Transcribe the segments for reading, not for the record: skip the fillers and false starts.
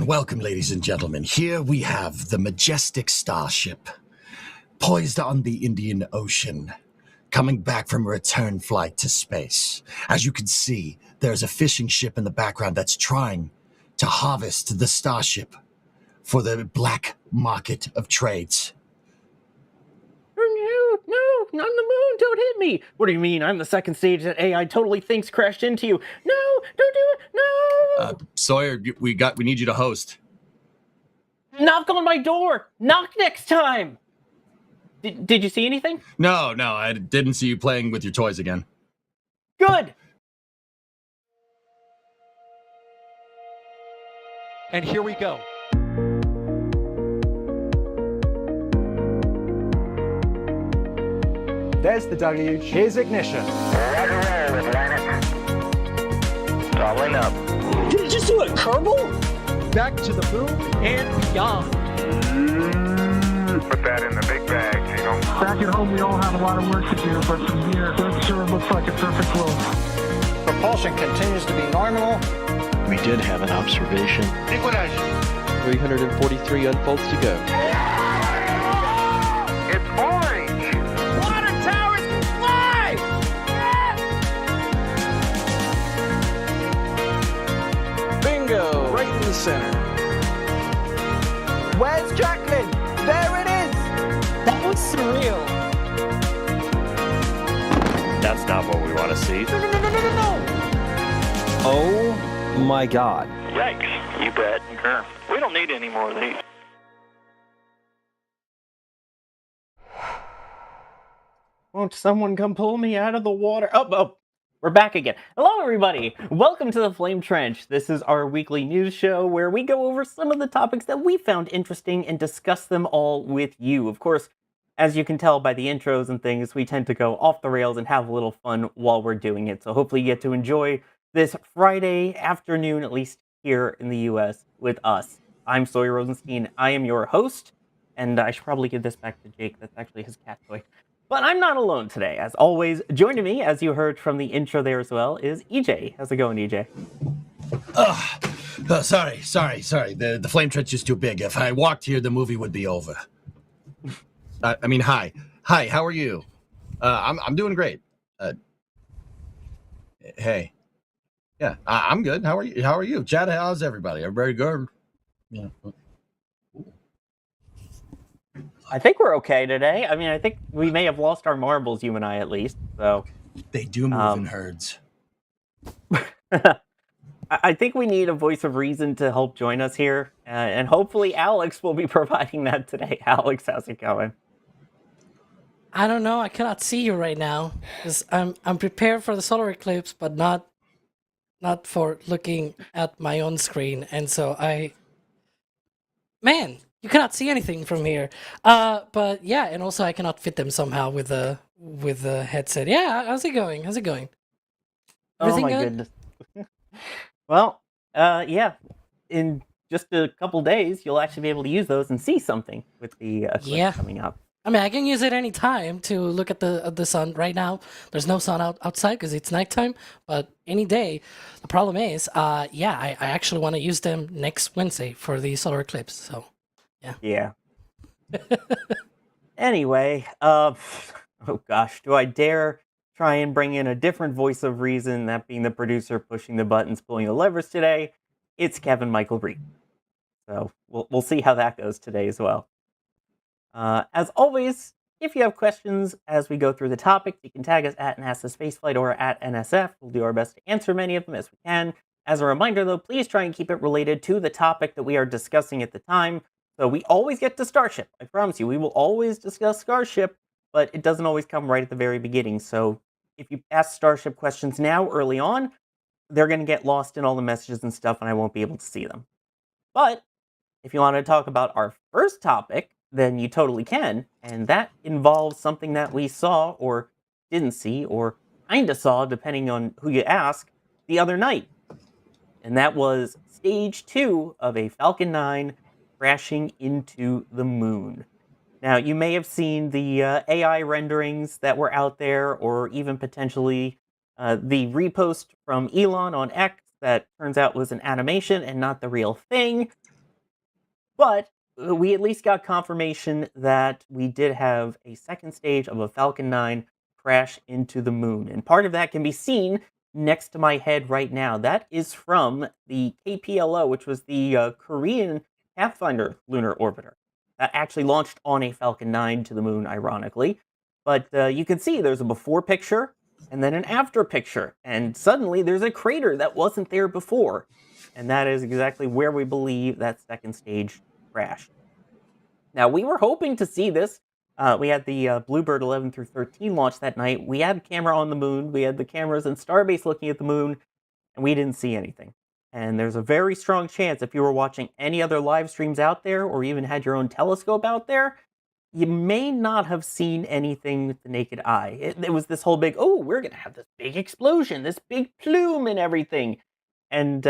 And welcome, ladies and gentlemen. Here we have the majestic Starship, poised on the Indian Ocean, coming back from a return flight to space. As you can see, there's a fishing ship in the background that's trying to harvest the Starship for the black market of trades. No, I'm the moon, don't hit me. What do you mean? I'm the second stage that AI totally thinks crashed into you. No, don't do it, no! Sawyer, we need you to host. Knock on my door! Knock next time! Did you see anything? No, I didn't see you playing with your toys again. Good! And here we go. There's the deluge. Here's ignition. Doubling up. Did it just do a curble? Back to the moon and beyond. Put that in the big bags, you know. Back at home, we all have a lot of work to do, but from here, that sure looks like a perfect world. Propulsion continues to be normal. We did have an observation. Equalize. 343 unfolds to go. It's orange. Water towers can fly! Bingo! Right in the center. Where's Jacqueline? There it is! That was surreal. That's not what we want to see. No! Oh my god. Yikes. You bet. Sure. We don't need any more of these. Won't someone come pull me out of the water? Oh, we're back again. Hello, everybody. Welcome to the Flame Trench. This is our weekly news show where we go over some of the topics that we found interesting and discuss them all with you. Of course, as you can tell by the intros and things, we tend to go off the rails and have a little fun while we're doing it. So hopefully you get to enjoy this Friday afternoon, at least here in the US, with us. I'm Sawyer Rosenstein. I am your host, and I should probably give this back to Jake. That's actually his cat toy. But I'm not alone today. As always, joining me, as you heard from the intro there as well, is EJ. How's it going, EJ? Sorry. The flame trench is too big. If I walked here, the movie would be over. Hi. How are you? I'm doing great. Hey. Yeah, I'm good. How are you? Chad, how's everybody? Everybody good? Yeah. I think we're okay today. I mean, I think we may have lost our marbles, you and I at least. So They do move in herds. I think we need a voice of reason to help join us here. And hopefully Alex will be providing that today. Alex, how's it going? I don't know. I cannot see you right now because I'm prepared for the solar eclipse, but not for looking at my own screen. And so man, you cannot see anything from here. But yeah, and also I cannot fit them somehow with the headset. Yeah, how's it going? Everything oh my good? goodness. Well, yeah. In just a couple days, you'll actually be able to use those and see something with the eclipse coming up. I mean, I can use it any time to look at the sun. Right now, there's no sun outside because it's nighttime. But any day, the problem is, I actually want to use them next Wednesday for the solar eclipse. So, Yeah. Anyway, oh gosh, do I dare try and bring in a different voice of reason, that being the producer pushing the buttons, pulling the levers today? It's Kevin Michael Reed. So we'll see how that goes today as well. As always, if you have questions as we go through the topics, you can tag us at NASASpaceflight or at NSF. We'll do our best to answer many of them as we can. As a reminder, though, please try and keep it related to the topic that we are discussing at the time. So we always get to Starship. I promise you, we will always discuss Starship, but it doesn't always come right at the very beginning. So if you ask Starship questions now early on, they're going to get lost in all the messages and stuff, and I won't be able to see them. But if you want to talk about our first topic, then you totally can, and that involves something that we saw or didn't see or kinda saw, depending on who you ask, the other night. And that was Stage 2 of a Falcon 9 crashing into the moon. Now, you may have seen the AI renderings that were out there, or even potentially the repost from Elon on X that turns out was an animation and not the real thing. But we at least got confirmation that we did have a second stage of a Falcon 9 crash into the moon. And part of that can be seen next to my head right now. That is from the KPLO, which was the Korean Pathfinder lunar orbiter. That actually launched on a Falcon 9 to the moon, ironically. But you can see there's a before picture and then an after picture. And suddenly there's a crater that wasn't there before. And that is exactly where we believe that second stage crashed. Now, we were hoping to see this. We had the Bluebird 11 through 13 launch that night. We had a camera on the moon. We had the cameras in Starbase looking at the moon, and we didn't see anything. And there's a very strong chance if you were watching any other live streams out there or even had your own telescope out there, you may not have seen anything with the naked eye. It was this whole big, oh, we're going to have this big explosion, this big plume and everything. And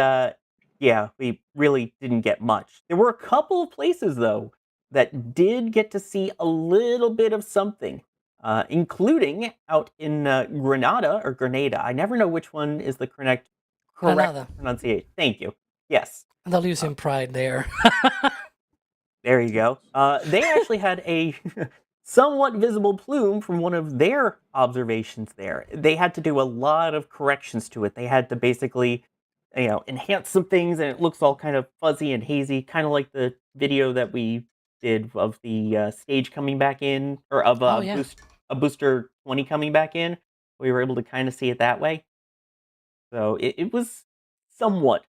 yeah, we really didn't get much. There were a couple of places, though, that did get to see a little bit of something, including out in Grenada or Grenada. I never know which one is the correct Grenada. pronunciation. Thank you. Yes. They'll lose in pride there. There you go. They actually had a somewhat visible plume from one of their observations there. They had to do a lot of corrections to it. They had to basically, enhance some things, and it looks all kind of fuzzy and hazy, kind of like the video that we did of the stage coming back in, or of a booster 20 coming back in. We were able to kind of see it that way. So it was somewhat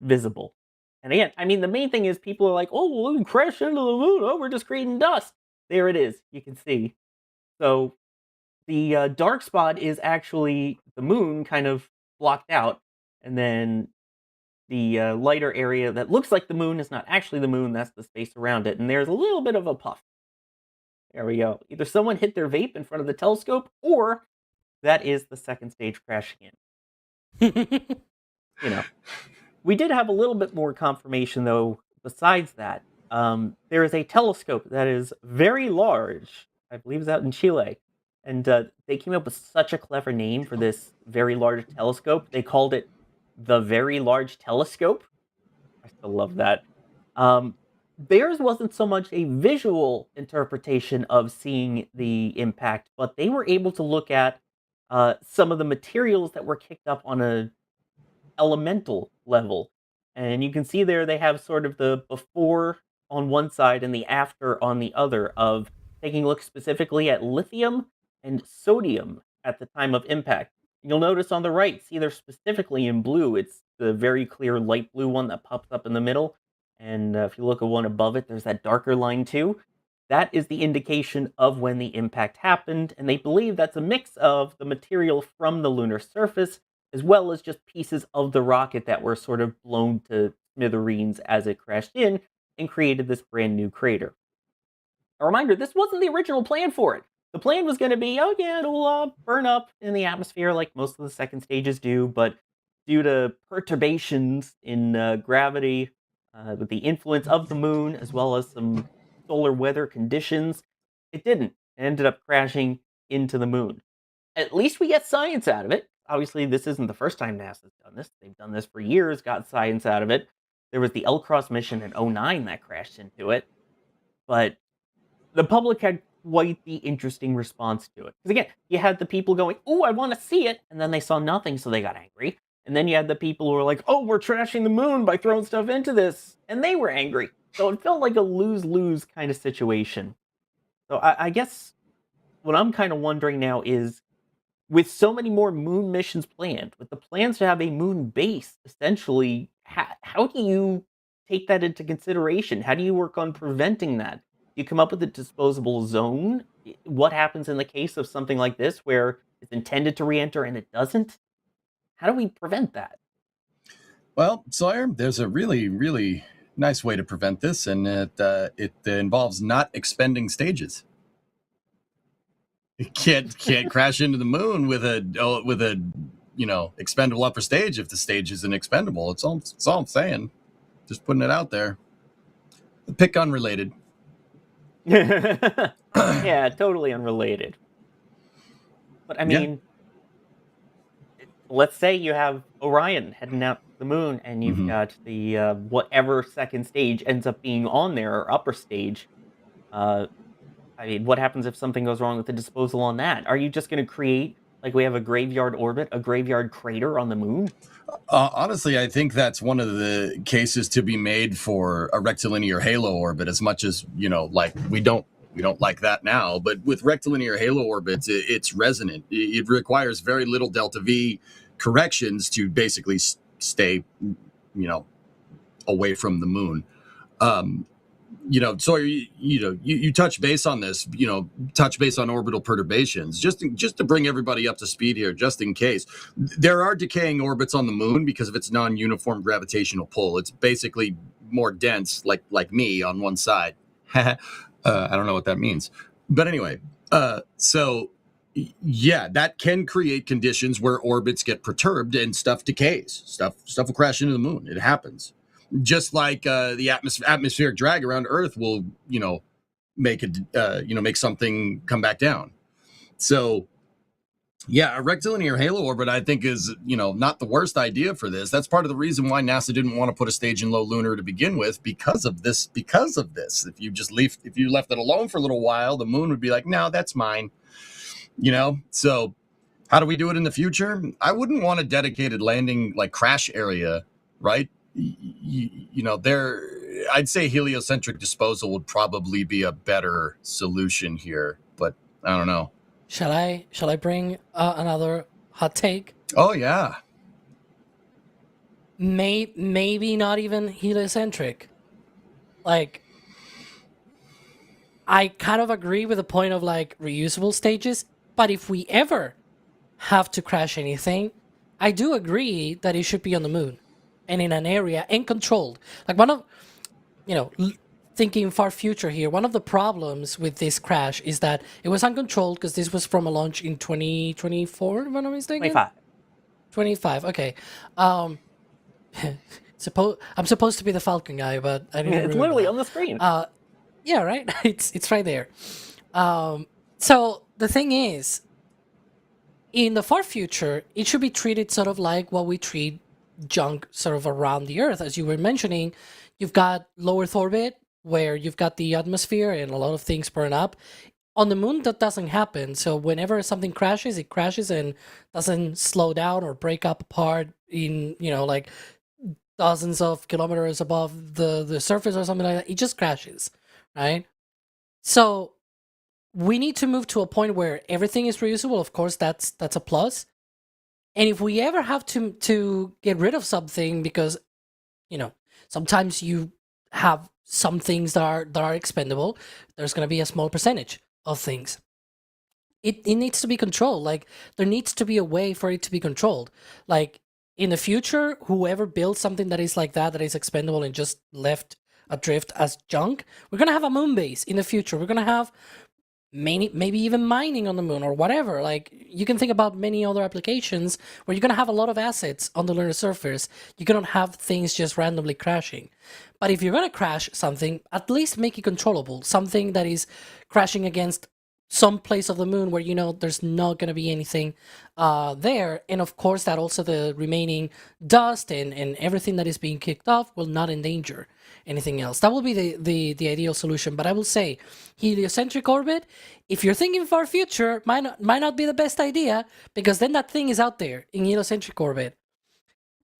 visible. And again, I mean, the main thing is people are like, oh, well, we crashed into the moon. Oh, we're just creating dust. There it is. You can see. So the dark spot is actually the moon kind of blocked out. And then the lighter area that looks like the moon is not actually the moon. That's the space around it. And there's a little bit of a puff. There we go. Either someone hit their vape in front of the telescope, or that is the second stage crashing in. We did have a little bit more confirmation, though, besides that. There is a telescope that is very large. I believe it's out in Chile. And they came up with such a clever name for this very large telescope. They called it the Very Large Telescope. I still love that. Theirs wasn't so much a visual interpretation of seeing the impact, but they were able to look at some of the materials that were kicked up on a elemental level. And you can see there they have sort of the before on one side and the after on the other of taking a look specifically at lithium and sodium at the time of impact. You'll notice on the right, see they're specifically in blue. It's the very clear light blue one that pops up in the middle. And if you look at one above it, there's that darker line too. That is the indication of when the impact happened. And they believe that's a mix of the material from the lunar surface as well as just pieces of the rocket that were sort of blown to smithereens as it crashed in and created this brand new crater. A reminder, this wasn't the original plan for it. The plan was going to be, oh yeah, it'll burn up in the atmosphere like most of the second stages do, but due to perturbations in gravity, with the influence of the moon, as well as some solar weather conditions, it didn't. It ended up crashing into the moon. At least we get science out of it. Obviously, this isn't the first time NASA's done this. They've done this for years, got science out of it. There was the L-Cross mission in 2009 that crashed into it. But the public had quite the interesting response to it. Because again, you had the people going, oh, I want to see it. And then they saw nothing, so they got angry. And then you had the people who were like, oh, we're trashing the moon by throwing stuff into this. And they were angry. So it felt like a lose-lose kind of situation. So I guess what I'm kind of wondering now is, with so many more moon missions planned, with the plans to have a moon base, essentially, how do you take that into consideration? How do you work on preventing that? Do you come up with a disposable zone? What happens in the case of something like this, where it's intended to re-enter and it doesn't? How do we prevent that? Well, Sawyer, there's a really, really nice way to prevent this, and it involves not expending stages. You can't crash into the moon with a expendable upper stage if the stage isn't expendable. It's all I'm saying. Just putting it out there. Pick unrelated. Yeah, totally unrelated. But I mean, let's say you have Orion heading out the moon, and you've Mhm. got the whatever second stage ends up being on there, or upper stage. I mean, what happens if something goes wrong with the disposal on that? Are you just going to create, like we have a graveyard orbit, a graveyard crater on the moon? Honestly, I think that's one of the cases to be made for a rectilinear halo orbit. As much as like we don't like that now, but with rectilinear halo orbits, it's resonant. It requires very little delta V corrections to basically stay, away from the moon. So you touch base on this, touch base on orbital perturbations, just to bring everybody up to speed here, just in case. There are decaying orbits on the moon because of its non-uniform gravitational pull. It's basically more dense, like me on one side. I don't know what that means, but anyway, so yeah, that can create conditions where orbits get perturbed and stuff decays. Stuff will crash into the moon. It happens. Just like the atmospheric drag around Earth will, make make something come back down. So, yeah, a rectilinear halo orbit, I think, is not the worst idea for this. That's part of the reason why NASA didn't want to put a stage in low lunar to begin with, because of this. If you left it alone for a little while, the moon would be like, no, that's mine. So how do we do it in the future? I wouldn't want a dedicated landing like crash area, right? I'd say heliocentric disposal would probably be a better solution here, but I don't know. Shall I bring another hot take? Oh yeah. Maybe not even heliocentric. Like, I kind of agree with the point of like reusable stages, but if we ever have to crash anything, I do agree that it should be on the moon and in an area and controlled. Like one of, thinking far future here, one of the problems with this crash is that it was uncontrolled because this was from a launch in 2024, if I'm not mistaken. 25. Okay. I'm supposed to be the Falcon guy, but I didn't. It's literally on the screen. Yeah, right. It's right there. So the thing is, in the far future, it should be treated sort of like what we treat junk sort of around the Earth. As you were mentioning, you've got low Earth orbit, where you've got the atmosphere and a lot of things burn up. On the moon, that doesn't happen. So whenever something crashes, it crashes and doesn't slow down or break up apart in, like dozens of kilometers above the surface or something like that. It just crashes, right? So we need to move to a point where everything is reusable. Of course, that's a plus. And if we ever have to get rid of something, because sometimes you have some things that are expendable, there's going to be a small percentage of things. It needs to be controlled. Like, there needs to be a way for it to be controlled. Like, in the future, whoever builds something that is like that is expendable and just left adrift as junk, we're going to have a moon base in the future. We're going to have maybe even mining on the moon or whatever. Like, you can think about many other applications where you're going to have a lot of assets on the lunar surface. You cannot have things just randomly crashing. But if you're going to crash something, at least make it controllable. Something that is crashing against some place of the moon where there's not going to be anything there. And of course, that also the remaining dust and everything that is being kicked off will not endanger anything else. That will be the ideal solution. But I will say, heliocentric orbit, if you're thinking far future, might not be the best idea, because then that thing is out there in heliocentric orbit.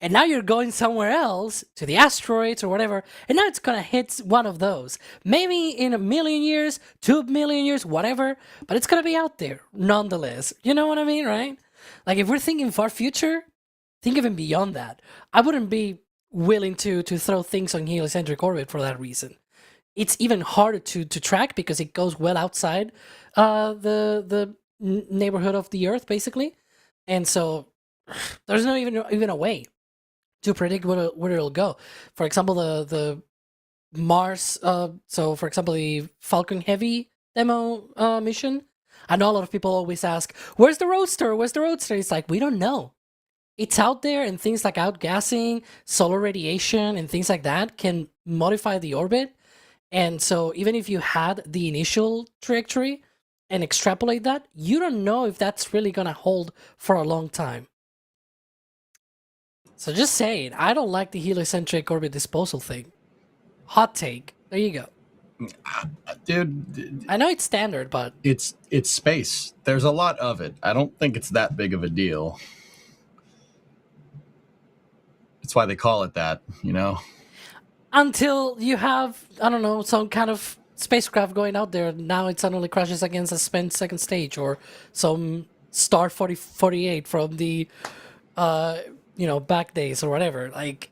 And now you're going somewhere else, to the asteroids or whatever, and now it's gonna hit one of those. Maybe in 1 million years, 2 million years, whatever, but it's gonna be out there, nonetheless. You know what I mean, right? Like, if we're thinking far future, think even beyond that. I wouldn't be willing to throw things on heliocentric orbit for that reason. It's even harder to track because it goes well outside the neighborhood of the Earth, basically. And so there's not even a way to predict where it'll go. For example, the Mars, so for example, the Falcon Heavy demo mission, I know a lot of people always ask, where's the Roadster? Where's the Roadster? It's like, we don't know. It's out there, and things like outgassing, solar radiation, and things like that can modify the orbit. And so even if you had the initial trajectory and extrapolate that, you don't know if that's really going to hold for a long time. So just saying, I don't like the heliocentric orbit disposal thing. Hot take. There you go. Dude, I know it's standard, but it's space. There's a lot of it. I don't think it's that big of a deal. That's why they call it that, you know? until you have, I don't know, some kind of spacecraft going out there, now it suddenly crashes against a second stage, or some star 48 from the back days or whatever. Like,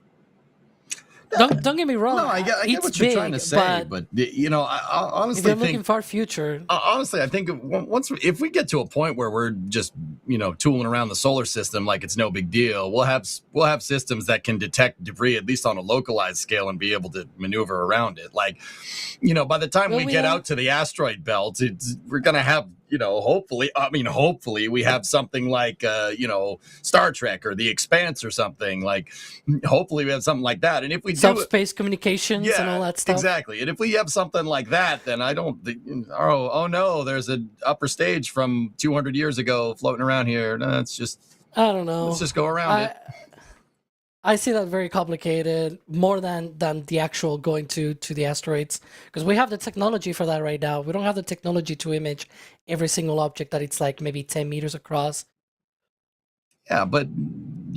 don't get me wrong. No, I get it's what you're trying to big, say, but you know, I honestly if you're think looking for future, honestly, I think if we get to a point where we're just tooling around the solar system like it's no big deal, we'll have systems that can detect debris at least on a localized scale and be able to maneuver around it. Like, by the time we get out to the asteroid belt, we're gonna have hopefully we have something like Star Trek or The Expanse or something. Like, hopefully we have something like that. And if we do subspace communications and all that stuff, exactly. And if we have something like that, then I don't think, oh no, there's an upper stage from 200 years ago floating around here. No, it's just, I don't know. Let's just go around it. I see that very complicated, more than the actual going to the asteroids, because we have the technology for that right now. We don't have the technology to image every single object that it's like maybe 10 meters across. Yeah, but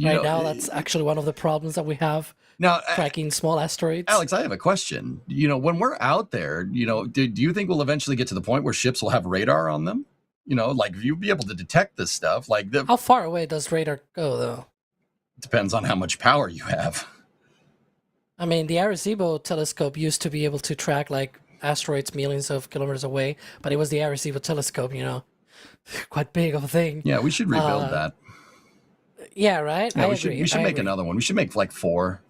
right now that's actually one of the problems that we have now tracking small asteroids. Alex, I have a question. When we're out there, do you think we'll eventually get to the point where ships will have radar on them? Like you'll be able to detect this stuff. Like how far away does radar go, though? Depends on how much power you have. I mean, the Arecibo telescope used to be able to track like asteroids millions of kilometers away, but it was the Arecibo telescope, quite big of a thing. Yeah, we should rebuild that. Yeah, right. Yeah, we should make another one. We should make like 4.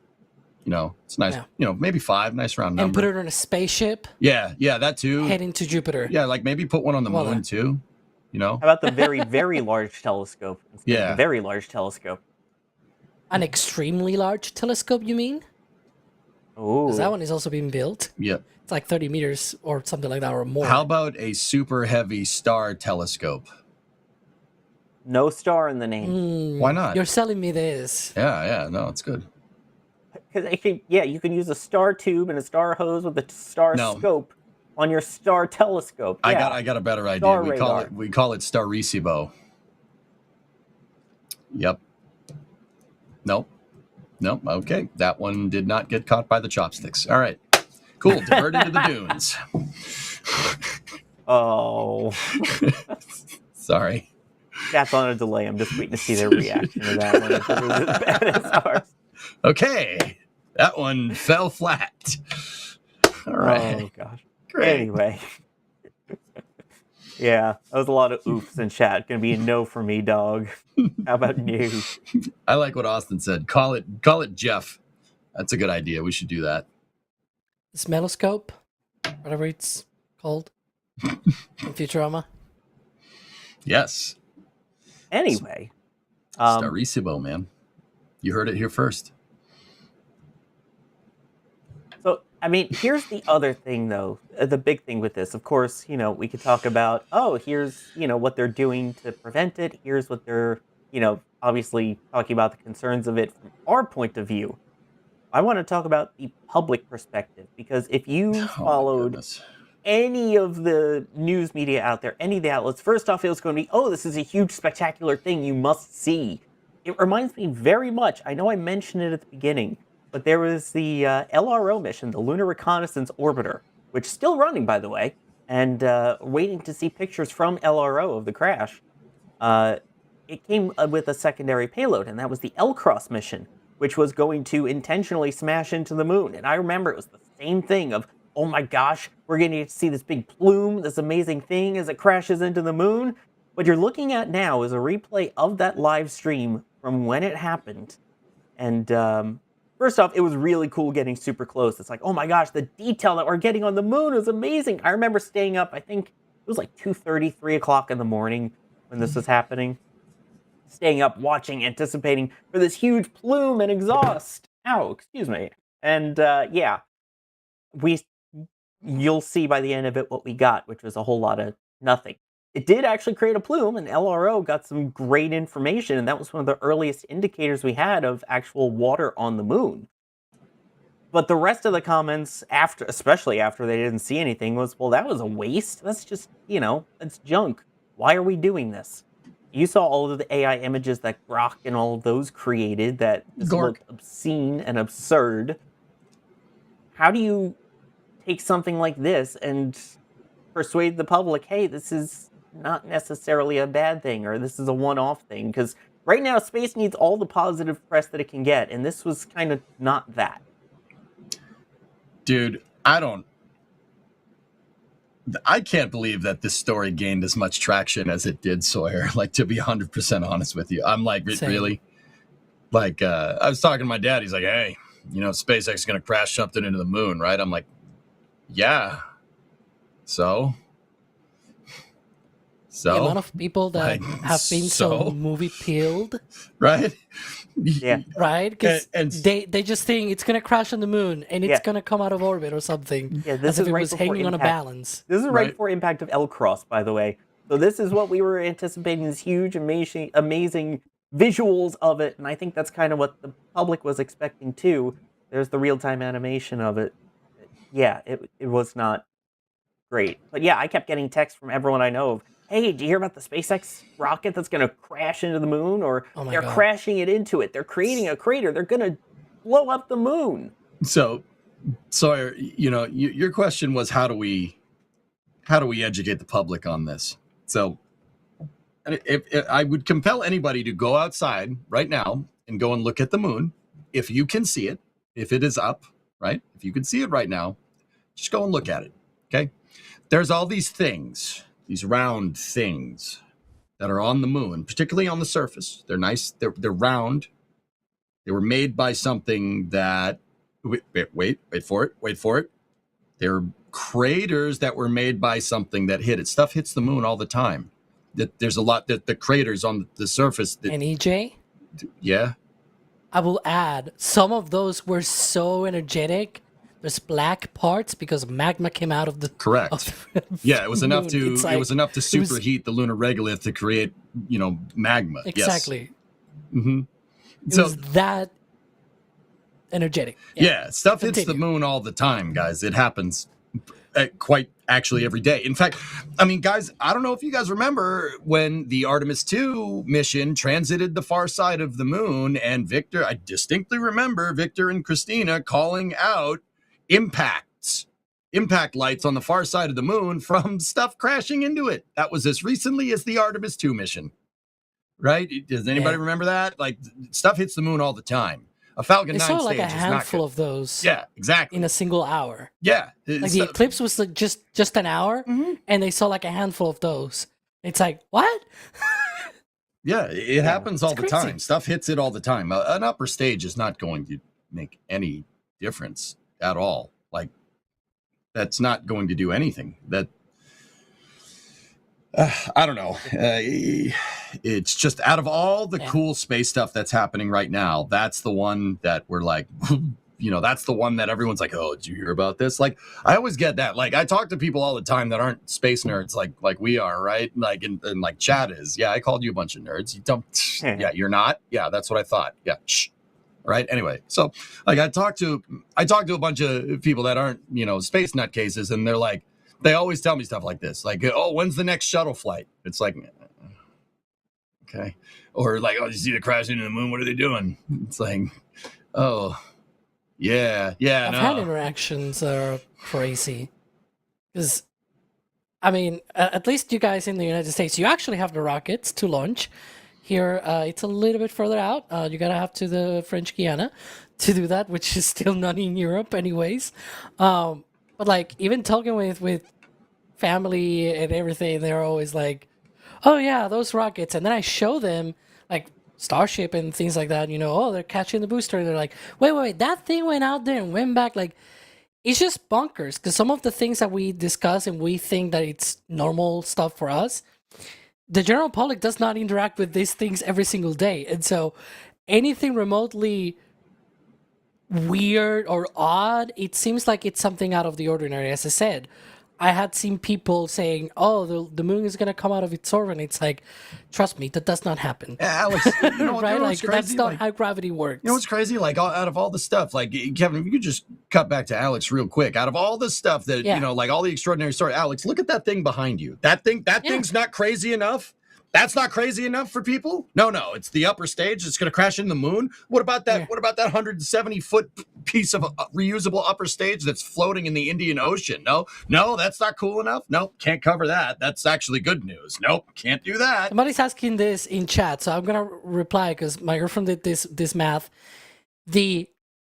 It's nice. Yeah. Maybe 5. Nice round number. And put it on a spaceship. Yeah, that too. Heading to Jupiter. Yeah, like maybe put one on the moon too. How about the very, very large telescope? Yeah, the very large telescope. An extremely large telescope, you mean? Oh, because that one is also being built. Yep. It's like 30 meters or something like that, or more. How about a super heavy star telescope? No star in the name. Why not? You're selling me this. Yeah, no, it's good. Because you can use a star tube and a star hose with a star scope on your star telescope. Yeah. I got a better idea. Star we call it Starisibo. Yep. Nope. Okay, that one did not get caught by the chopsticks. All right, cool. Diverted to the dunes. Oh, sorry. That's on a delay. I'm just waiting to see their reaction to that one. If it was as bad as ours. Okay, that one fell flat. All right. Oh gosh. Great. Anyway. Yeah, that was a lot of oofs in chat. Gonna be a no for me, dog. How about you? I like what Austin said. Call it Jeff. That's a good idea. We should do that. The smelloscope, whatever it's called in Futurama. Yes. Anyway. Starisibo, man. You heard it here first. So, I mean, here's the other thing, though. The big thing with this, of course, we could talk about, here's, what they're doing to prevent it. Here's what they're, obviously talking about the concerns of it from our point of view. I want to talk about the public perspective, because if you followed any of the news media out there, any of the outlets, first off, it was going to be, this is a huge, spectacular thing you must see. It reminds me very much, I know I mentioned it at the beginning, but there was the LRO mission, the Lunar Reconnaissance Orbiter, which is still running, by the way, and waiting to see pictures from LRO of the crash. It came with a secondary payload, and that was the L-Cross mission, which was going to intentionally smash into the moon. And I remember it was the same thing of, oh my gosh, we're going to get to see this big plume, this amazing thing as it crashes into the moon. What you're looking at now is a replay of that live stream from when it happened. And first off, it was really cool getting super close. It's like, oh my gosh, the detail that we're getting on the moon is amazing. I remember staying up, I think it was like 2:30, 3 o'clock in the morning when this was happening. Staying up, watching, anticipating for this huge plume and exhaust. Ow, excuse me. And you'll see by the end of it what we got, which was a whole lot of nothing. it did actually create a plume, and LRO got some great information, and that was one of the earliest indicators we had of actual water on the moon. But the rest of the comments, after, especially after they didn't see anything, was, well, that was a waste. That's just, that's junk. Why are we doing this? You saw all of the AI images that Grok and all of those created that just looked obscene and absurd. How do you take something like this and persuade the public, hey, this is not necessarily a bad thing, or this is a one-off thing? Because right now, space needs all the positive press that it can get, and this was kind of not that. Dude, I can't believe that this story gained as much traction as it did, Sawyer. Like, to be 100% honest with you, I'm like, really? Like, I was talking to my dad. He's like, hey, SpaceX is going to crash something into the moon, right? I'm like, yeah. So the amount of people that have been so movie pilled, right? Yeah, right. Because they just think it's gonna crash on the moon and it's gonna come out of orbit or something. Yeah, this as if is it right was before hanging on a impact. balance. This is right before impact of L-Cross, by the way. So this is what we were anticipating, these huge, amazing visuals of it, and I think that's kind of what the public was expecting too. There's the real-time animation of it. Yeah, it was not great. But yeah, I kept getting texts from everyone I know of, hey, did you hear about the SpaceX rocket that's going to crash into the moon? Or they're crashing it into it. They're creating a crater. They're going to blow up the moon. So Sawyer, your question was, how do we educate the public on this? So if I would compel anybody to go outside right now and go and look at the moon, if you can see it, if it is up, right? If you can see it right now, just go and look at it, okay? There's all these things, these round things that are on the moon, particularly on the surface. They're nice. They're round. They were made by something that, wait for it. They're craters that were made by something that hit it. Stuff hits the moon all the time. There's a lot that the craters on the surface. And EJ? Yeah. I will add, some of those were so energetic. There's black parts because magma came out of the. Correct. Yeah, it was enough to superheat the lunar regolith to create, magma. Exactly. Yes. Mm-hmm. It was that energetic. Yeah, stuff hits the moon all the time, guys. It happens quite actually every day. In fact, guys, I don't know if you guys remember when the Artemis 2 mission transited the far side of the moon, and Victor, I distinctly remember Victor and Christina calling out impact lights on the far side of the moon from stuff crashing into it. That was as recently as the Artemis 2 mission, right? Does anybody remember that? Like, stuff hits the moon all the time. A Falcon 9 stage like a is handful not of those. Yeah, exactly. In a single hour. Yeah. Like the eclipse was like just an hour, and they saw like a handful of those. It's like, what? Yeah, it happens all the time. Stuff hits it all the time. An upper stage is not going to make any difference at all. Like, that's not going to do anything. That I don't know. It's just, out of all the cool space stuff that's happening right now, that's the one that we're like, that's the one that everyone's like, oh, did you hear about this? Like, I always get that. Like, I talk to people all the time that aren't space nerds like we are, right? Like, and like Chad is. Yeah, I called you a bunch of nerds. You don't. Yeah, you're not. Yeah, that's what I thought. Yeah. Shh. Right. Anyway, so like I talked to a bunch of people that aren't, space nutcases, and they're like, they always tell me stuff like this, like, oh, when's the next shuttle flight? It's like, okay. Or like, oh, did you see the crash into the moon? What are they doing? It's like, oh, yeah. I've had interactions that are crazy. Because, at least you guys in the United States, you actually have the rockets to launch. Here, it's a little bit further out. You gotta have to the French Guiana to do that, which is still not in Europe anyways. But like, even talking with family and everything, they're always like, oh yeah, those rockets. And then I show them like Starship and things like that, oh, they're catching the booster. And they're like, wait, that thing went out there and went back. Like, it's just bonkers. Because some of the things that we discuss and we think that it's normal stuff for us, the general public does not interact with these things every single day. And so anything remotely weird or odd, it seems like it's something out of the ordinary. As I said, I had seen people saying, "Oh, the moon is gonna come out of its orbit." And it's like, trust me, that does not happen. Alex, you know, right? what's Like that's crazy? not Like, how gravity works. you know what's crazy? Like out of all the stuff, like Kevin, if you could just cut back to Alex real quick. Out of all the stuff that Yeah. you know, like all the extraordinary story, Alex, look at that thing behind you. That thing's not crazy enough. That's not crazy enough for people. No, it's the upper stage. It's going to crash into the moon. What about that? Yeah. What about that 170-foot piece of reusable upper stage that's floating in the Indian Ocean? No, that's not cool enough. Nope, can't cover that. That's actually good news. Nope, can't do that. Somebody's asking this in chat, so I'm gonna reply because my girlfriend did this math.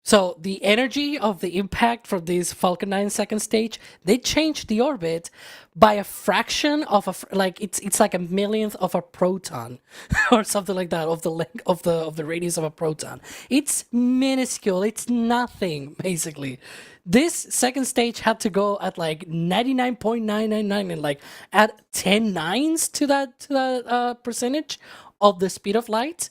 So the energy of the impact from this Falcon 9 second stage, they changed the orbit by a fraction of like it's like a millionth of a proton or something like that of the length of the radius of a proton. It's minuscule. It's nothing basically. This second stage had to go at like 99.999 and like add 10 nines to that percentage of the speed of light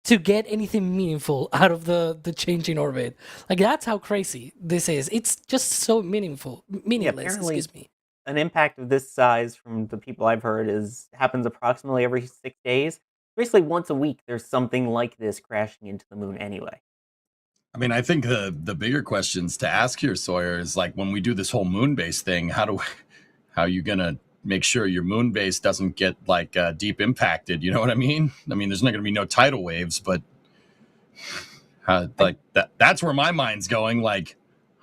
to get anything meaningful out of the changing orbit. Like that's how crazy this is. It's just so meaningless. Apparently, Excuse me. an impact of this size, from the people I've heard, happens approximately every 6 days. Basically, once a week, there's something like this crashing into the moon anyway. I mean, I think the bigger questions to ask here, Sawyer, is like when we do this whole moon base thing, how are you gonna make sure your moon base doesn't get like deep impacted? You know what I mean? I mean, there's not gonna be no tidal waves, but like that's where my mind's going. Like,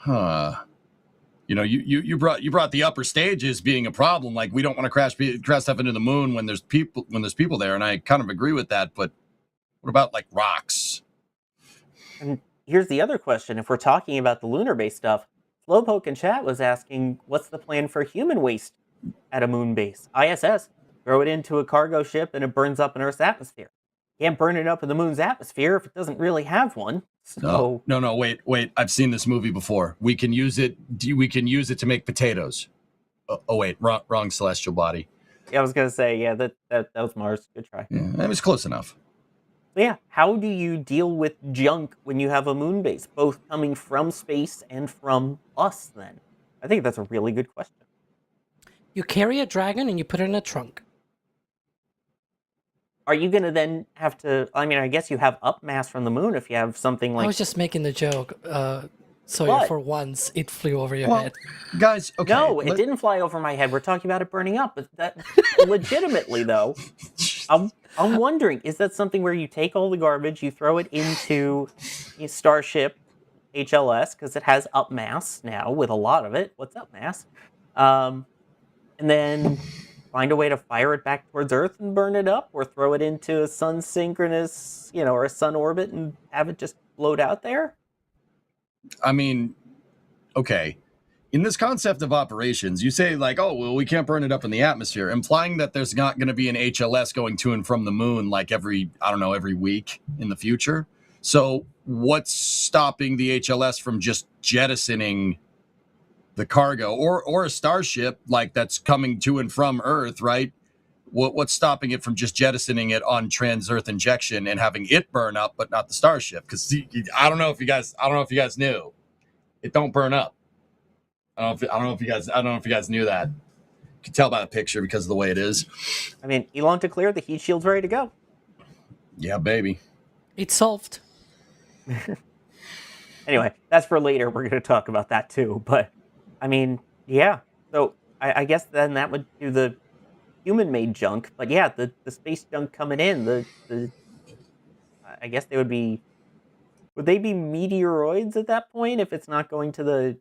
you know, you brought the upper stages being a problem. Like, we don't want to crash stuff into the moon when there's people there, and I kind of agree with that. But what about like rocks? And here's the other question. If we're talking about the lunar base stuff, Slowpoke in chat was asking, what's the plan for human waste at a moon base? ISS, throw it into a cargo ship and it burns up in Earth's atmosphere. Can't burn it up in the moon's atmosphere if it doesn't really have one. So No, wait. I've seen this movie before. We can use it to make potatoes. Oh wait, wrong celestial body. Yeah, I was gonna say, yeah, that was Mars. Good try. Yeah, it was close enough. So yeah, how do you deal with junk when you have a moon base, both coming from space and from us then? I think that's a really good question. You carry a dragon and you put it in a trunk. Are you going to then have to, I mean, I guess you have up mass from the moon if you have something like... I was just making the joke. So What? for once, it flew over your Well, head. guys, okay. No, it didn't fly over my head. We're talking about it burning up. But that, legitimately, though, I'm wondering, is that something where you take all the garbage, you throw it into a Starship HLS, because it has up mass now with a lot of it. What's up mass? And then find a way to fire it back towards Earth and burn it up, or throw it into a sun synchronous, or a sun orbit and have it just float out there? I mean, okay. In this concept of operations, you say like, oh, well, we can't burn it up in the atmosphere, implying that there's not going to be an HLS going to and from the moon like every week in the future. So what's stopping the HLS from just jettisoning the cargo or a Starship like that's coming to and from Earth, right? What's stopping it from just jettisoning it on trans-Earth injection and having it burn up, but not the Starship? Because I don't know if you guys knew, it don't burn up. I don't know if you guys knew that. You can tell by the picture because of the way it is. I mean, Elon to clear, the heat shield's ready to go. Yeah, baby. It's solved. Anyway, that's for later. We're going to talk about that too. But I mean, yeah. So I guess then that would do the human-made junk. But yeah, the space junk coming in, I guess would they be meteoroids at that point if it's not going to the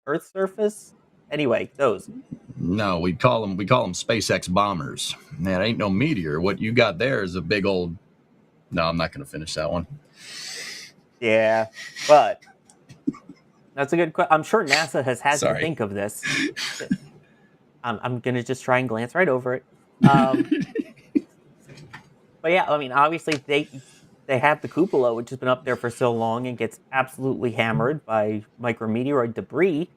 Earth's surface? Anyway, those. No, we call them SpaceX bombers. Man, ain't no meteor. What you got there is a big old. No, I'm not going to finish that one. Yeah, but that's a good question. I'm sure NASA has had Sorry. to think of this. I'm going to just try and glance right over it. But yeah, I mean, obviously they have the cupola, which has been up there for so long and gets absolutely hammered by micrometeoroid debris.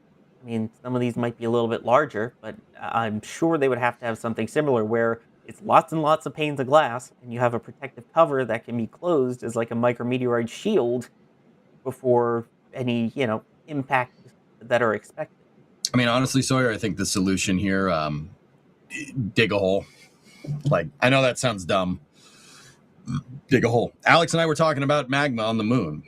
I mean, some of these might be a little bit larger, but I'm sure they would have to have something similar where it's lots and lots of panes of glass, and you have a protective cover that can be closed as like a micrometeoroid shield before any, impact that are expected. I mean, honestly, Sawyer, I think the solution here, dig a hole. Like, I know that sounds dumb. Dig a hole. Alex and I were talking about magma on the moon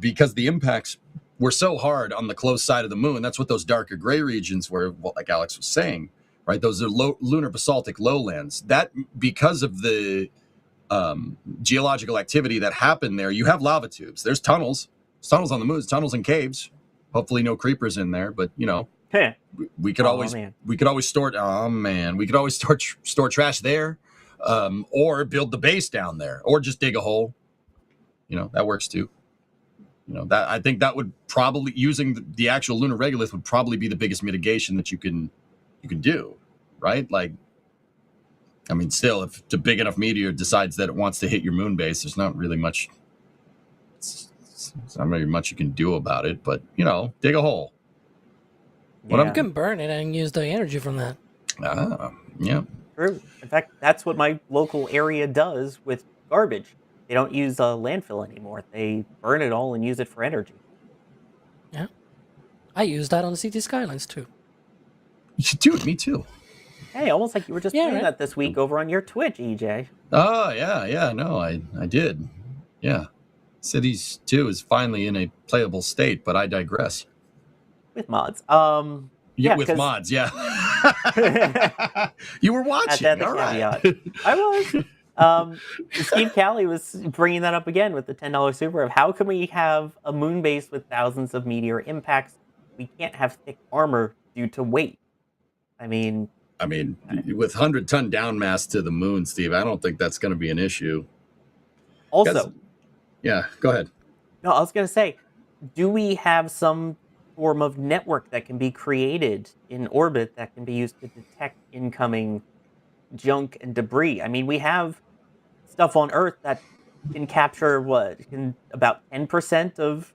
because the impacts were so hard on the close side of the moon. That's what those darker gray regions were, like Alex was saying, right? Those are lunar basaltic lowlands. That, because of the geological activity that happened there, you have lava tubes. There's tunnels. There's tunnels on the moon. There's tunnels and caves. Hopefully no creepers in there, but, you know, we could always store store trash there, or build the base down there, or just dig a hole. You know, that works too. You know, that, I think that would probably, using the actual lunar regolith would probably be the biggest mitigation that you can do, right? Like, I mean, still, if a big enough meteor decides that it wants to hit your moon base, there's not really much. It's not very much you can do about it. But, you know, dig a hole. Yeah. You can burn it and use the energy from that. Yeah. True. In fact, that's what my local area does with garbage. They don't use a landfill anymore. They burn it all and use it for energy. Yeah. I use that on the City Skylines too. Dude, me too. Hey, almost like you were just doing that this week over on your Twitch, EJ. Oh, yeah. No, I did. Yeah. Cities 2 is finally in a playable state, but I digress. With mods. With mods, yeah. You were watching. All right. I was. Steve Calley was bringing that up again with the $10 super of how can we have a moon base with thousands of meteor impacts? We can't have thick armor due to weight. I mean, with 100-ton down mass to the moon, Steve, I don't think that's going to be an issue. Also, yeah, go ahead. No, I was going to say, do we have some form of network that can be created in orbit that can be used to detect incoming junk and debris? I mean, we have stuff on Earth that can capture about 10% of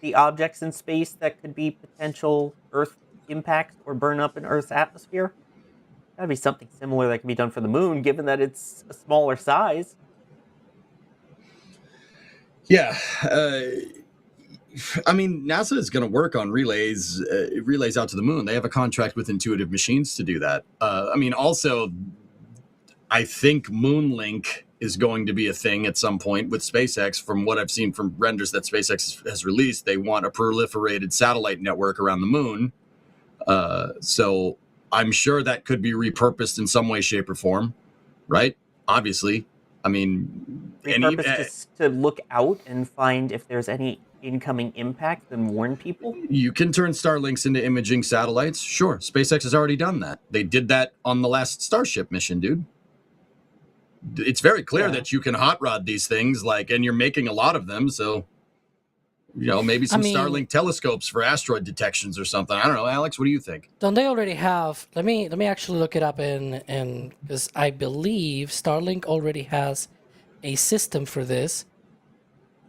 the objects in space that could be potential Earth impacts or burn up in Earth's atmosphere. That'd be something similar that can be done for the moon, given that it's a smaller size. Yeah. I mean, NASA is going to work on relays out to the moon. They have a contract with Intuitive Machines to do that. Also, I think Moonlink is going to be a thing at some point with SpaceX. From what I've seen from renders that SpaceX has released, they want a proliferated satellite network around the moon. So I'm sure that could be repurposed in some way, shape, or form, right? Obviously. I mean, repurposed just to look out and find if there's any incoming impact and warn people? You can turn Starlinks into imaging satellites. Sure. SpaceX has already done that. They did that on the last Starship mission, dude. It's very clear that you can hot rod these things, and you're making a lot of them. So, you know, maybe some Starlink telescopes for asteroid detections or something. I don't know. Alex, what do you think? Don't they already have? Let me actually look it up and because I believe Starlink already has a system for this.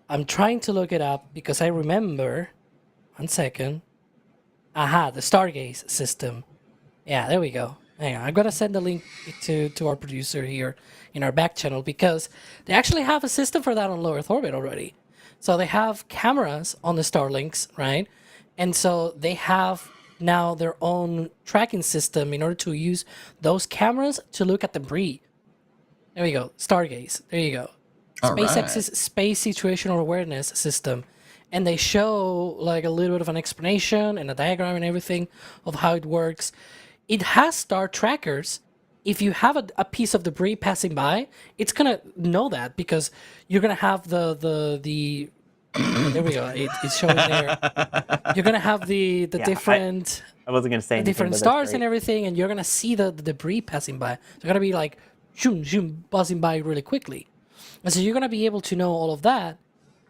I'm trying to look it up because I remember. 1 second. Aha, the Stargaze system. Yeah, there we go. Hang on, I'm gonna send the link to our producer here in our back channel because they actually have a system for that on low Earth orbit already. So they have cameras on the Starlinks, right? And so they have now their own tracking system in order to use those cameras to look at debris. There we go, Stargaze. There you go. SpaceX's Space Situational Awareness System. And they show like a little bit of an explanation and a diagram and everything of how it works. It has star trackers. If you have a piece of debris passing by, it's gonna know that because you're gonna have the there we go. It's showing there. You're gonna have the different. I wasn't gonna say anything, different stars and everything, and you're gonna see the debris passing by. They're gonna be like zoom zoom buzzing by really quickly, and so you're gonna be able to know all of that,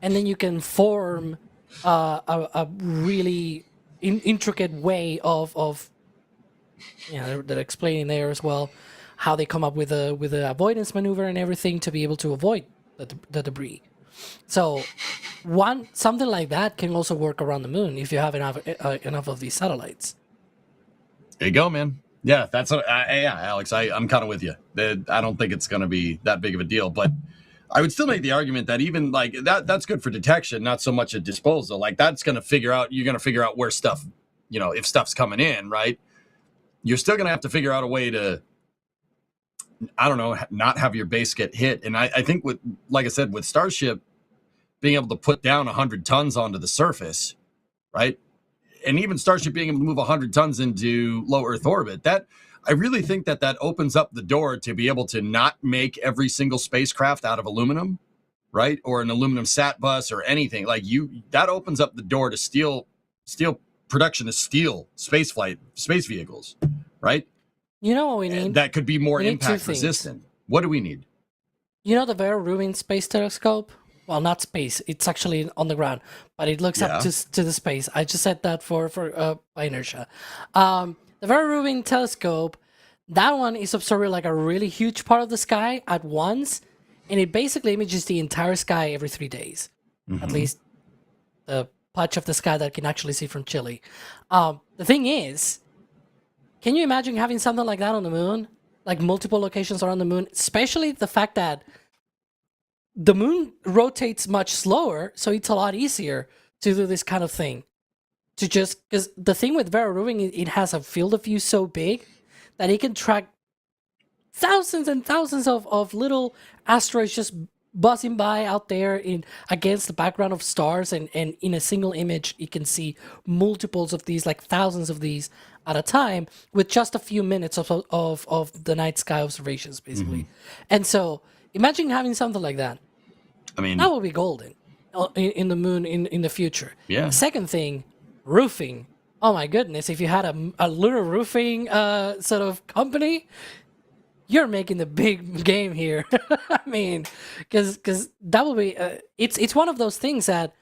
and then you can form a really intricate way of. Yeah, they're explaining there as well how they come up with the avoidance maneuver and everything to be able to avoid the debris. So something like that can also work around the moon if you have enough of these satellites. There you go, man. Yeah, that's Alex. I'm kind of with you. I don't think it's going to be that big of a deal, but I would still make the argument that even that's good for detection, not so much a disposal. Like that's going to figure out. You're going to figure out where stuff if stuff's coming in, right? You're still going to have to figure out a way to, I don't know, not have your base get hit. And I think like I said, with Starship being able to put down 100 tons onto the surface, right? And even Starship being able to move 100 tons into low Earth orbit, I really think that opens up the door to be able to not make every single spacecraft out of aluminum, right? Or an aluminum sat bus or anything. Like that opens up the door to steel production of steel space vehicles, right? You know what we need? That could be more We need two impact things. resistant. What do we need? You know the Vera Rubin Space Telescope? Well, not space. It's actually on the ground, but it looks up to the space. I just said that for by inertia. The Vera Rubin Telescope, that one is observing like a really huge part of the sky at once, and it basically images the entire sky every 3 days, at least the patch of the sky that I can actually see from Chile. The thing is, can you imagine having something like that on the moon? Like multiple locations around the moon, especially the fact that the moon rotates much slower, so it's a lot easier to do this kind of thing. Because the thing with Vera Rubin, it has a field of view so big that it can track thousands and thousands of little asteroids just buzzing by out there against the background of stars, and in a single image you can see multiples of these, like thousands of these at a time, with just a few minutes of the night sky observations, basically. And so imagine having something like that. I mean, that would be golden in the moon in the future. Yeah. Second thing, roofing. Oh my goodness, if you had a lunar roofing sort of company, you're making the big game here. I mean, because that will be it's one of those things that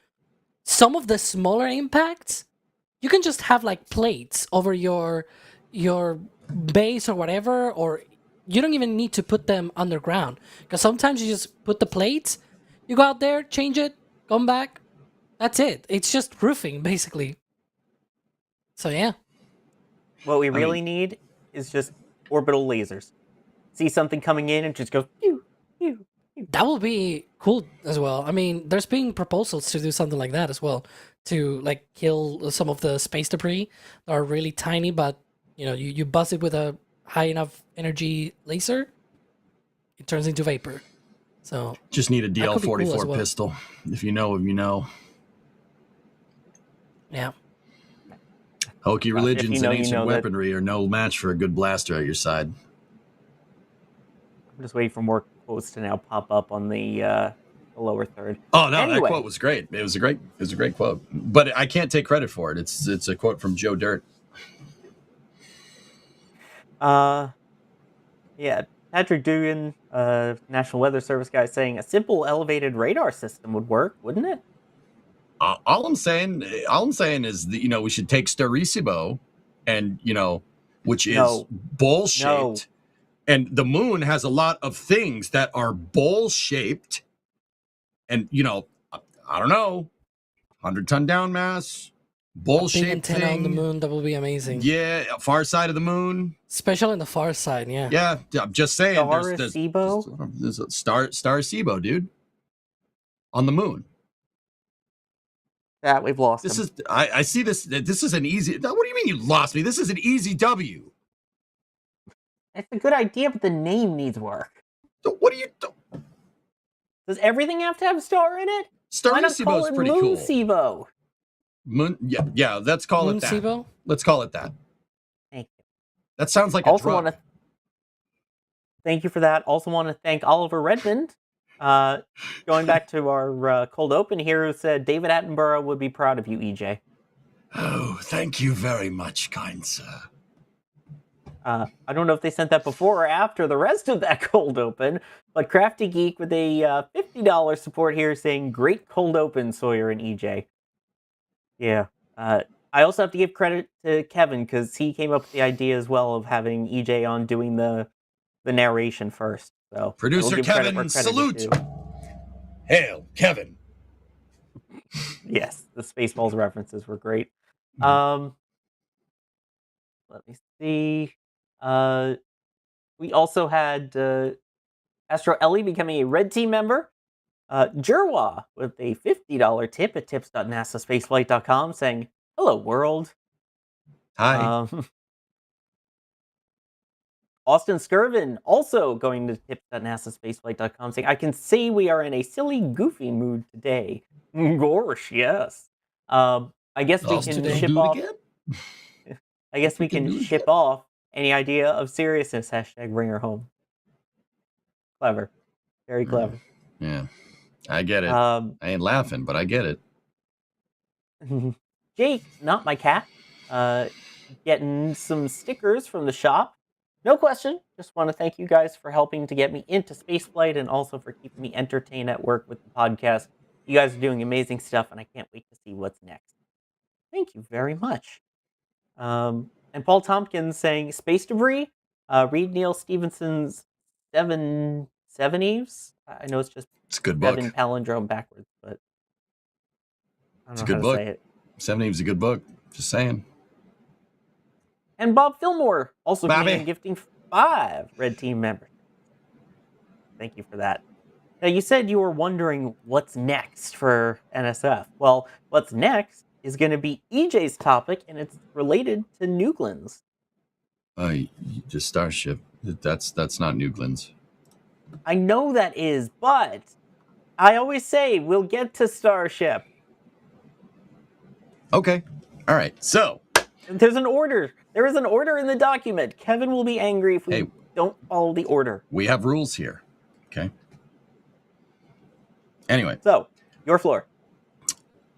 some of the smaller impacts, you can just have like plates over your base or whatever, or you don't even need to put them underground, because sometimes you just put the plates, you go out there, change it, come back, that's it. It's just roofing basically. So yeah, what we really need is just orbital lasers. See something coming in and just go pew, pew, pew. That will be cool as well. I mean, there's been proposals to do something like that as well, to like kill some of the space debris that are really tiny, but you buzz it with a high enough energy laser, it turns into vapor. So just need a DL-44 cool well. pistol. If you know, you know. Yeah. Hokey religions and ancient that... weaponry are no match for a good blaster at your side. I'm just waiting for more quotes to now pop up on the lower third. Oh no, anyway. That quote was great. It was a great quote. But I can't take credit for it. It's a quote from Joe Dirt. Yeah, Patrick Dugan, National Weather Service guy, saying a simple elevated radar system would work, wouldn't it? All I'm saying is that we should take Starisibo, and which is bowl shaped. And the moon has a lot of things that are bowl-shaped. And, I don't know, 100-ton down mass, bowl-shaped thing. On the moon, that will be amazing. Yeah, far side of the moon. Especially on the far side, yeah. Yeah, I'm just saying. Starsibo? There's a Starsibo, dude. On the moon. That we've lost him. I see this. This is an easy... What do you mean you lost me? This is an easy W. It's a good idea, but the name needs work. What do you... Does everything have to have a star in it? Starsibo's pretty cool. Moon-sibo? Moon, yeah, let's call it that. Moon-sibo? Let's call it that. Thank you. That sounds like a drug. Thank you for that. Also want to thank Oliver Redmond. Going back to our cold open here, who said David Attenborough would be proud of you, EJ. Oh, thank you very much, kind sir. I don't know if they sent that before or after the rest of that cold open, but Crafty Geek with a $50 support here saying, great cold open, Sawyer and EJ. Yeah. I also have to give credit to Kevin, because he came up with the idea as well of having EJ on doing the narration first. So Producer Kevin, salute! Hail, Kevin! Yes, the Spaceballs references were great. Mm-hmm. Let me see. We also had Astro Ellie becoming a Red Team member. Jerwa with a $50 tip at tips.nasaspaceflight.com saying, hello, world. Hi. Austin Skirvin also going to tips at NASASpaceflight.com saying, I can see we are in a silly, goofy mood today. Gosh, yes. I guess we Austin, can don't ship do it off. again? I guess we can can do it ship again. off any idea of seriousness. Hashtag bring her home. Clever. Very clever. Yeah, I get it. Um, I ain't laughing, but I get it. Jake, not my cat, getting some stickers from the shop. No question. Just want to thank you guys for helping to get me into spaceflight and also for keeping me entertained at work with the podcast. You guys are doing amazing stuff, and I can't wait to see what's next. Thank you very much. And Paul Tompkins saying, space debris. Read Neil Stevenson's Seven Eves. I know it's just It's a good book. seven palindrome backwards, but I It's don't a know good how book. to say it. Seven Eve's a good book. Just saying. And Bob Fillmore also Bobby. began gifting 5 Red Team members. Thank you for that. Now, you said you were wondering what's next for NSF. Well, what's next is going to be EJ's topic, and it's related to Nuglins. Just Starship. That's not Newglands. I know that is, but I always say we'll get to Starship. Okay. All right. So There's an order. There is an order in the document. Kevin will be angry if we don't follow the order. we have rules here. Okay. Anyway. So, your floor.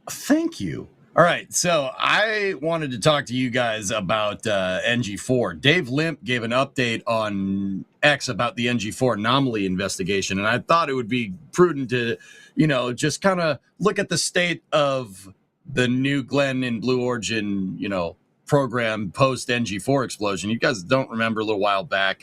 Thank you. All right, so I wanted to talk to you guys about NG4. Dave Limp gave an update on X about the NG4 anomaly investigation, and I thought it would be prudent to, just kind of look at the state of the New Glenn and Blue Origin, program post NG4 explosion. You guys don't remember a little while back,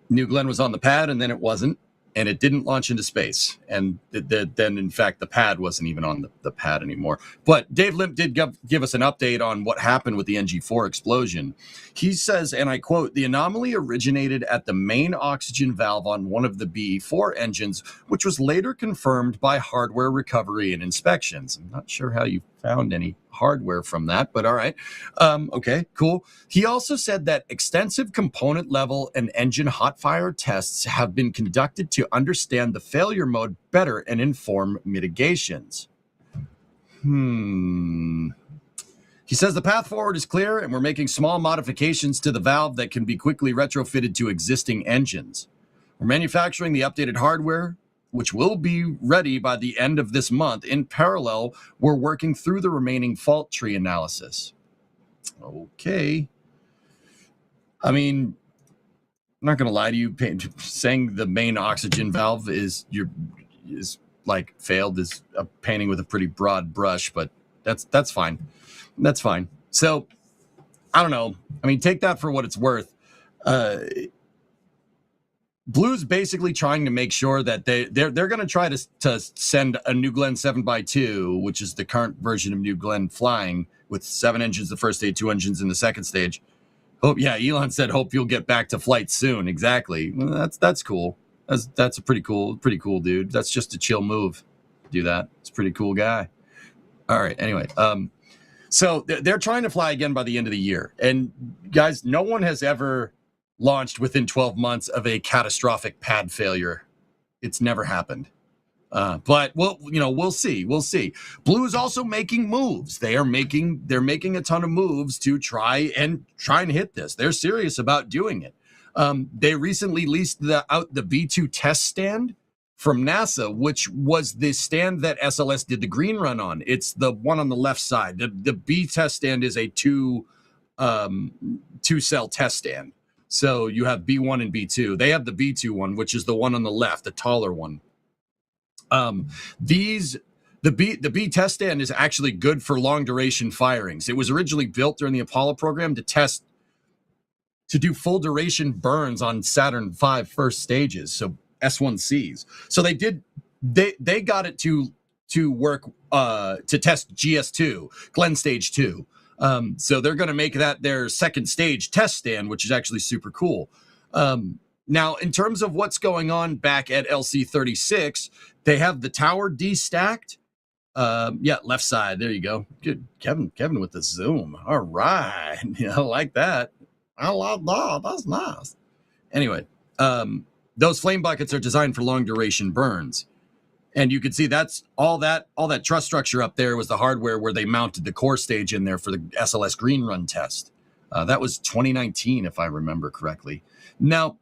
New Glenn was on the pad, and then it wasn't. And it didn't launch into space. And then, in fact, the pad wasn't even on the pad anymore. But Dave Limp did give us an update on what happened with the NG4 explosion. He says, and I quote, the anomaly originated at the main oxygen valve on one of the BE4 engines, which was later confirmed by hardware recovery and inspections. I'm not sure how you found any hardware from that, but all right. Okay, cool. He also said that extensive component level and engine hot fire tests have been conducted to understand the failure mode better and inform mitigations. He says the path forward is clear and we're making small modifications to the valve that can be quickly retrofitted to existing engines. We're manufacturing the updated hardware, which will be ready by the end of this month. In parallel, we're working through the remaining fault tree analysis. Okay. I mean, I'm not going to lie to you. Saying the main oxygen valve is like failed is a painting with a pretty broad brush, but that's fine. That's fine. So I don't know. I mean, take that for what it's worth. Blue's basically trying to make sure that they're going to try to send a New Glenn 7x2, which is the current version of New Glenn flying with 7 engines the first stage, 2 engines in the second stage. Elon said, hope you'll get back to flight soon. Exactly. Well, that's cool. That's a pretty cool dude. That's just a chill move. Do that. It's a pretty cool guy. All right. Anyway, so they're trying to fly again by the end of the year. And guys, no one has ever launched within 12 months of a catastrophic pad failure. It's never happened. But we'll see. We'll see. Blue is also making moves. They're making a ton of moves to try and hit this. They're serious about doing it. They recently leased out the B2 test stand from NASA, which was the stand that SLS did the green run on. It's the one on the left side. The B test stand is a two cell test stand. So you have B1 and B2. They have the B2 one, which is the one on the left, the taller one. The B test stand is actually good for long duration firings. It was originally built during the Apollo program to do full duration burns on Saturn V first stages, so S1Cs. So they got it to work to test GS2, Glenn Stage 2. So they're going to make that their second stage test stand, which is actually super cool. Now, in terms of what's going on back at LC-36, they have the tower destacked, Yeah, left side. There you go. Good, Kevin with the zoom. All right, yeah, I like that. I love that. That's nice. Anyway, those flame buckets are designed for long duration burns, and you can see that's all that truss structure up there was the hardware where they mounted the core stage in there for the SLS green run test. That was 2019, if I remember correctly. Now,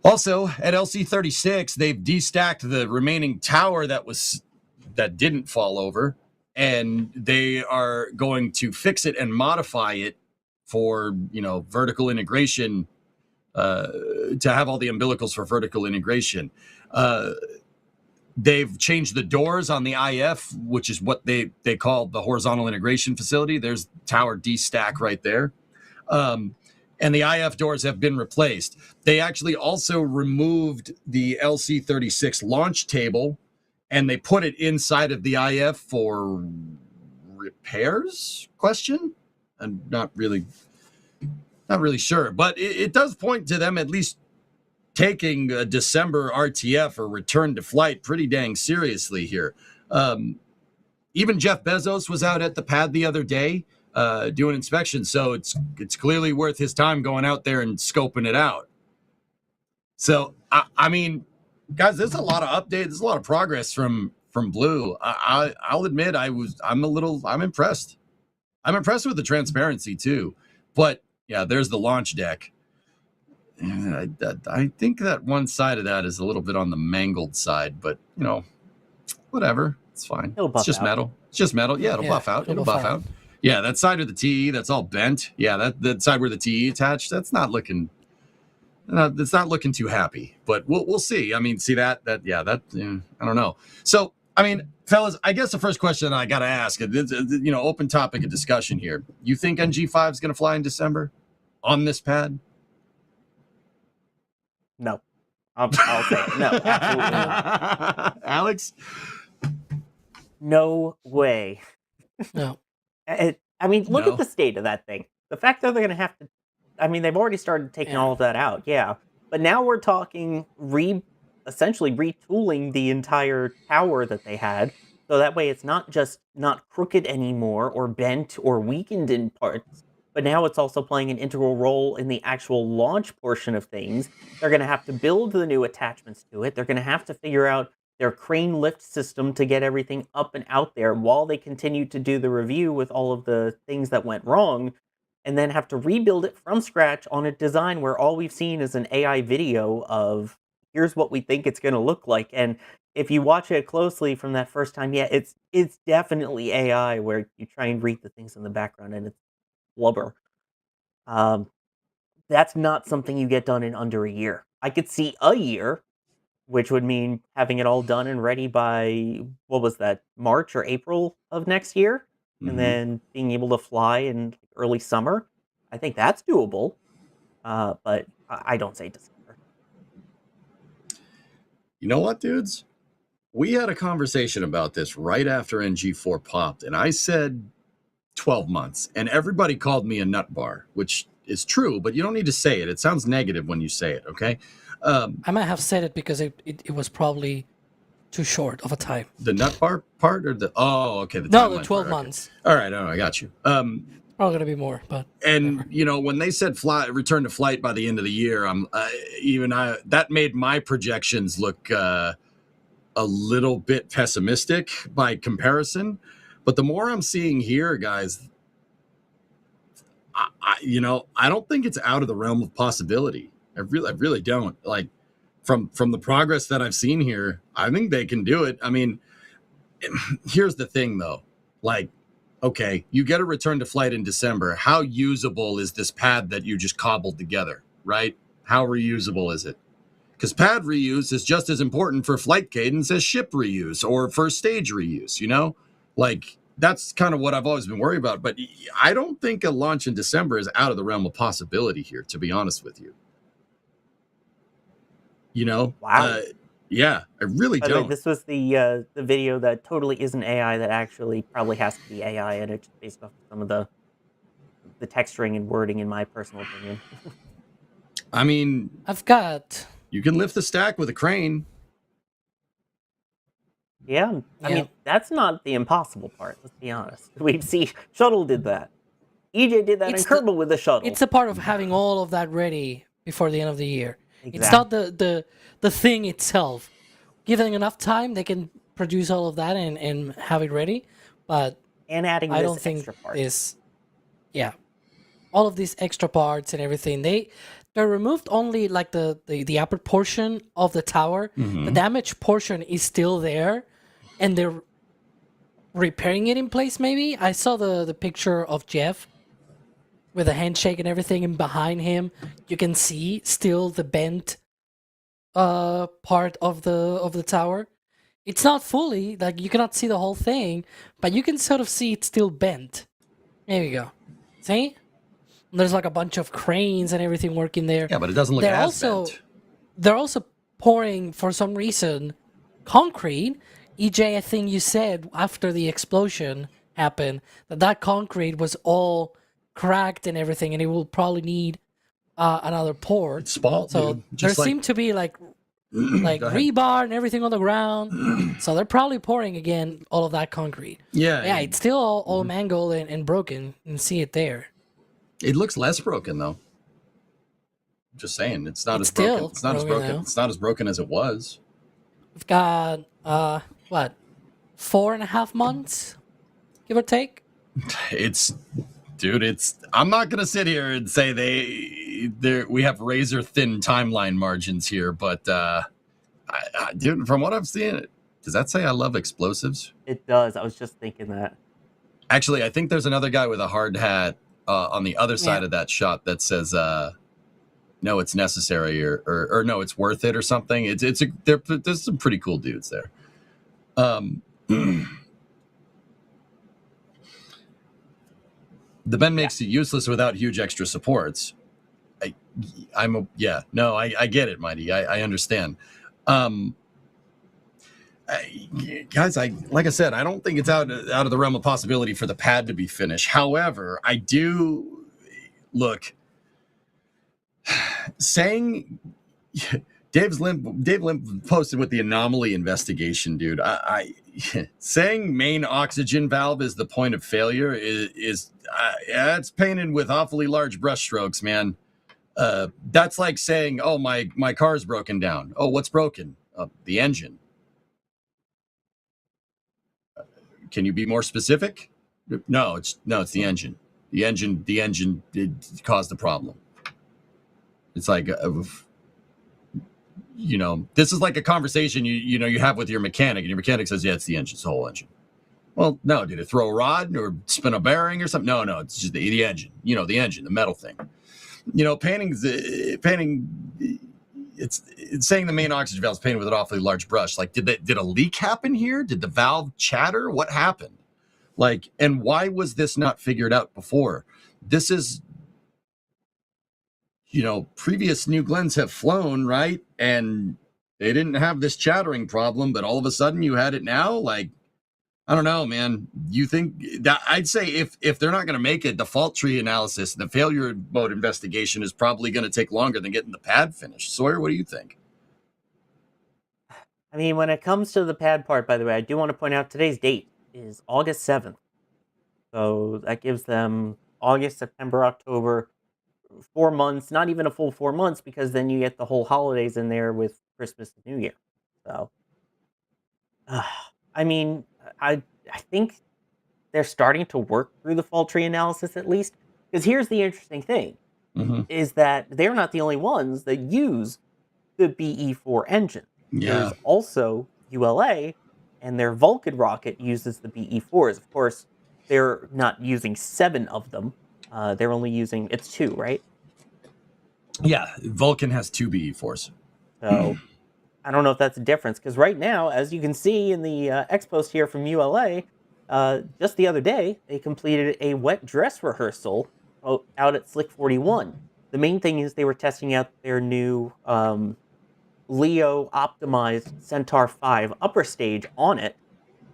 also at LC-36, they've destacked the remaining tower that didn't fall over, and they are going to fix it and modify it for, vertical integration, to have all the umbilicals for vertical integration. They've changed the doors on the IF, which is what they call the horizontal integration facility. There's tower D stack right there. And the IF doors have been replaced. They actually also removed the LC-36 launch table, and they put it inside of the IF for repairs? I'm not really sure, but it does point to them at least taking a December RTF or return to flight pretty dang seriously here. Even Jeff Bezos was out at the pad the other day doing inspections, so it's clearly worth his time going out there and scoping it out. So I mean, guys, there's a lot of updates. There's a lot of progress from Blue. I'll admit I'm impressed. I'm impressed with the transparency too. But yeah, there's the launch deck. I think that one side of that is a little bit on the mangled side, but whatever. It's fine. It's just metal. It's just metal. Yeah, it'll buff out. It'll buff out. Yeah, that side of the TE that's all bent. Yeah, that side where the TE attached, that's not looking. It's not looking too happy. But we'll see. I mean, see that I don't know. So I mean, fellas, I guess the first question I got to ask, open topic of discussion here. You think NG5 is going to fly in December on this pad? No. I'll say it. No, absolutely not. Alex? No way. No. I mean, look at the state of that thing. The fact that they're going to have to... I mean, they've already started taking all of that out, yeah. But now we're talking essentially retooling the entire tower that they had, so that way it's not just not crooked anymore or bent or weakened in parts, but now it's also playing an integral role in the actual launch portion of things. They're going to have to build the new attachments to it. They're going to have to figure out their crane lift system to get everything up and out there while they continue to do the review with all of the things that went wrong, and then have to rebuild it from scratch on a design where all we've seen is an AI video of here's what we think it's going to look like. And if you watch it closely from that first time, yeah, it's definitely AI where you try and read the things in the background and it's blubber. That's not something you get done in under a year. I could see a year, which would mean having it all done and ready by, what was that, March or April of next year? Mm-hmm. And then being able to fly in early summer. I think that's doable, but I don't say December. You know what, dudes? We had a conversation about this right after NG4 popped, and I said 12 months, and everybody called me a nut bar, which is true, but you don't need to say it. It sounds negative when you say it, okay? I might have said it because it was probably too short of a time. The nut bar part or the... Oh, okay. The 12 part, Okay. months. All right, I got you. Probably going to be more, but... And, when they said return to flight by the end of the year, that made my projections look a little bit pessimistic by comparison. But the more I'm seeing here, guys, I don't think it's out of the realm of possibility. I really don't. Like, from the progress that I've seen here, I think they can do it. I mean, here's the thing, though. Like, okay, you get a return to flight in December. How usable is this pad that you just cobbled together, right? How reusable is it? Because pad reuse is just as important for flight cadence as ship reuse or first stage reuse, Like, that's kind of what I've always been worried about. But I don't think a launch in December is out of the realm of possibility here, to be honest with you. Wow. Yeah, I really don't. Way, this was the video that totally isn't AI that actually probably has to be AI in it based off some of the texturing and wording, in my personal opinion. I mean... I've got... You can lift the stack with a crane. Yeah, I Yeah. mean, that's not the impossible part, let's be honest. We've seen Shuttle did that. EJ did that in It's the- Kerbal with the Shuttle. It's a part of having all of that ready before the end of the year. It's Exactly. not the thing itself. Given enough time, they can produce all of that and have it ready. But And adding I this don't think extra part. this, yeah, all of these extra parts and everything. They removed only like the upper portion of the tower. The damaged portion is still there, and they're repairing it in place. Maybe I saw the picture of Jeff with a handshake and everything, and behind him you can see still the bent part of the tower. It's not fully, like, you cannot see the whole thing, but you can sort of see it's still bent. There you go. See? There's like a bunch of cranes and everything working there. Yeah, but it doesn't look They're as also bent. they're also pouring, for some reason, concrete. EJ, I think you said after the explosion happened that concrete was all cracked and everything, and it will probably need another pour. It's small, So dude. there Just like, seem to be like Go ahead. rebar and everything on the ground. So they're probably pouring again all of that concrete. Yeah, Yeah, it's still all mangled and broken. You can see it there. it looks less broken though. Just saying, it's not It's as broken. still It's not as broken broken. now. It's not as broken as it was. We've got what, 4.5 months, give or take. It's, dude. It's. I'm not gonna sit here and say we have razor thin timeline margins here, but dude, from what I've seen, does that say I love explosives? It does. I was just thinking that. Actually, I think there's another guy with a hard hat on the other side of that shot that says, "No, it's necessary," or "No, it's worth it," or something. There's some pretty cool dudes there. The bend makes it useless without huge extra supports. I get it, Mighty. I understand. Guys, like I said, I don't think it's out of the realm of possibility for the pad to be finished. However, I do look saying Dave Limp posted with the anomaly investigation, dude. I saying main oxygen valve is the point of failure is it's painted with awfully large brushstrokes, man. That's like saying, "Oh, my car's broken down." Oh, what's broken? The engine. Can you be more specific? No, it's the engine. The engine did cause the problem. It's like, this is like a conversation you have with your mechanic, and your mechanic says, "Yeah, it's the engine, it's the whole engine." Well, no, did it throw a rod or spin a bearing or something? No, it's just the engine. The engine, the metal thing. Painting. It's saying the main oxygen valve is painted with an awfully large brush. Like, did a leak happen here? Did the valve chatter? What happened? Like, and why was this not figured out before? This is, previous New Glens have flown, right? And they didn't have this chattering problem, but all of a sudden you had it now? Like, I don't know, man. You think that I'd say if they're not going to make a default tree analysis, the failure mode investigation is probably going to take longer than getting the pad finished. Sawyer, what do you think? I mean, when it comes to the pad part, by the way, I do want to point out today's date is August 7th. So that gives them August, September, October, 4 months, not even a full 4 months, because then you get the whole holidays in there with Christmas and New Year. So, I mean, I think they're starting to work through the fault tree analysis at least. Because here's the interesting thing, is that they're not the only ones that use the BE-4 engine. Yeah. There's also ULA, and their Vulcan rocket uses the BE-4s. Of course, they're not using 7 of them. They're only using, it's 2, right? Yeah, Vulcan has 2 BE-4s. So I don't know if that's a difference, because right now, as you can see in the X post here from ULA, just the other day, they completed a wet dress rehearsal out at Slick 41. The main thing is they were testing out their new Leo optimized Centaur 5 upper stage on it,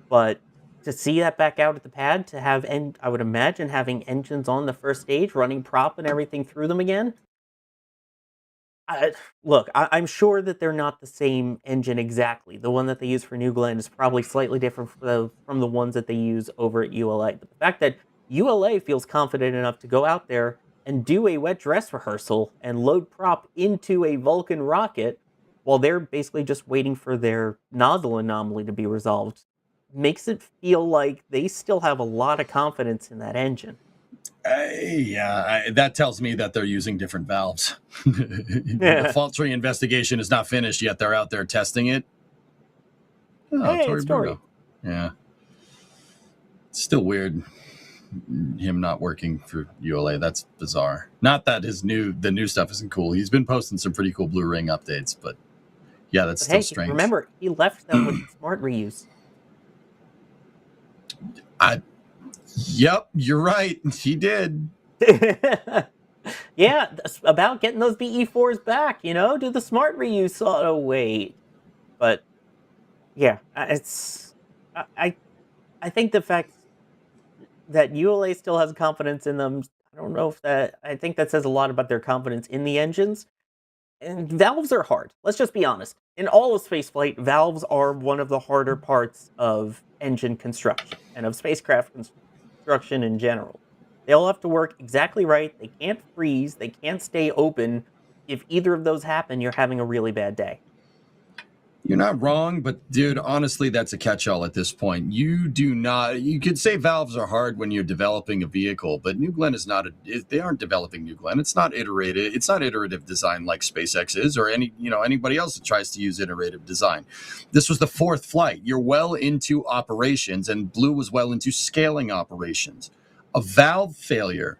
but to see that back out at the pad, to have, I would imagine having engines on the first stage, running prop and everything through them again, Look, I'm sure that they're not the same engine exactly. The one that they use for New Glenn is probably slightly different from the ones that they use over at ULA. But the fact that ULA feels confident enough to go out there and do a wet dress rehearsal and load prop into a Vulcan rocket while they're basically just waiting for their nozzle anomaly to be resolved makes it feel like they still have a lot of confidence in that engine. That tells me that they're using different valves. The fault tree investigation is not finished yet. They're out there testing it. Oh, Hey, Tory it's Tory. Burgo. Yeah. It's still weird him not working for ULA. That's bizarre. Not that the new stuff isn't cool. He's been posting some pretty cool Blue Ring updates, but yeah, that's still strange. Remember, he left them with smart reuse. Yep, you're right. He did. Yeah, about getting those BE4s back, do the smart reuse auto wait. But yeah, I think the fact that ULA still has confidence in them, I think that says a lot about their confidence in the engines. And valves are hard. Let's just be honest. In all of spaceflight, valves are one of the harder parts of engine construction and of spacecraft construction in general. They all have to work exactly right. They can't freeze. They can't stay open. If either of those happen, you're having a really bad day. You're not wrong, but dude, honestly, that's a catch-all at this point. You could say valves are hard when you're developing a vehicle, but New Glenn they aren't developing New Glenn. It's not iterative design like SpaceX is, or anybody else that tries to use iterative design. This was the fourth flight. You're well into operations, and Blue was well into scaling operations. A valve failure,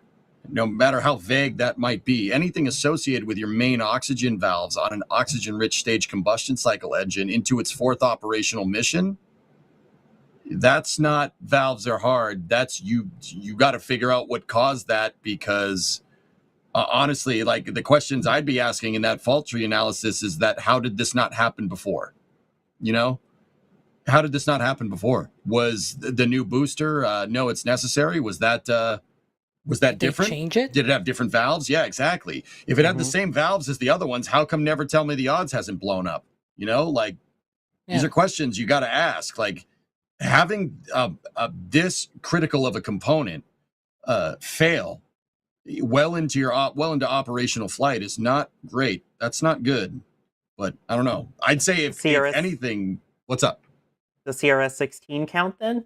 no matter how vague that might be, anything associated with your main oxygen valves on an oxygen-rich stage combustion cycle engine into its fourth operational mission, that's not valves are hard. That's you got to figure out what caused that, because honestly, like, the questions I'd be asking in that fault tree analysis is that how did this not happen before? How did this not happen before? Was the new booster, no, it's necessary? Was that different? Change it? Did it have different valves? Yeah, exactly. If it had the same valves as the other ones, how come never tell me the odds hasn't blown up? These are questions you got to ask. Like, having this critical of a component fail well into operational flight is not great. That's not good. But I don't know. I'd say if anything, what's up? The CRS-16 count then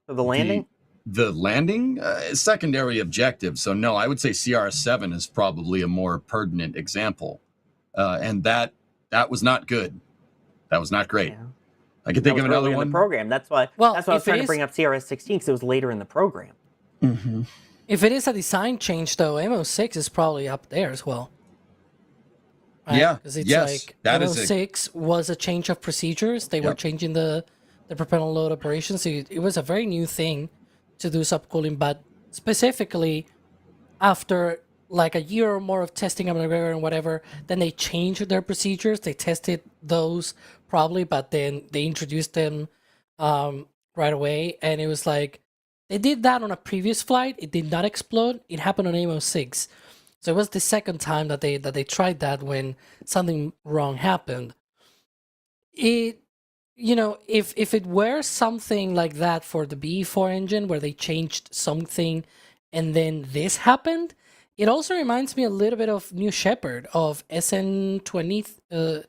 for the landing? The landing is secondary objective. So no, I would say CRS-7 is probably a more pertinent example. And that was not good. That was not great. Yeah. I could think of another one. In the program. That's why I was trying to bring up CRS-16, because it was later in the program. Mm-hmm. If it is a design change, though, MO6 is probably up there as well. Right? Yeah. Because it's like MO6 was a change of procedures. They were changing the propellant load operations. So it was a very new thing to do subcooling, but specifically after like a year or more of testing and whatever, then they changed their procedures. They tested those probably, but then they introduced them right away, and it was like they did that on a previous flight. It did not explode. It happened on AMO6. So it was the second time that they tried that when something wrong happened. If it were something like that for the BE4 engine, where they changed something and then this happened, it also reminds me a little bit of New Shepard, of SN20,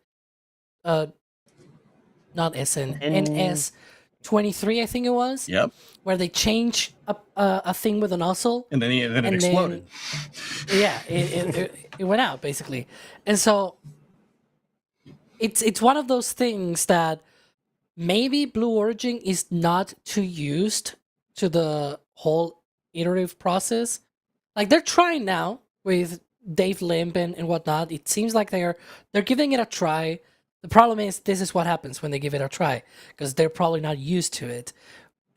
not SN, NS23, I think it was. Yep. Where they changed a thing with a nozzle. And then it exploded. It went out, basically. And so it's one of those things that maybe Blue Origin is not too used to the whole iterative process. Like, they're trying now with Dave Limb and whatnot. It seems like they're giving it a try. The problem is, this is what happens when they give it a try, because they're probably not used to it.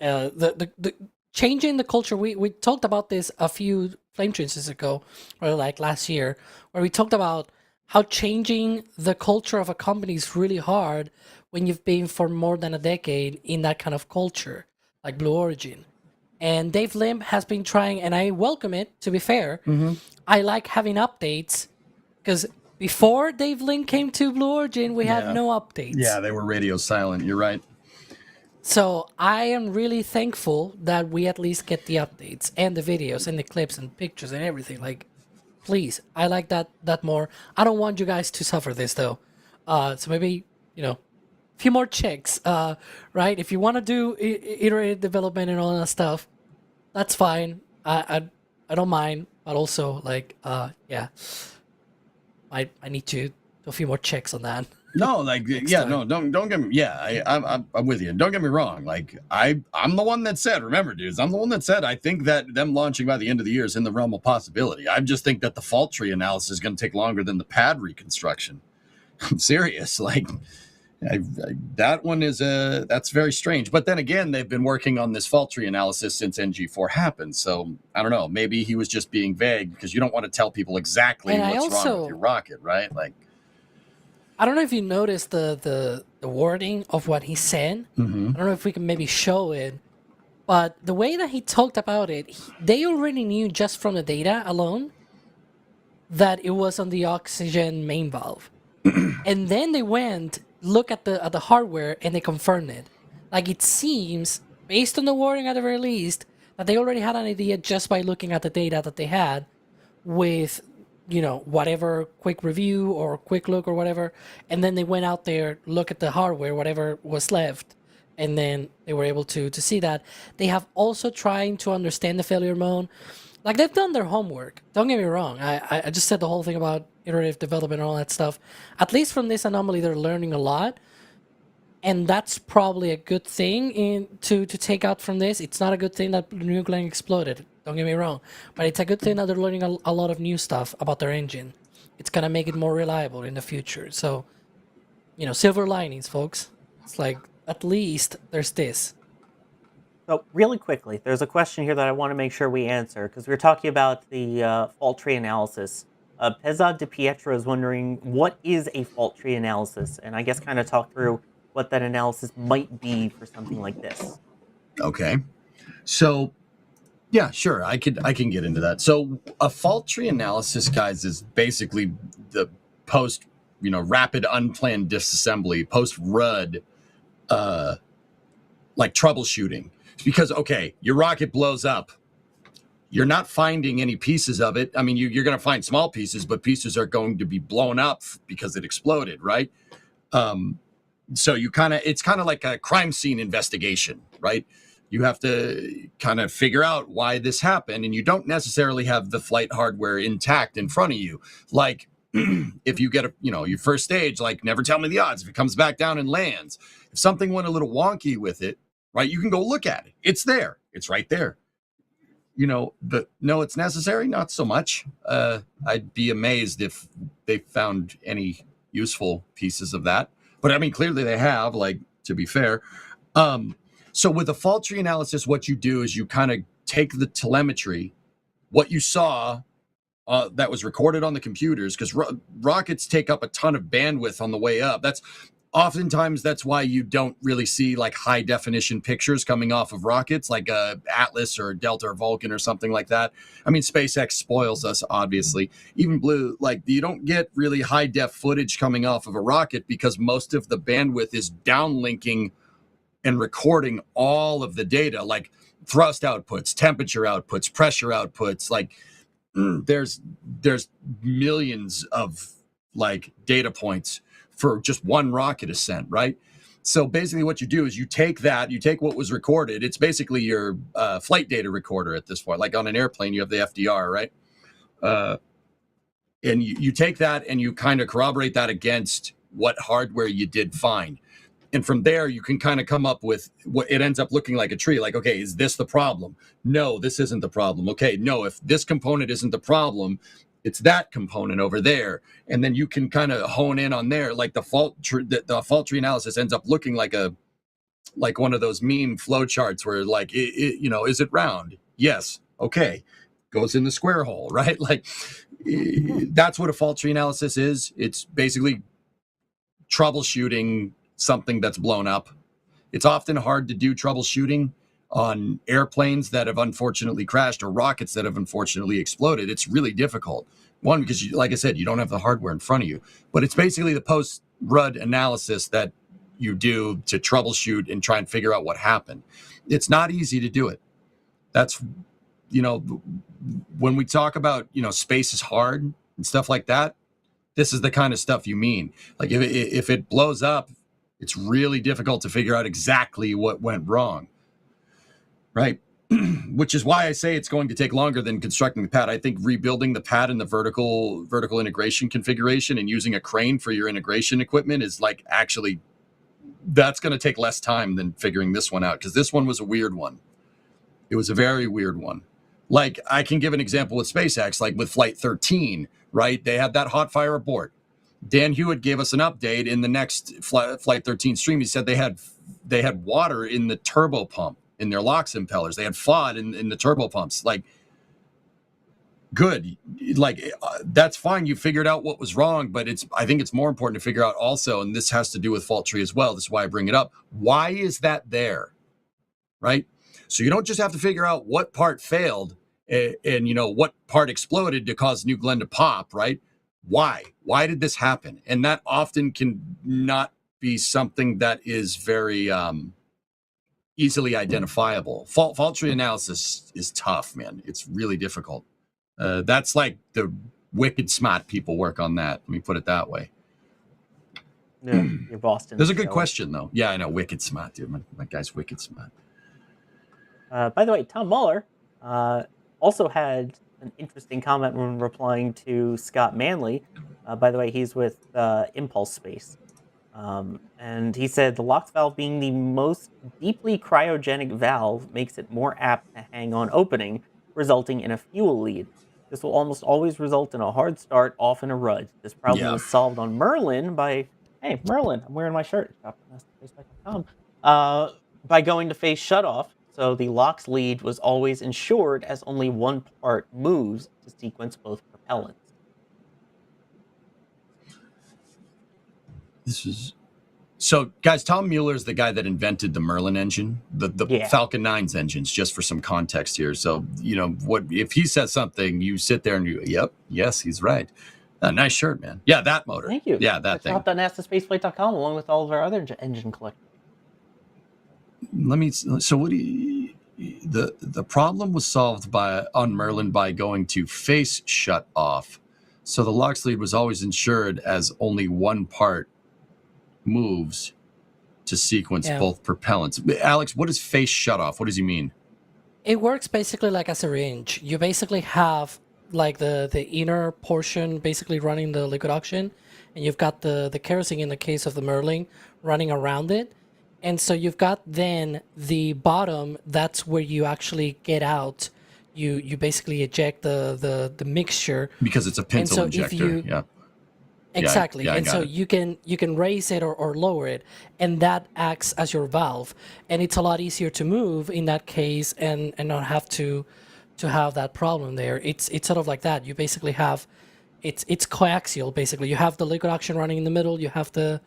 The changing the culture, we talked about this a few flame trances ago, or like last year, where we talked about how changing the culture of a company is really hard when you've been for more than a decade in that kind of culture, like Blue Origin. And Dave Limb has been trying, and I welcome it, to be fair. Mm-hmm. I like having updates because before Dave Link came to Blue Origin, we had no updates. Yeah, they were radio silent. You're right. So I am really thankful that we at least get the updates and the videos and the clips and pictures and everything. Like, please, I like that more. I don't want you guys to suffer this though. So maybe, a few more checks, right? If you want to do iterative development and all that stuff, that's fine. I don't mind, but also I need to do a few more checks on that. No, don't get me. Yeah, I'm with you. Don't get me wrong. Like I'm the one that said. Remember, dudes, I'm the one that said. I think that them launching by the end of the year is in the realm of possibility. I just think that the fault tree analysis is going to take longer than the pad reconstruction. I'm serious. That one is that's very strange. But then again, they've been working on this fault tree analysis since NG4 happened. So I don't know. Maybe he was just being vague because you don't want to tell people exactly what's wrong with your rocket, right? I don't know if you noticed the wording of what he said. Mm-hmm. I don't know if we can maybe show it, but the way that he talked about it, they already knew just from the data alone that it was on the oxygen main valve, and then they went look at the hardware and they confirmed it. Like, it seems, based on the wording at the very least, that they already had an idea just by looking at the data that they had with whatever quick review or quick look or whatever, and then they went out there, look at the hardware, whatever was left, and then they were able to see that. They have also trying to understand the failure mode. Like, they've done their homework. Don't get me wrong. I just said the whole thing about iterative development and all that stuff. At least from this anomaly, they're learning a lot. And that's probably a good thing to take out from this. It's not a good thing that New Glenn exploded. Don't get me wrong. But it's a good thing that they're learning a lot of new stuff about their engine. It's going to make it more reliable in the future. So, silver linings, folks. It's like, at least there's this. So really quickly, there's a question here that I want to make sure we answer, because we were talking about the fault tree analysis. Pezza De Pietro is wondering, what is a fault tree analysis? And I guess kind of talk through what that analysis might be for something like this. Okay. So, yeah, sure. I can get into that. So a fault tree analysis, guys, is basically the post, rapid unplanned disassembly, post RUD, troubleshooting. Because, okay, your rocket blows up. You're not finding any pieces of it. I mean, you're going to find small pieces, but pieces are going to be blown up because it exploded, right? So it's kind of like a crime scene investigation, right? You have to kind of figure out why this happened, and you don't necessarily have the flight hardware intact in front of you. Like, if you get your first stage, like, never tell me the odds. If it comes back down and lands, if something went a little wonky with it, right, you can go look at it. It's there. It's right there. No, it's necessary. Not so much. I'd be amazed if they found any useful pieces of that. But I mean, clearly they have, to be fair. So with a fault tree analysis, what you do is you kind of take the telemetry, what you saw that was recorded on the computers, because rockets take up a ton of bandwidth on the way up. Oftentimes that's why you don't really see high definition pictures coming off of rockets like Atlas or Delta or Vulcan or something like that. I mean, SpaceX spoils us, obviously. Even Blue, you don't get really high def footage coming off of a rocket because most of the bandwidth is downlinking and recording all of the data, like thrust outputs, temperature outputs, pressure outputs. There's millions of data points for just one rocket ascent, right? So basically what you do is you take what was recorded. It's basically your flight data recorder at this point. Like on an airplane, you have the FDR, right? And you take that and you kind of corroborate that against what hardware you did find. And from there, you can kind of come up with what it ends up looking like a tree. Like, okay, is this the problem? No, this isn't the problem. Okay, no, if this component isn't the problem, it's that component over there. And then you can kind of hone in on there. Like the fault tree analysis ends up looking like one of those meme flow charts where is it round? Yes. Okay. Goes in the square hole, right? That's what a fault tree analysis is. It's basically troubleshooting something that's blown up. It's often hard to do troubleshooting on airplanes that have unfortunately crashed or rockets that have unfortunately exploded, it's really difficult. One, because like I said, you don't have the hardware in front of you, but it's basically the post-RUD analysis that you do to troubleshoot and try and figure out what happened. It's not easy to do it. That's, when we talk about, space is hard and stuff like that, this is the kind of stuff you mean. Like if it blows up, it's really difficult to figure out exactly what went wrong, right? Which is why I say it's going to take longer than constructing the pad. I think rebuilding the pad in the vertical integration configuration and using a crane for your integration equipment is like actually, that's going to take less time than figuring this one out, because this one was a weird one. It was a very weird one. Like, I can give an example with SpaceX, like with Flight 13, right? They had that hot fire abort. Dan Hewitt gave us an update in the next Flight 13 stream. He said they had water in the turbo pump, in their LOX impellers. They had FOD in the turbo pumps. Like, good. Like, that's fine. You figured out what was wrong, but I think it's more important to figure out also, and this has to do with fault tree as well. This is why I bring it up. Why is that there? Right? So you don't just have to figure out what part failed and what part exploded to cause New Glenn to pop, right? Why did this happen? And that often can not be something that is very easily identifiable. Fault tree analysis is tough, man. It's really difficult. That's like the wicked smart people work on that. Let me put it that way. Yeah, your Boston. There's a good question, though. Yeah, I know. Wicked smart, dude. My guy's wicked smart. By the way, Tom Muller also had an interesting comment when replying to Scott Manley. By the way, he's with Impulse Space. And he said the LOX valve being the most deeply cryogenic valve makes it more apt to hang on opening, resulting in a fuel lead. This will almost always result in a hard start, often a RUD. This problem was solved on Merlin by, hey, Merlin, I'm wearing my shirt. By going to phase shutoff. So the LOX lead was always ensured as only one part moves to sequence both propellants. So, guys, Tom Mueller is the guy that invented the Merlin engine, the Falcon 9's engines, just for some context here. So, what if he says something, you sit there and yes, he's right. Nice shirt, man. Yeah, that motor. Thank you. Yeah, that thing. Shop.nasaspaceflight.com along with all of our other engine collections. The problem was solved on Merlin by going to face shut off. So the LOX lead was always ensured as only one part moves to sequence both propellants. Alex, what is face shut off? What does he mean? It works basically like a syringe. You basically have like the inner portion basically running the liquid oxygen, and you've got the kerosene in the case of the Merlin running around it. And so you've got then the bottom, that's where you actually get out. You basically eject the mixture. Because it's a pintle injector. Exactly. Yeah, and so you can raise it or lower it, and that acts as your valve. And it's a lot easier to move in that case and not have to have that problem there. It's sort of like that. You basically have it's coaxial basically. You have the liquid oxygen running in the middle, you have the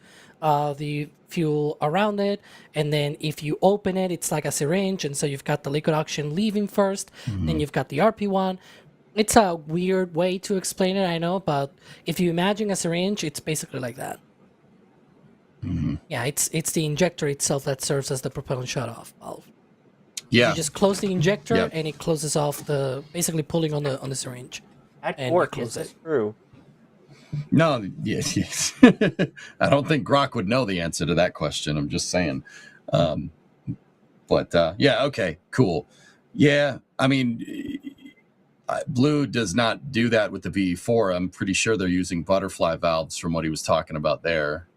fuel around it, and then if you open it, it's like a syringe, and so you've got the liquid oxygen leaving first, then you've got the RP1. It's a weird way to explain it, I know, but if you imagine a syringe, it's basically like that. Yeah, it's the injector itself that serves as the propellant shutoff valve. Yeah, you just close the injector and it closes off basically pulling on the syringe. At work, is it true? No, yes. I don't think Grok would know the answer to that question. I'm just saying. Okay, cool. Yeah, I mean, Blue does not do that with the VE4. I'm pretty sure they're using butterfly valves from what he was talking about there.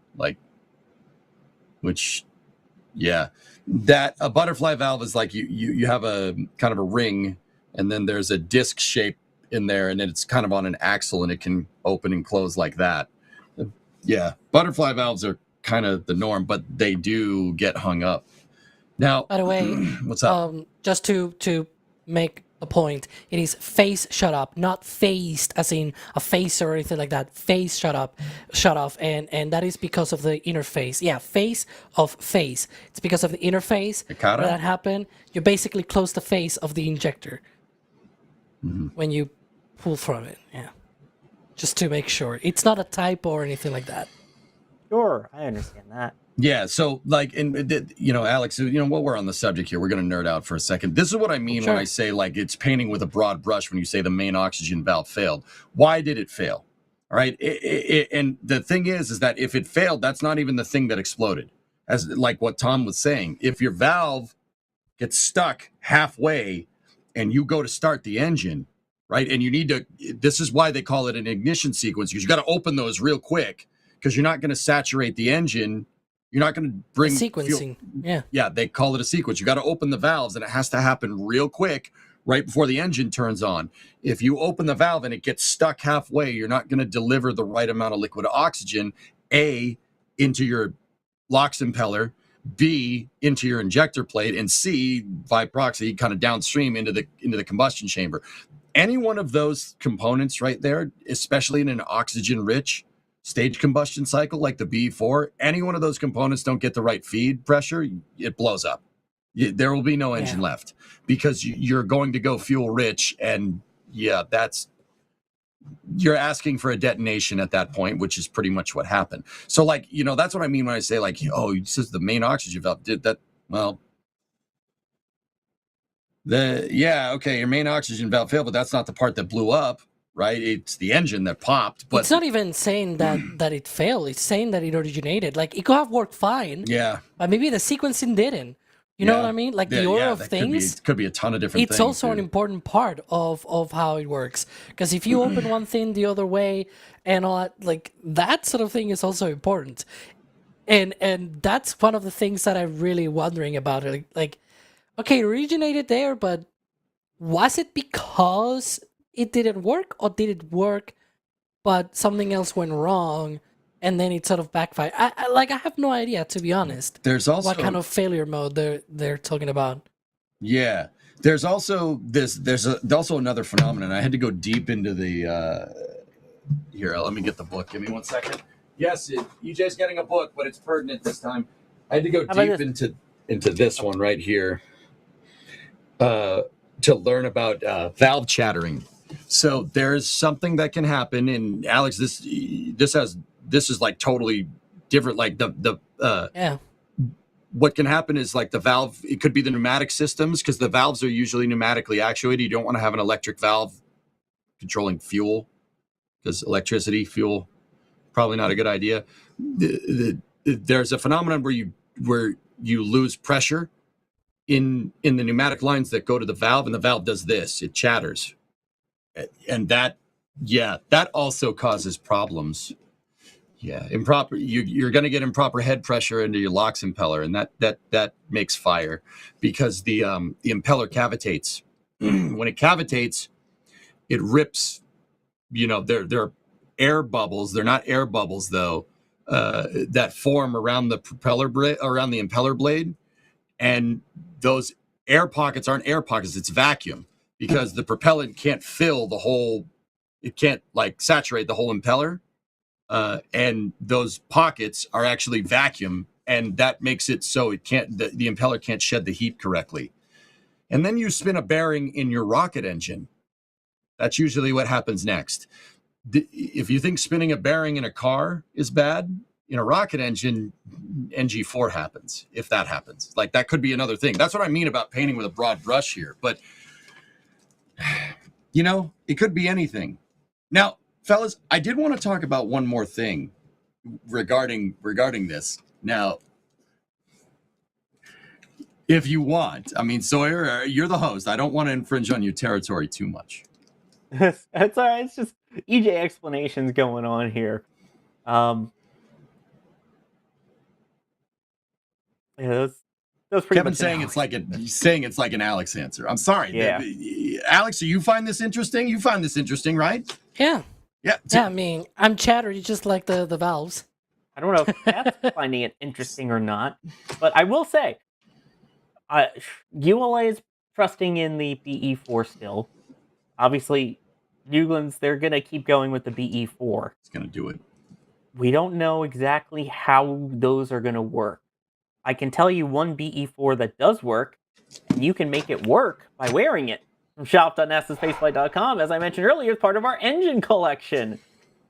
That a butterfly valve is like you have a kind of a ring, and then there's a disc shape in there, and then it's kind of on an axle, and it can open and close like that. Yeah, butterfly valves are kind of the norm, but they do get hung up. Now, by the way, what's up? Just to make the point. It is phase shut up, not phased as in a phase or anything like that. Phase shut off, and that is because of the interface. Yeah, phase of phase. It's because of the interface. Ikata? When that happened, you basically close the face of the injector when you pull from it. Yeah, just to make sure it's not a typo or anything like that. Sure, I understand that. Yeah, so like, Alex, while we're on the subject here, we're going to nerd out for a second. This is what I mean when I say like it's painting with a broad brush when you say the main oxygen valve failed. Why did it fail? All right, and the thing is that if it failed, that's not even the thing that exploded. As like what Tom was saying, if your valve gets stuck halfway and you go to start the engine, right, and you need to, this is why they call it an ignition sequence, because you got to open those real quick because you're not going to saturate the engine. You're not going to bring sequencing. Fuel. Yeah, they call it a sequence. You got to open the valves, and it has to happen real quick, right before the engine turns on. If you open the valve and it gets stuck halfway, you're not going to deliver the right amount of liquid oxygen, A, into your LOX impeller, B, into your injector plate, and C, by proxy, kind of downstream into the combustion chamber. Any one of those components right there, especially in an oxygen-rich stage combustion cycle like the B4, any one of those components don't get the right feed pressure, it blows up. There will be no engine left because you're going to go fuel rich, and you're asking for a detonation at that point, which is pretty much what happened. So like, that's what I mean when I say like, it says the main oxygen valve did that. Well, your main oxygen valve failed, but that's not the part that blew up. Right, it's the engine that popped, but it's not even saying that it failed. It's saying that it originated. Like it could have worked fine. Yeah, but maybe the sequencing didn't. You know what I mean? Like the order of things could be a ton of different things. It's also an important part of how it works. Because if you open one thing the other way and all that, like that sort of thing is also important. And that's one of the things that I'm really wondering about. Like, okay, it originated there, but was it because it didn't work, or did it work but something else went wrong and then it sort of backfired? I have no idea, to be honest. There's also what kind of failure mode they're talking about. Yeah, there's also there's also another phenomenon. I had to go deep into the here, let me get the book, give me 1 second. Yes, EJ's getting a book, but it's pertinent this time. I had to go deep into this one right here to learn about valve chattering. So there's something that can happen, and Alex, this is like totally different. Like what can happen is like the valve. It could be the pneumatic systems, because the valves are usually pneumatically actuated. You don't want to have an electric valve controlling fuel, because electricity, fuel, probably not a good idea. There's a phenomenon where you lose pressure in the pneumatic lines that go to the valve, and the valve does this. It chatters. And that also causes problems. Yeah, improper. You're going to get improper head pressure into your LOX impeller, and that makes fire, because the impeller cavitates. When it cavitates, it rips. They're air bubbles. They're not air bubbles though, that form around the around the impeller blade, and those air pockets aren't air pockets. It's vacuum. Because the propellant can't fill it can't like saturate the whole impeller, and those pockets are actually vacuum, and that makes it so it can't. The impeller can't shed the heat correctly, and then you spin a bearing in your rocket engine. That's usually what happens next. If you think spinning a bearing in a car is bad, in a rocket engine, NG4 happens. If that happens, like that could be another thing. That's what I mean about painting with a broad brush here, but. It could be anything. Now, fellas, I did want to talk about one more thing regarding this. Now, if you want, I mean, Sawyer, you're the host. I don't want to infringe on your territory too much. That's all right. It's just EJ explanations going on here. Kevin's saying it's like an Alex answer. I'm sorry. Yeah. Alex, do you find this interesting? You find this interesting, right? Yeah. Yeah. Yeah, I mean, I'm chattery just like the valves. I don't know if that's finding it interesting or not, but I will say, ULA is trusting in the BE4 still. Obviously, Newlands, they're going to keep going with the BE4. It's going to do it. We don't know exactly how those are going to work. I can tell you one BE4 that does work, and you can make it work by wearing it. From shop.nasaspaceflight.com, as I mentioned earlier, as part of our engine collection.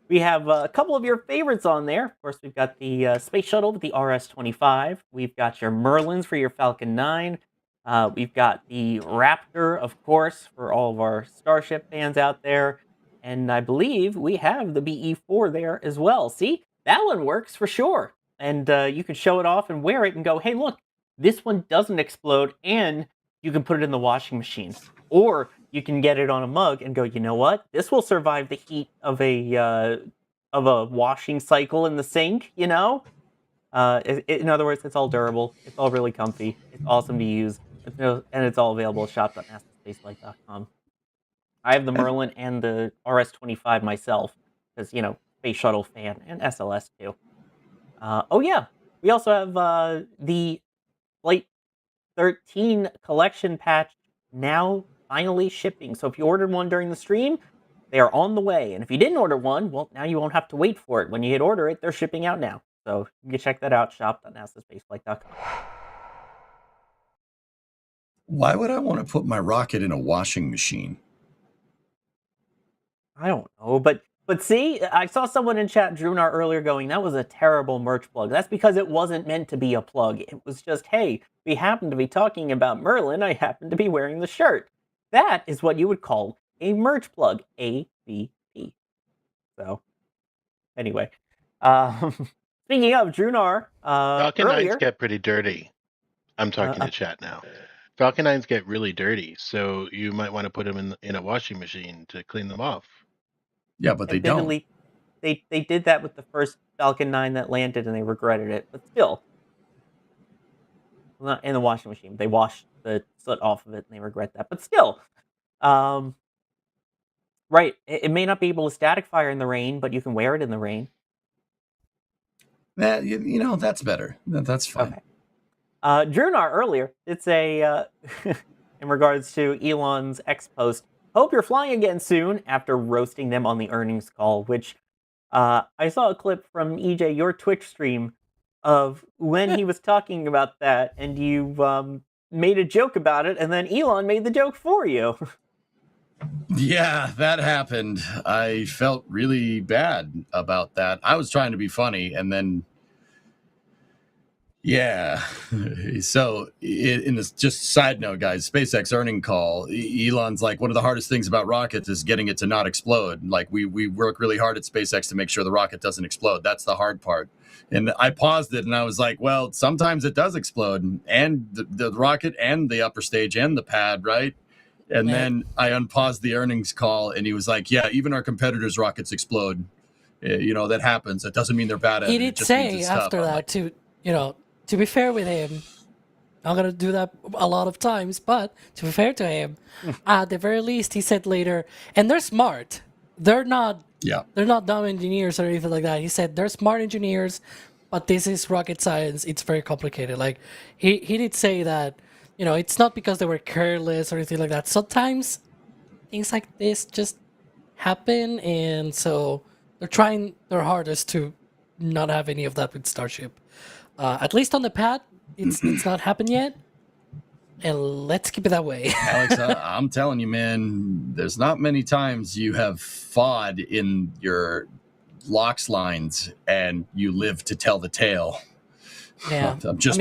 We have a couple of your favorites on there. Of course, we've got the Space Shuttle with the RS-25. We've got your Merlins for your Falcon 9. We've got the Raptor, of course, for all of our Starship fans out there. And I believe we have the BE4 there as well. See, that one works for sure. And you can show it off and wear it and go, hey, look, this one doesn't explode, and you can put it in the washing machine. Or you can get it on a mug and go, you know what? This will survive the heat of a washing cycle in the sink, you know? In other words, it's all durable. It's all really comfy. It's awesome to use. And it's all available at shop.nasaspaceflight.com. I have the Merlin and the RS-25 myself because, you know, Space Shuttle fan, and SLS too. Oh, yeah. We also have the Flight 13 collection patch now finally shipping. So if you ordered one during the stream, they are on the way. And if you didn't order one, well, now you won't have to wait for it. When you hit order it, they're shipping out now. So you can check that out, shop.nasaspaceflight.com. Why would I want to put my rocket in a washing machine? I don't know, but see, I saw someone in chat, Drunar, earlier going, that was a terrible merch plug. That's because it wasn't meant to be a plug. It was just, hey, we happen to be talking about Merlin. I happen to be wearing the shirt. That is what you would call a merch plug, AVP. So, anyway. Speaking of, Drunar, Falcon earlier... 9s get pretty dirty. I'm talking to chat now. Falcon 9s get really dirty, so you might want to put them in a washing machine to clean them off. Yeah, but they don't. They did that with the first Falcon 9 that landed, and they regretted it. But still, not in the washing machine. They washed the soot off of it, and they regret that. But still, right? It may not be able to static fire in the rain, but you can wear it in the rain. You know, that's better. That's fine. Okay. Drunar earlier, it's a in regards to Elon's X post. Hope you're flying again soon after roasting them on the earnings call, which I saw a clip from EJ, your Twitch stream, of when he was talking about that, and you made a joke about it, and then Elon made the joke for you. Yeah, that happened. I felt really bad about that. I was trying to be funny, and then... Yeah. So in this, just side note, guys, SpaceX earning call, Elon's like, one of the hardest things about rockets is getting it to not explode. Like we work really hard at SpaceX to make sure the rocket doesn't explode. That's the hard part. And I paused it and I was like, well, sometimes it does explode, and the rocket and the upper stage and the pad, right? And then I unpaused the earnings call and he was like, yeah, even our competitors' rockets explode. You know, that happens. It doesn't mean they're bad at it. He did say after that, to, you know, to be fair with him, I'm going to do that a lot of times, but to be fair to him, at the very least, he said later, and they're smart. They're not dumb engineers or anything like that. He said they're smart engineers, but this is rocket science. It's very complicated. Like, he did say that, you know, it's not because they were careless or anything like that. Sometimes things like this just happen, and so they're trying their hardest to not have any of that with Starship. At least on the pad, it's not happened yet, and let's keep it that way. Alex, I'm telling you, man, there's not many times you have FOD in your LOX lines and you live to tell the tale. Yeah, I'm just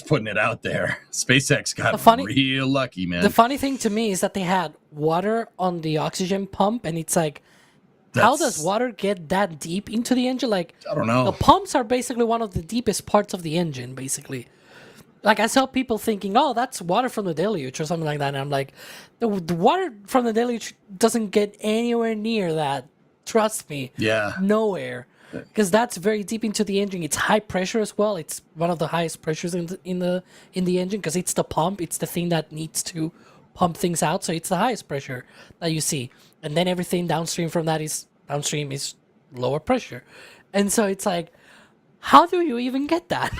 putting it out there. SpaceX got real lucky, man. The funny thing to me is that they had water on the oxygen pump, and it's like, how does water get that deep into the engine? Like, I don't know. The pumps are basically one of the deepest parts of the engine, basically. Like, I saw people thinking, oh, that's water from the deluge or something like that. And I'm like, the water from the deluge doesn't get anywhere near that. Trust me. Yeah. Nowhere. Because that's very deep into the engine. It's high pressure as well. It's one of the highest pressures in the engine, because it's the pump. It's the thing that needs to pump things out. So it's the highest pressure that you see. And then everything downstream from that is lower pressure. And so it's like, how do you even get that?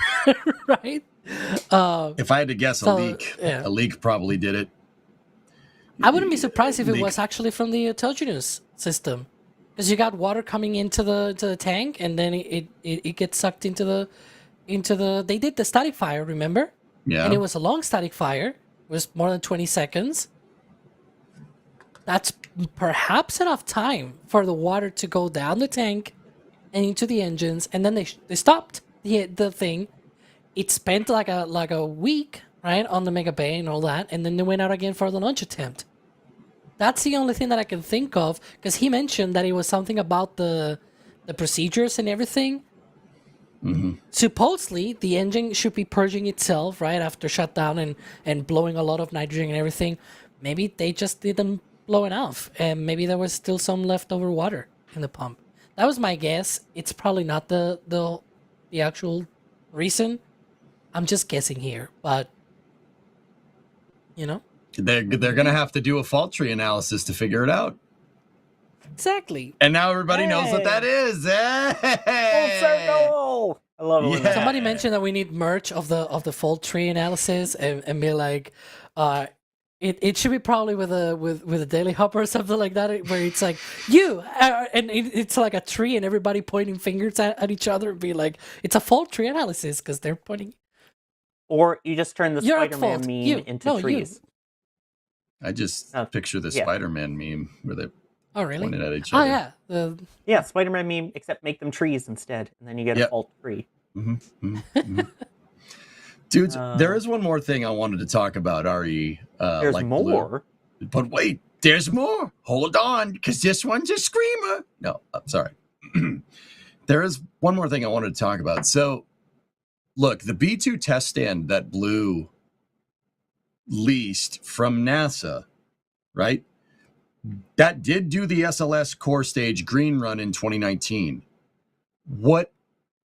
Right? If I had to guess, a leak probably did it. I wouldn't be surprised if it was actually from the autogenous system, because you got water coming into the tank, and then it gets sucked into the. They did the static fire, remember? Yeah. And it was a long static fire. It was more than 20 seconds. That's perhaps enough time for the water to go down the tank and into the engines, and then they stopped the thing. It spent like a week, right, on the Mega Bay and all that, and then they went out again for the launch attempt. That's the only thing that I can think of, because he mentioned that it was something about the procedures and everything. Mm-hmm. Supposedly, the engine should be purging itself right after shutdown and blowing a lot of nitrogen and everything. Maybe they just didn't blow enough, and maybe there was still some leftover water in the pump. That was my guess. It's probably not the actual reason. I'm just guessing here, but you know, they're gonna have to do a fault tree analysis to figure it out. exactly. And now everybody knows what that is. Hey! Full circle. I love it. when that Somebody happens. mentioned that we need merch of the fault tree analysis and be like, it should be probably with a daily hopper or something like that, where it's like and it's like a tree and everybody pointing fingers at each other and be like, it's a fault tree analysis because they're pointing. Or you just turn the You're at Spider-Man fault. meme into trees. I just picture the yeah. Spider-Man meme where they Oh, really? pointed at each Oh, other. yeah. Yeah, Spider-Man meme, except make them trees instead, and then you get a Yep. fault tree. Dudes, there is one more thing I wanted to talk about, Ari. There's like more. Blue. But wait, there's more. Hold on, because this one's a screamer. No, I'm sorry. There is one more thing I wanted to talk about. So, look, the B-2 test stand that Blue leased from NASA, right? That did do the SLS core stage green run in 2019. What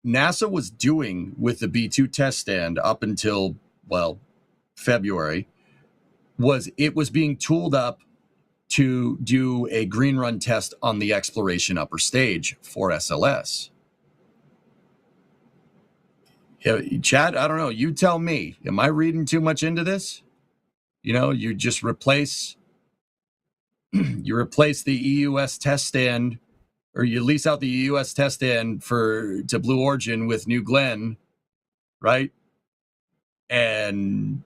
NASA was doing with the B-2 test stand up until, well, February, was it was being tooled up to do a green run test on the exploration upper stage for SLS. Yeah, Chad, I don't know. You tell me. Am I reading too much into this? You know, you just replace the EUS test stand, or you lease out the EUS test stand to Blue Origin with New Glenn, right? And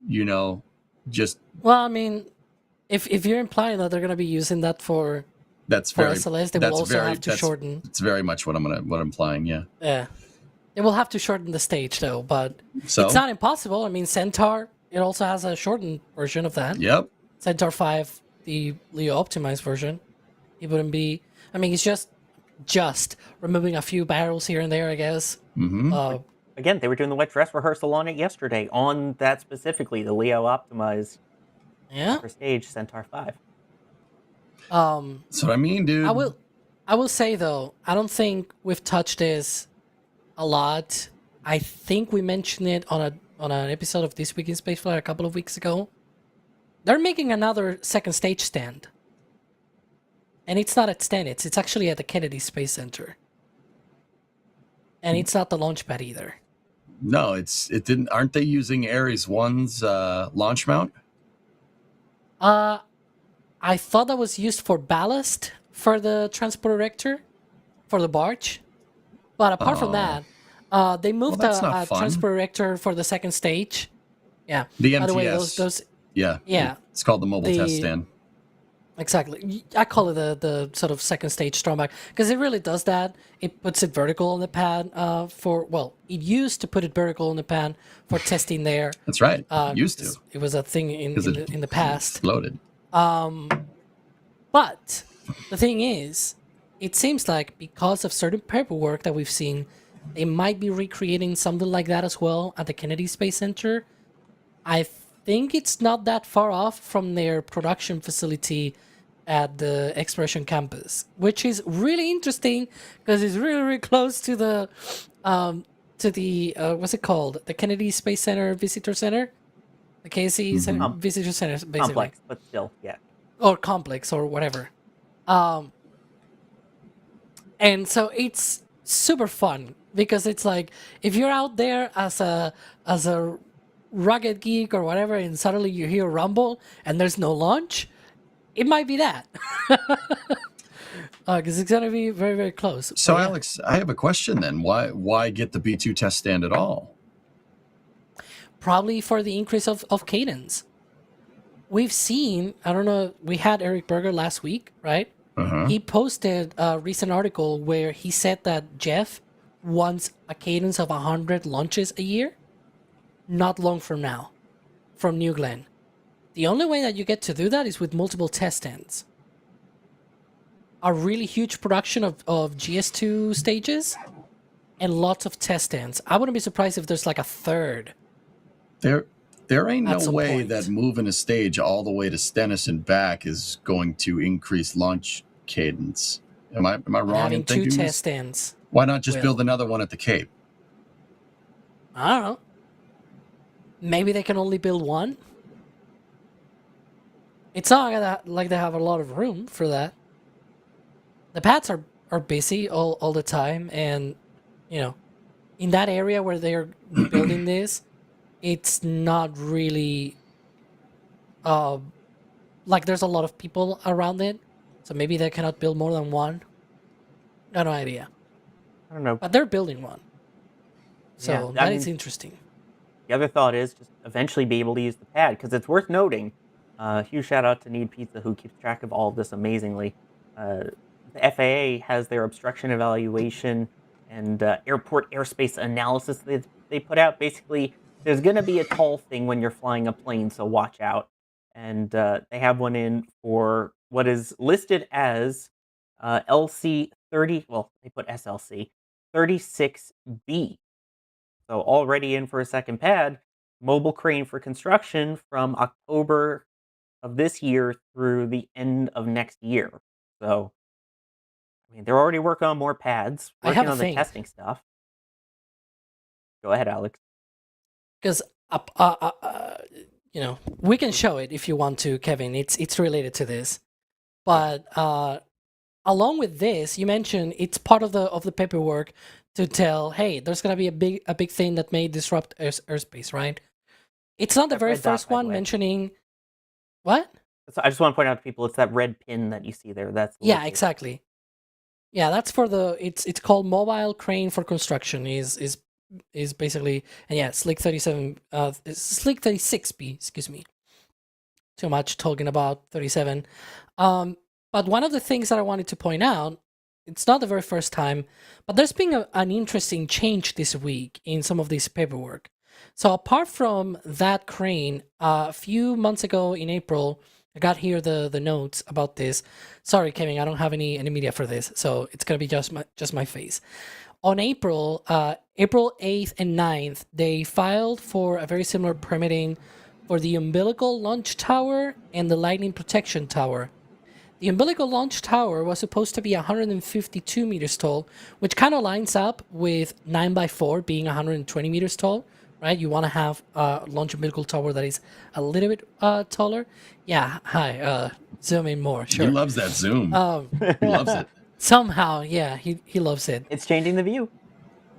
you know, just Well, I mean, if you're implying that they're going to be using that for SLS, they will also have to shorten. It's very much what I'm implying. Yeah. Yeah, they will have to shorten the stage though, but So it's not impossible. I mean, Centaur, it also has a shortened version of that. Yep. Centaur 5, the Leo optimized version. It wouldn't be. I mean, it's just removing a few barrels here and there, I guess. Mm-hmm. Again, they were doing the wet dress rehearsal on it yesterday, on that specifically, the Leo optimized Yeah. for stage Centaur 5. That's what I mean, dude. I will say though, I don't think we've touched this a lot. I think we mentioned it on an episode of This Week in Spaceflight a couple of weeks ago. They're making another second stage stand. And it's not at Stanitz, it's actually at the Kennedy Space Center. And it's not the launch pad either. No, it didn't. Aren't they using Ares 1's launch mount? I thought that was used for ballast for the transport erector, for the barge. But apart from that, they moved that's a not fun. transport erector for the second stage. Yeah. The By the way, MTS. those Yeah. Yeah. It's called the mobile test stand. exactly. I call it the sort of second stage strongback because it really does that. It puts it vertical on the pad it used to put it vertical on the pad for testing there. That's right. Used to. It was a thing in the past. Exploded. But the thing is, it seems like because of certain paperwork that we've seen, they might be recreating something like that as well at the Kennedy Space Center. I think it's not that far off from their production facility at the Exploration Campus, which is really interesting because it's really, really close to the what's it called? The Kennedy Space Center Visitor Center? The KC Center, Visitor Center, basically. Complex, but still, yeah. Or complex or whatever. And so it's super fun because it's like if you're out there as a Rugged Geek or whatever, and suddenly you hear rumble and there's no launch, it might be that. Because it's going to be very, very close. So, But yeah. Alex, I have a question then. Why get the B2 test stand at all? Probably for the increase of cadence. We've seen, I don't know, we had Eric Berger last week, right? Uh-huh. He posted a recent article where he said that Jeff wants a cadence of 100 launches a year, not long from now, from New Glenn. The only way that you get to do that is with multiple test stands. A really huge production of GS2 stages and lots of test stands. I wouldn't be surprised if there's like a third. There ain't At no some way point. that moving a stage all the way to Stennis and back is going to increase launch cadence. Am I wrong Having in two thinking test this? stands. Why not just will. build another one at the Cape? I don't know. Maybe they can only build one. It's not like they have a lot of room for that. The pads are busy all the time, and in that area where they're building this, it's not really like there's a lot of people around it, so maybe they cannot build more than one. No idea. I don't know. But they're building one, so Yeah, that is interesting. The other thought is just eventually be able to use the pad, because it's worth noting. Huge shout out to Need Pizza, who keeps track of all of this amazingly. The FAA has their obstruction evaluation and airport airspace analysis that they put out. Basically, there's going to be a tall thing when you're flying a plane, so watch out. And they have one in for what is listed as LC 30, well, they put SLC 36B. So already in for a second pad, mobile crane for construction from October of this year through the end of next year. So, I mean, they're already working on more pads, I working have a on the thing. testing stuff. Go ahead, Alex. Because we can show it if you want to, Kevin. It's related to this, but along with this, you mentioned it's part of the paperwork to tell, hey, there's gonna be a big thing that may disrupt airspace, right? It's not the That very red dot, first by the one way. mentioning what? So I just want to point out to people, it's that red pin that you see there. That's the Yeah, location. exactly. Yeah, that's for it's called mobile crane for construction. Is basically, and yeah, Slick 37, Slick 36B. Excuse me. Too much talking about 37. But one of the things that I wanted to point out, it's not the very first time, but there's been an interesting change this week in some of this paperwork. So apart from that crane, a few months ago in April, I got here the notes about this. Sorry, Kevin, I don't have any media for this, so it's gonna be just my face. On April 8th and 9th, they filed for a very similar permitting for the umbilical launch tower and the lightning protection tower. The umbilical launch tower was supposed to be 152 meters tall, which kind of lines up with 9x4 being 120 meters tall, right? You want to have a launch umbilical tower that is a little bit taller. Yeah, hi, zoom in more, sure. He loves that zoom. He loves it. Somehow, yeah, he loves it. It's changing the view.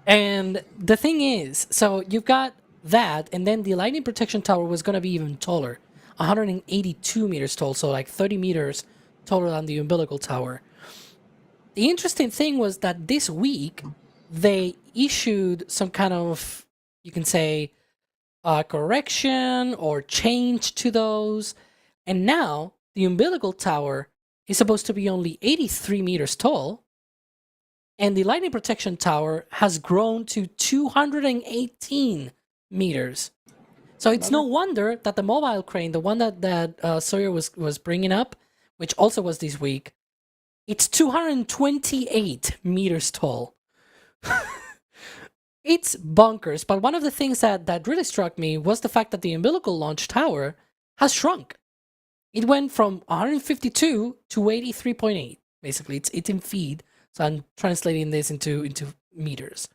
And the thing is, so you've got that, and then the lightning protection tower was going to be even taller, 182 meters tall, so like 30 meters taller than the umbilical tower. The interesting thing was that this week, they issued some kind of, you can say, correction or change to those, and now the umbilical tower is supposed to be only 83 meters tall, and the lightning protection tower has grown to 218 meters. So it's no wonder that the mobile crane, the one that Sawyer was bringing up, which also was this week, it's 228 meters tall. It's bonkers. But one of the things that really struck me was the fact that the umbilical launch tower has shrunk. It went from 152 to 83.8. Basically, it's in feet. So I'm translating this into meters.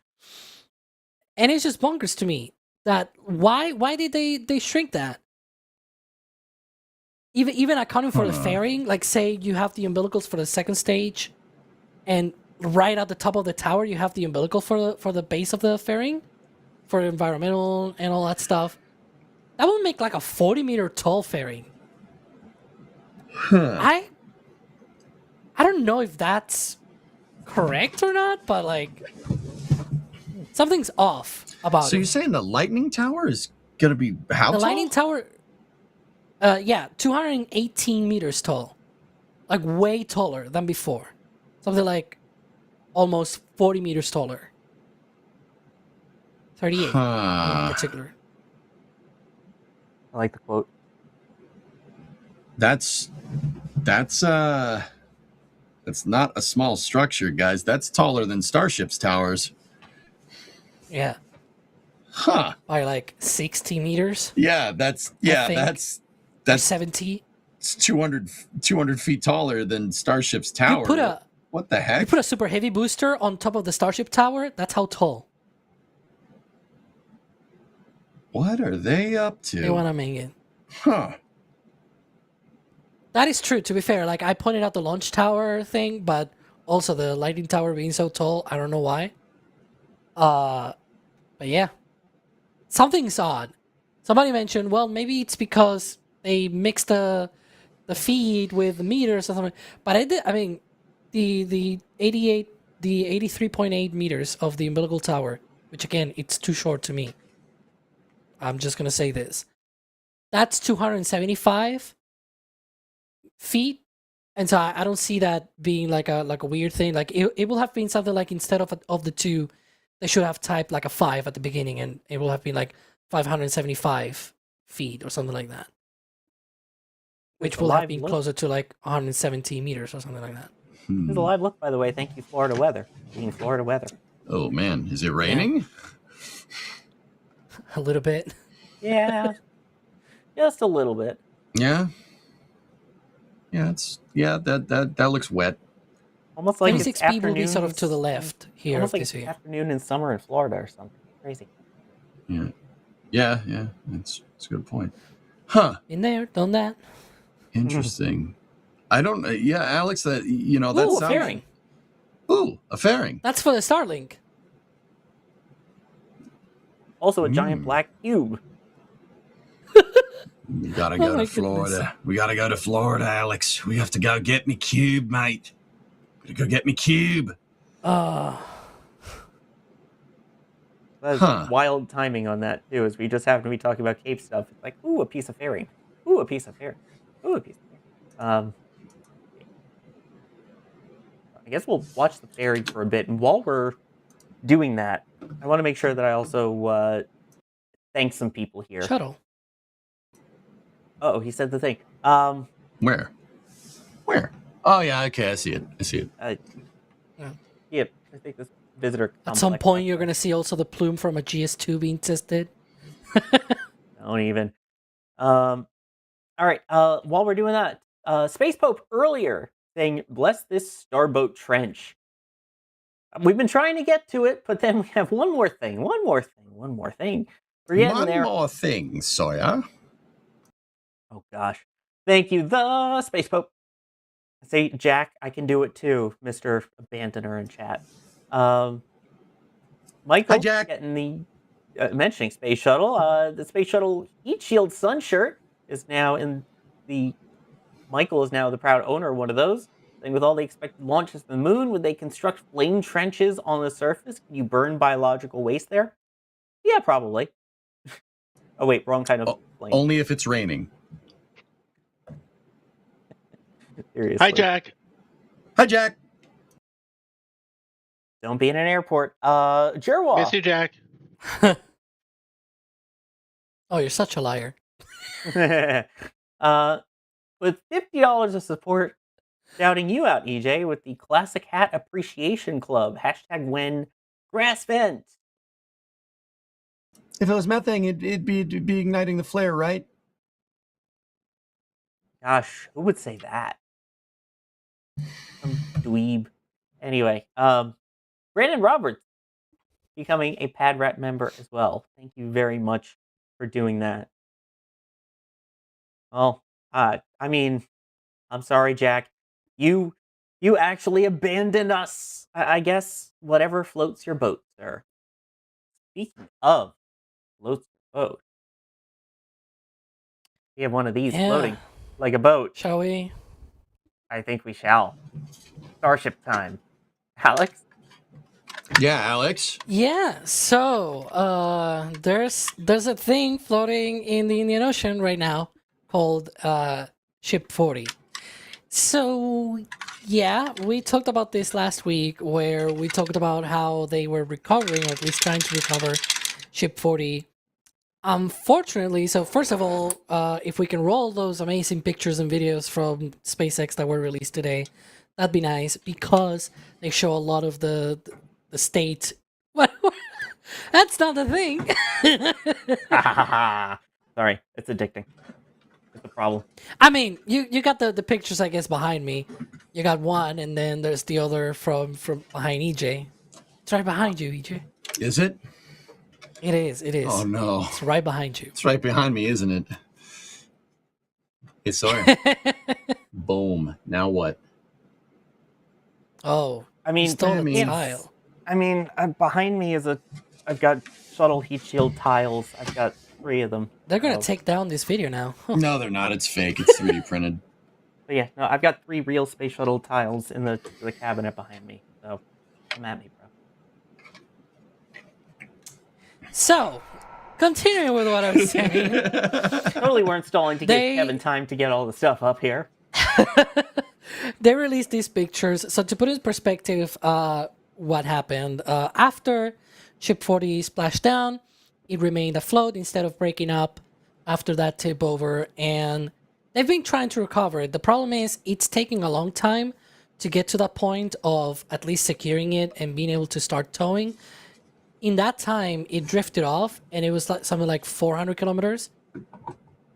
And it's just bonkers to me that why did they shrink that? Even accounting for the fairing, like say you have the umbilicals for the second stage, and right at the top of the tower you have the umbilical for the base of the fairing, for environmental and all that stuff. That would make like a 40-meter tall fairing. Huh. I don't know if that's correct or not, but like something's off about So it. you're saying the lightning tower is gonna be how The tall? lightning tower, 218 meters tall, like way taller than before. Something like almost 40 meters taller. 38 in particular. I like the quote. That's not a small structure, guys. That's taller than Starship's towers. Yeah. Huh. By like 60 meters. Yeah, that's 70. It's 200 feet taller than Starship's tower. What the heck? You put a super heavy booster on top of the Starship tower. That's how tall. What are they up to? They want to make it. Huh. That is true, to be fair. Like, I pointed out the launch tower thing, but also the lightning tower being so tall, I don't know why. But yeah. Something's odd. Somebody mentioned, well, maybe it's because they mixed the feed with the meters or something. But the 83.8 meters of the umbilical tower, which again, it's too short to me. I'm just gonna say this. That's 275 feet, and so I don't see that being like a weird thing. Like it will have been something like instead of the 2, they should have typed like a 5 at the beginning, and it will have been like 575 feet or something like that, which will have been closer to like 170 meters or something like that. There's a live look, by the way. Thank you, Florida weather. Being Florida weather. Oh man, is it raining? A little bit. Yeah, just a little bit. Yeah. Yeah, that looks wet. Almost like 26B will be sort of to the left here. Almost like this year. afternoon in summer in Florida or something. Crazy. Yeah. That's a good point. Huh. In there, done that. Interesting. I don't. Yeah, Alex. That that Ooh, sounds. a fairing. Ooh, a fairing. That's for the Starlink. Also, a giant black cube. We gotta go my to Florida. goodness. We gotta go to Florida, Alex. We have to go get me cube, mate. Gotta go get me cube. That's wild timing on that too, as we just happen to be talking about Cape stuff. It's like, ooh, a piece of fairing. Ooh, a piece of fairing. Ooh, a piece of fairing. I guess we'll watch the fairing for a bit, and while we're doing that, I want to make sure that I also thank some people here. Shuttle. Oh, he said the thing. Where? Oh yeah, okay, I see it. Yeah, I think this visitor. At some point, you're going to see also the plume from a GS2 being tested. Don't even. All right. While we're doing that, Space Pope earlier saying, "Bless this Starboat trench." We've been trying to get to it, but then we have one more thing. We're getting there. One more thing, Sawyer. Oh gosh. Thank you, the Space Pope. Say, Jack, I can do it too, Mr. Abandoner in chat. Michael, Hi, Jack. getting the mentioning Space Shuttle. The Space Shuttle Heat Shield Sun shirt is now in the. Michael is now the proud owner of one of those. And with all the expected launches to the moon, would they construct flame trenches on the surface? Can you burn biological waste there? Yeah, probably. Oh wait, wrong kind of flame. Only if it's raining. Seriously. Hi, Jack. Hi, Jack. Don't be in an airport. Jerwa. Miss you, Jack. Oh, you're such a liar. With $50 of support, shouting you out, EJ, with the Classic Hat Appreciation Club. #when grass vent. If it was methane, it'd be igniting the flare, right? Gosh, who would say that? Some dweeb. Anyway, Brandon Roberts becoming a Pad Rat member as well. Thank you very much for doing that. Well, I mean, I'm sorry, Jack. You actually abandoned us. I guess whatever floats your boat, sir. Speaking of floats your boat, We have one of these Yeah. floating like a boat. Shall we? I think we shall. Starship time. Alex? Yeah, Alex. Yeah. So there's a thing floating in the Indian Ocean right now called Ship 40. So yeah, we talked about this last week, where we talked about how they were recovering, or at least trying to recover, Ship 40. Unfortunately, so first of all, if we can roll those amazing pictures and videos from SpaceX that were released today, that'd be nice, because they show a lot of the state. That's not the thing. Sorry, it's addicting. It's a problem. I mean, you got the pictures, I guess, behind me. You got one, and then there's the other from behind EJ. It's right behind you, EJ. Is it? It is. Oh no. It's right behind you. It's right behind me, isn't it? Hey, Sawyer. Boom. Now what? Oh, I mean, you stole the it's- tile. I mean, behind me is I've got shuttle heat shield tiles. I've got 3 of them. They're gonna So- take down this video now. No, they're not. It's fake. It's 3D printed. But yeah, no, I've got 3 real space shuttle tiles in the cabinet behind me. So come at me, bro. So, continuing with what I was saying, Totally weren't stalling to They- give Kevin time to get all the stuff up here. they released these pictures. So to put in perspective, what happened after Ship 40 splashed down, it remained afloat instead of breaking up after that tip over, and they've been trying to recover it. The problem is it's taking a long time to get to that point of at least securing it and being able to start towing. In that time, it drifted off, and it was like something like 400 kilometers.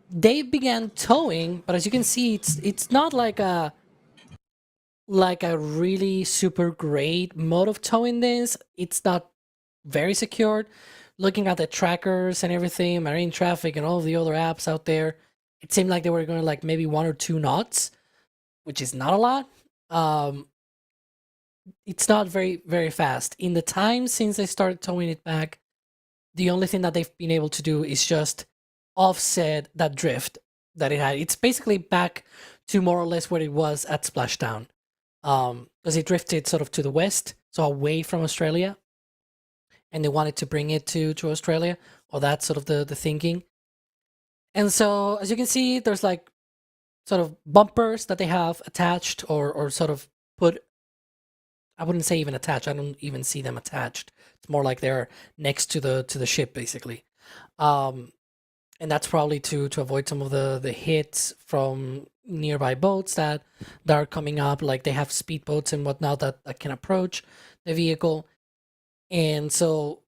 They began towing, but as you can see, it's not like a really super great mode of towing this. It's not very secured. Looking at the trackers and everything, marine traffic and all of the other apps out there, it seemed like they were going like maybe 1 or 2 knots, which is not a lot. It's not very, very fast. In the time since they started towing it back, the only thing that they've been able to do is just offset that drift that it had. It's basically back to more or less where it was at splashdown. Because it drifted sort of to the west, so away from Australia. And they wanted to bring it to Australia, or that's sort of the thinking. And so, as you can see, there's like sort of bumpers that they have attached, or sort of put. I wouldn't say even attached. I don't even see them attached. It's more like they're next to the ship, basically. And that's probably to avoid some of the hits from nearby boats that are coming up. Like they have speedboats and whatnot that can approach the vehicle. And so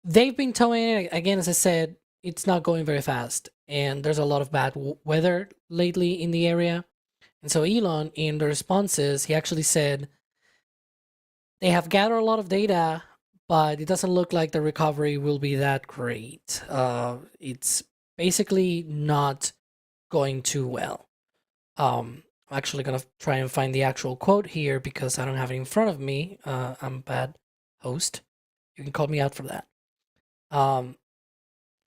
they've been towing it. Again, as I said, it's not going very fast. And there's a lot of bad weather lately in the area. And so Elon, in the responses, he actually said they have gathered a lot of data, but it doesn't look like the recovery will be that great. It's basically not going too well. I'm actually going to try and find the actual quote here because I don't have it in front of me. I'm a bad host. You can call me out for that.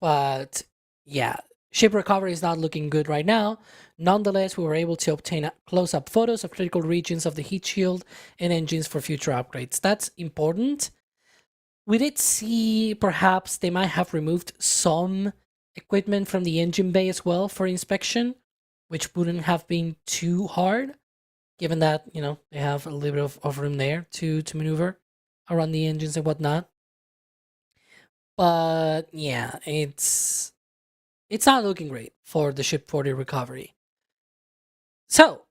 But yeah, ship recovery is not looking good right now. Nonetheless, we were able to obtain close-up photos of critical regions of the heat shield and engines for future upgrades. That's important. We did see perhaps they might have removed some equipment from the engine bay as well for inspection, which wouldn't have been too hard, given that, you know, they have a little bit of room there to maneuver around the engines and whatnot. But yeah, it's not looking great for the Ship 40 recovery. So,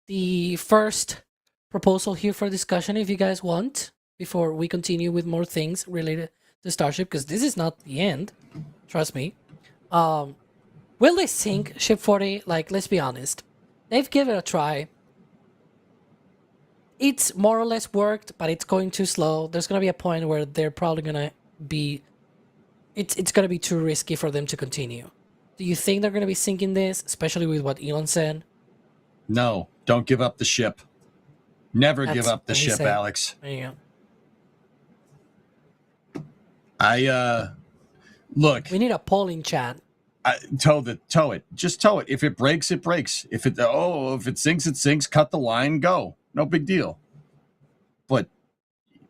the first proposal here for discussion, if you guys want, before we continue with more things related to Starship, because this is not the end, trust me. Will they sink Ship 40? Like, let's be honest. They've given it a try. It's more or less worked, but it's going too slow. There's going to be a point where they're probably going to be... It's going to be too risky for them to continue. Do you think they're going to be sinking this, especially with what Elon said? No, don't give up the ship. Never give That's up the what he ship, said. Alex. There you go. Look. We need a poll in chat. Tow it. Just tow it. If it breaks, it breaks. If it sinks, it sinks. Cut the line, go. No big deal. But,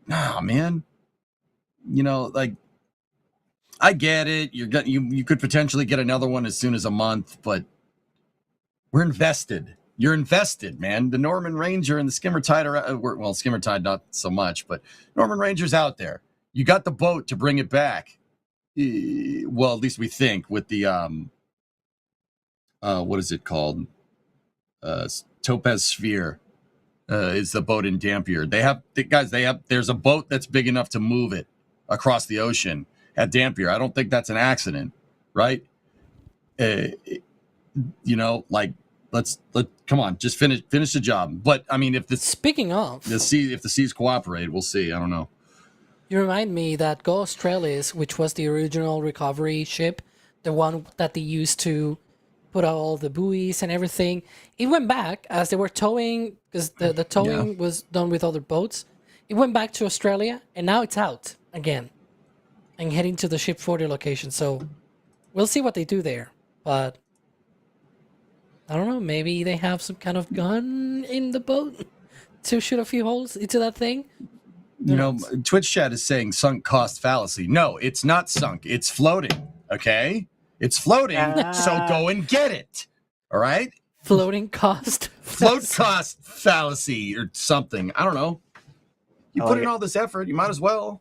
man, like, I get it. You could potentially get another one as soon as a month, but we're invested. You're invested, man. The Norman Ranger and the Skimmer Tide are Skimmer Tide not so much, but Norman Ranger's out there. You got the boat to bring it back. Well, at least we think with the what is it called? Topaz Sphere is the boat in Dampier. There's a boat that's big enough to move it across the ocean at Dampier. I don't think that's an accident, right? Let's come on, just finish the job. But I mean, if the seas cooperate, we'll see. I don't know. You remind me that Go Australis, which was the original recovery ship, the one that they used to put out all the buoys and everything, it went back as they were towing, because the towing was done with other boats. It went back to Australia, and now it's out again and heading to the Ship 40 location. So we'll see what they do there. But I don't know, maybe they have some gun in the boat to shoot a few holes into that thing. Twitch chat is saying sunk cost fallacy. No, it's not sunk. It's floating. Okay? It's floating, so go and get it. All right? Floating cost? Float cost fallacy or something. I don't know. You put in all this effort, you might as well.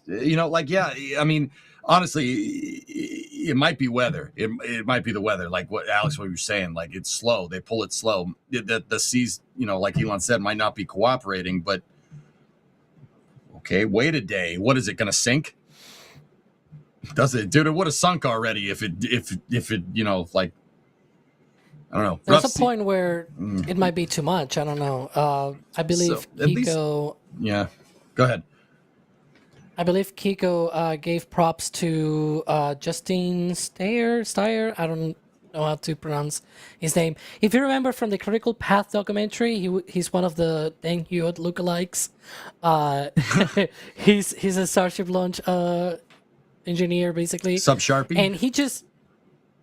I mean, honestly, it might be weather. It might be the weather. Like what Alex, what you were saying, like it's slow. They pull it slow. The seas, like Elon said, might not be cooperating, but okay, wait a day. What is it going to sink? Does it, dude? It would have sunk already if it, like, I don't know. There's a point where it might be too much. I don't know. I believe Kiko. Yeah, go ahead. I believe Kiko gave props to Justine Steyer. I don't know how to pronounce his name. If you remember from the Critical Path documentary, he's one of the Deng Hewitt lookalikes. He's a Starship launch engineer, basically. Sub Sharpie? And he just...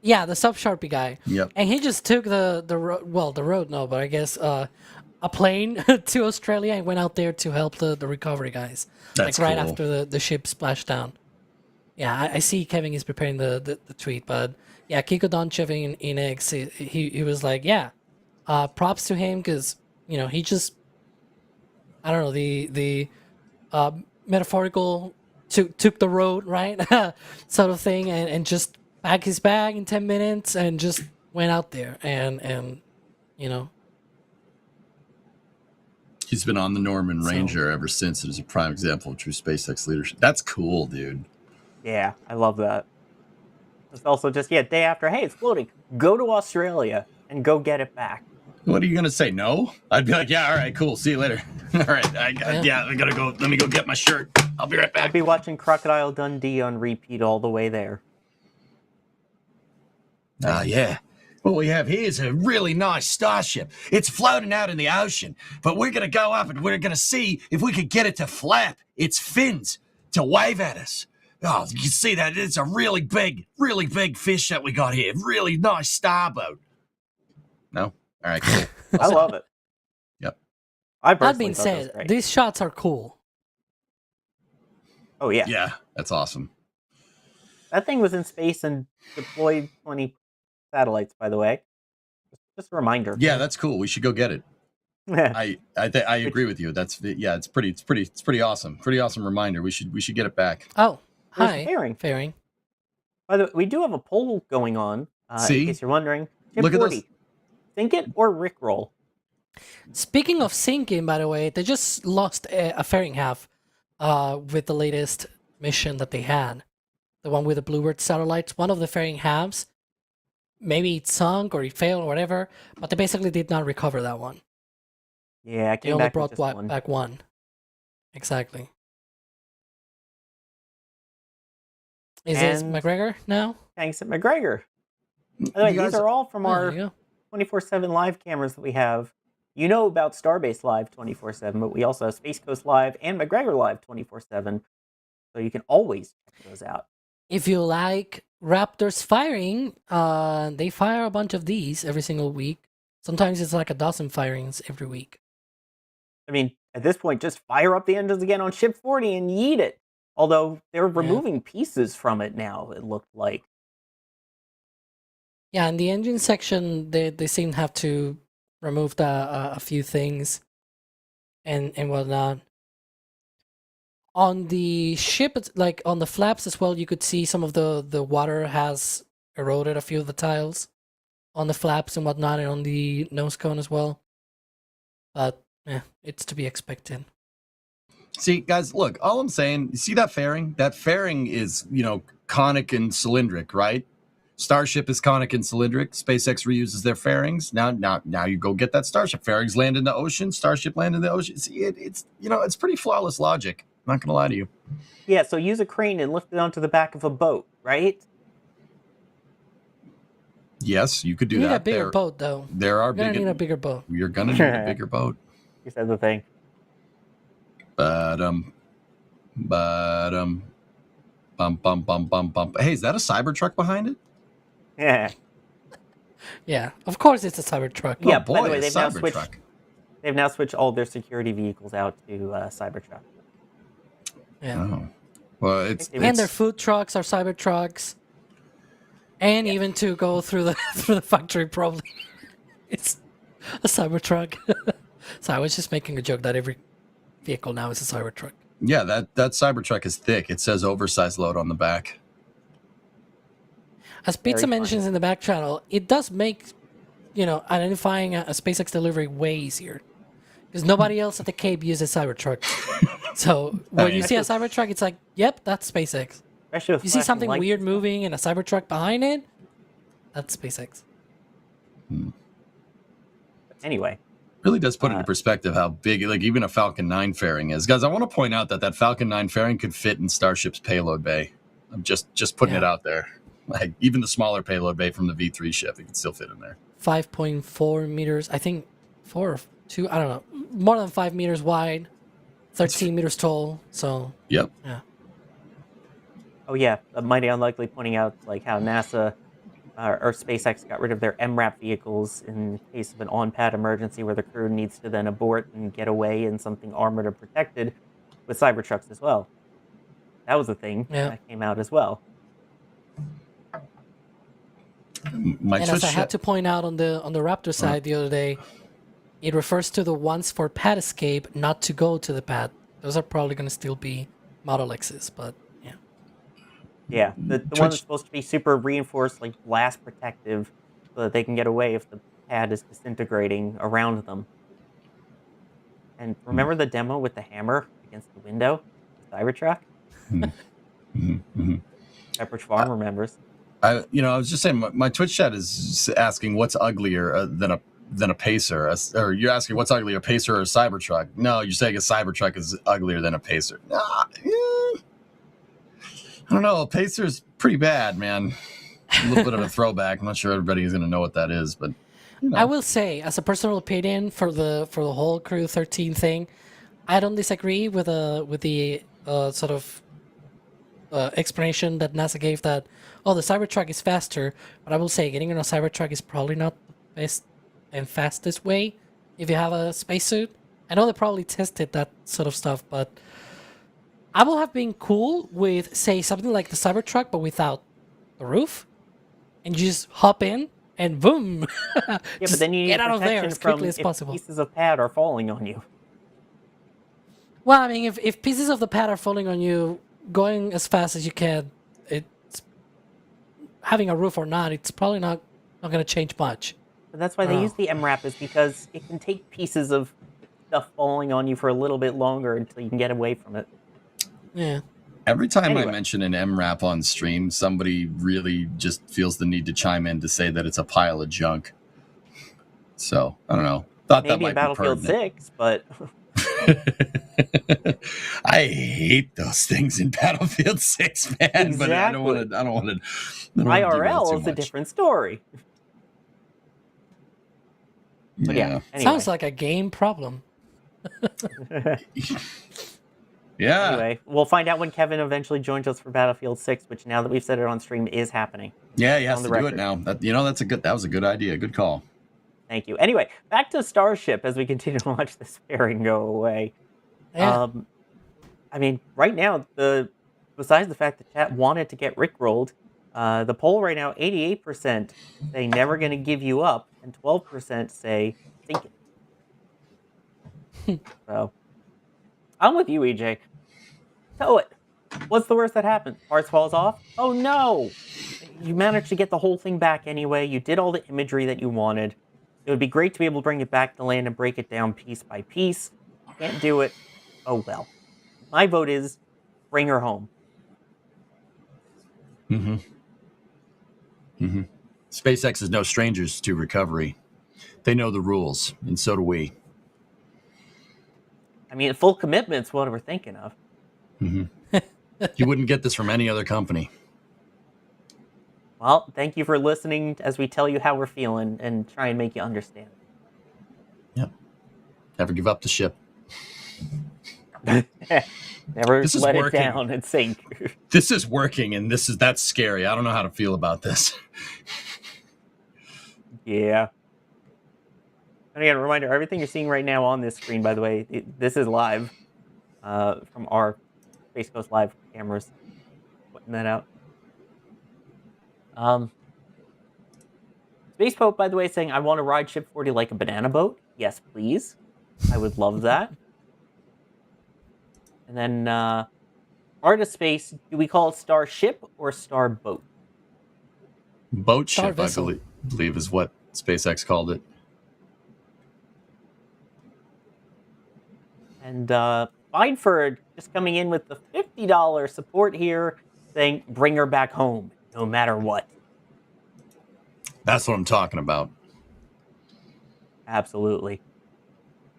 Yeah, the Sub Sharpie guy. Yep. And he just took the road, no, but I guess a plane to Australia and went out there to help the recovery guys. That's right cool. after the ship splashed down. Yeah, I see Kevin is preparing the tweet, but yeah, Kiko Donchev in X, he was like, yeah, props to him because, he just, I don't know, the metaphorical took the road, right? Sort of thing, and just packed his bag in 10 minutes and just went out there and He's been on the Norman Ranger ever since. It is a prime example of true SpaceX leadership. That's cool, dude. Yeah, I love that. It's also just, day after, hey, it's floating. Go to Australia and go get it back. What are you going to say, no? I'd be like, yeah, all right, cool, see you later. All right, I got to go. Let me go get my shirt. I'll be right back. I'd be watching Crocodile Dundee on repeat all the way there. Yeah. What we have here is a really nice Starship. It's floating out in the ocean, but we're going to go up and we're going to see if we could get it to flap its fins to wave at us. Oh, you can see that it's a really big fish that we got here. Really nice Starboat. No? All right, cool. I love it. Yep. That being said, these shots are cool. Oh, yeah. Yeah, that's awesome. That thing was in space and deployed 20 satellites, by the way. Just a reminder. Yeah, that's cool. We should go get it. I agree with you. It's pretty awesome. Pretty awesome reminder. We should get it back. Oh, hi, Fairing. By the way, we do have a poll going on. In case you're wondering. Ship Look 40, at this. Sink it or Rickroll? Speaking of sinking, by the way, they just lost a fairing half with the latest mission that they had. The one with the Bluebird satellites. One of the fairing halves, maybe it sunk or it failed or whatever, but they basically did not recover that one. Yeah, I they only brought back one. Exactly. Is it McGregor now? Thanks at McGregor. By the way, these are all from our 24/7 live cameras that we have. You know about Starbase Live 24/7, but we also have Space Coast Live and McGregor Live 24/7. So you can always check those out. if you like Raptors firing, they fire a bunch of these every single week. Sometimes it's like a dozen firings every week. I mean, at this point, just fire up the engines again on Ship 40 and yeet it. Although they're removing pieces from it now, it looked like. Yeah, in the engine section, they seem to have to remove a few things and whatnot. On the ship, like on the flaps as well, you could see some of the water has eroded a few of the tiles on the flaps and whatnot, and on the nose cone as well. But yeah, it's to be expected. See, guys, look, all I'm saying, you see that fairing? That fairing is, conic and cylindric, right? Starship is conic and cylindric. SpaceX reuses their fairings. Now you go get that Starship. Fairings land in the ocean. Starship land in the ocean. See, it's pretty flawless logic. I'm not going to lie to you. Yeah, so use a crane and lift it onto the back of a boat, right? Yes, you could do You need that. a bigger boat, though. There are You're gonna need a bigger boat. You're going to need a bigger boat. You said the thing. But bum. Hey, is that a Cybertruck behind it? Yeah. Yeah, of course it's a Cybertruck. Yeah, boy, by the way, a they've now switched all their security vehicles out to Cybertruck. Yeah. Oh. Well, and their food trucks are Cybertrucks. And even to go through the factory, probably it's a Cybertruck. So I was just making a joke that every vehicle now is a Cybertruck. Yeah, that Cybertruck is thick. It says oversized load on the back. As Pizza mentions in the back channel, it does make, identifying a SpaceX delivery way easier. Because nobody else at the Cape uses Cybertruck. So when you see a Cybertruck, it's like, yep, that's SpaceX. You see something weird moving and a Cybertruck behind it, that's SpaceX. Anyway. Really does put into perspective how big, like, even a Falcon 9 fairing is. Guys, I want to point out that Falcon 9 fairing could fit in Starship's payload bay. I'm just putting it out there. Like, even the smaller payload bay from the V3 ship, it could still fit in there. 5.4 meters, I think 4 or 2, I don't know. More than 5 meters wide, 13 meters tall, so... Yep. Yeah. Oh yeah, Mighty Unlikely pointing out like how NASA or SpaceX got rid of their MRAP vehicles in case of an on-pad emergency where the crew needs to then abort and get away in something armored or protected with Cybertrucks as well. That was a thing that came out as well. As I had to point out on the Raptor side the other day, it refers to the ones for pad escape, not to go to the pad. Those are probably going to still be Model X's, but yeah. Yeah, the one that's supposed to be super reinforced, like blast protective, so that they can get away if the pad is disintegrating around them. And remember the demo with the hammer against the window, the Cybertruck? Pepperidge Farm remembers. I was just saying, my Twitch chat is asking what's uglier than a Pacer, or you're asking what's uglier, a Pacer or a Cybertruck? No, you're saying a Cybertruck is uglier than a Pacer. I don't know. A Pacer's pretty bad, man. A little bit of a throwback. I'm not sure everybody is going to know what that is, but I will say, as a personal opinion, for the whole Crew 13 thing, I don't disagree with the sort of explanation that NASA gave that, the Cybertruck is faster, but I will say getting on a Cybertruck is probably not the best and fastest way if you have a spacesuit. I know they probably tested that sort of stuff, but I will have been cool with, say, something like the Cybertruck, but without the roof, and you just hop in and boom. Yeah, but then you need get out of there as quickly as if possible. Pieces of pad are falling on you. Well, I mean, if pieces of the pad are falling on you, going as fast as you can, it's having a roof or not, it's probably not going to change much. But that's why they use the MRAP, is because it can take pieces of stuff falling on you for a little bit longer until you can get away from it. Yeah. Every time I mention an MRAP on stream, somebody really just feels the need to chime in to say that it's a pile of junk. So, I don't know. Thought Maybe that might in Battlefield be pertinent. 6, but... I hate those things in Battlefield 6, man. Exactly. But I don't want to. IRL is a different story. But yeah, anyway. Sounds like a game problem. Yeah. Anyway, we'll find out when Kevin eventually joins us for Battlefield 6, which now that we've said it on stream is happening. Yeah, he has On to the do it record. now. That was a good idea. Good call. Thank you. Anyway, back to Starship as we continue to watch this fairing go away. Yeah. I mean, right now, besides the fact that chat wanted to get rickrolled, the poll right now, 88% say never going to give you up, and 12% say sink it. So, I'm with you, EJ. Tow it. What's the worst that happens? Parts falls off? Oh no! You managed to get the whole thing back anyway. You did all the imagery that you wanted. It would be great to be able to bring it back to land and break it down piece by piece. Can't do it. Oh well. My vote is bring her home. SpaceX is no strangers to recovery. They know the rules, and so do we. I mean, full commitment's what we're thinking of. You wouldn't get this from any other company. Well, thank you for listening as we tell you how we're feeling and try and make you understand. Yep. Never give up the ship. Never This is let working. it down and sink. This is working, and that's scary. I don't know how to feel about this. Yeah. And again, a reminder, everything you're seeing right now on this screen, by the way, this is live from our Space Coast Live cameras. Putting that out. Space Pope, by the way, saying, I want to ride Ship 40 like a banana boat. Yes, please. I would love that. And then, Arianespace, do we call it Starship or Starboat? Boat Star ship, vessel. I believe, is what SpaceX called it. And Bideford just coming in with the $50 support here, saying, bring her back home, no matter what. That's what I'm talking about. Absolutely.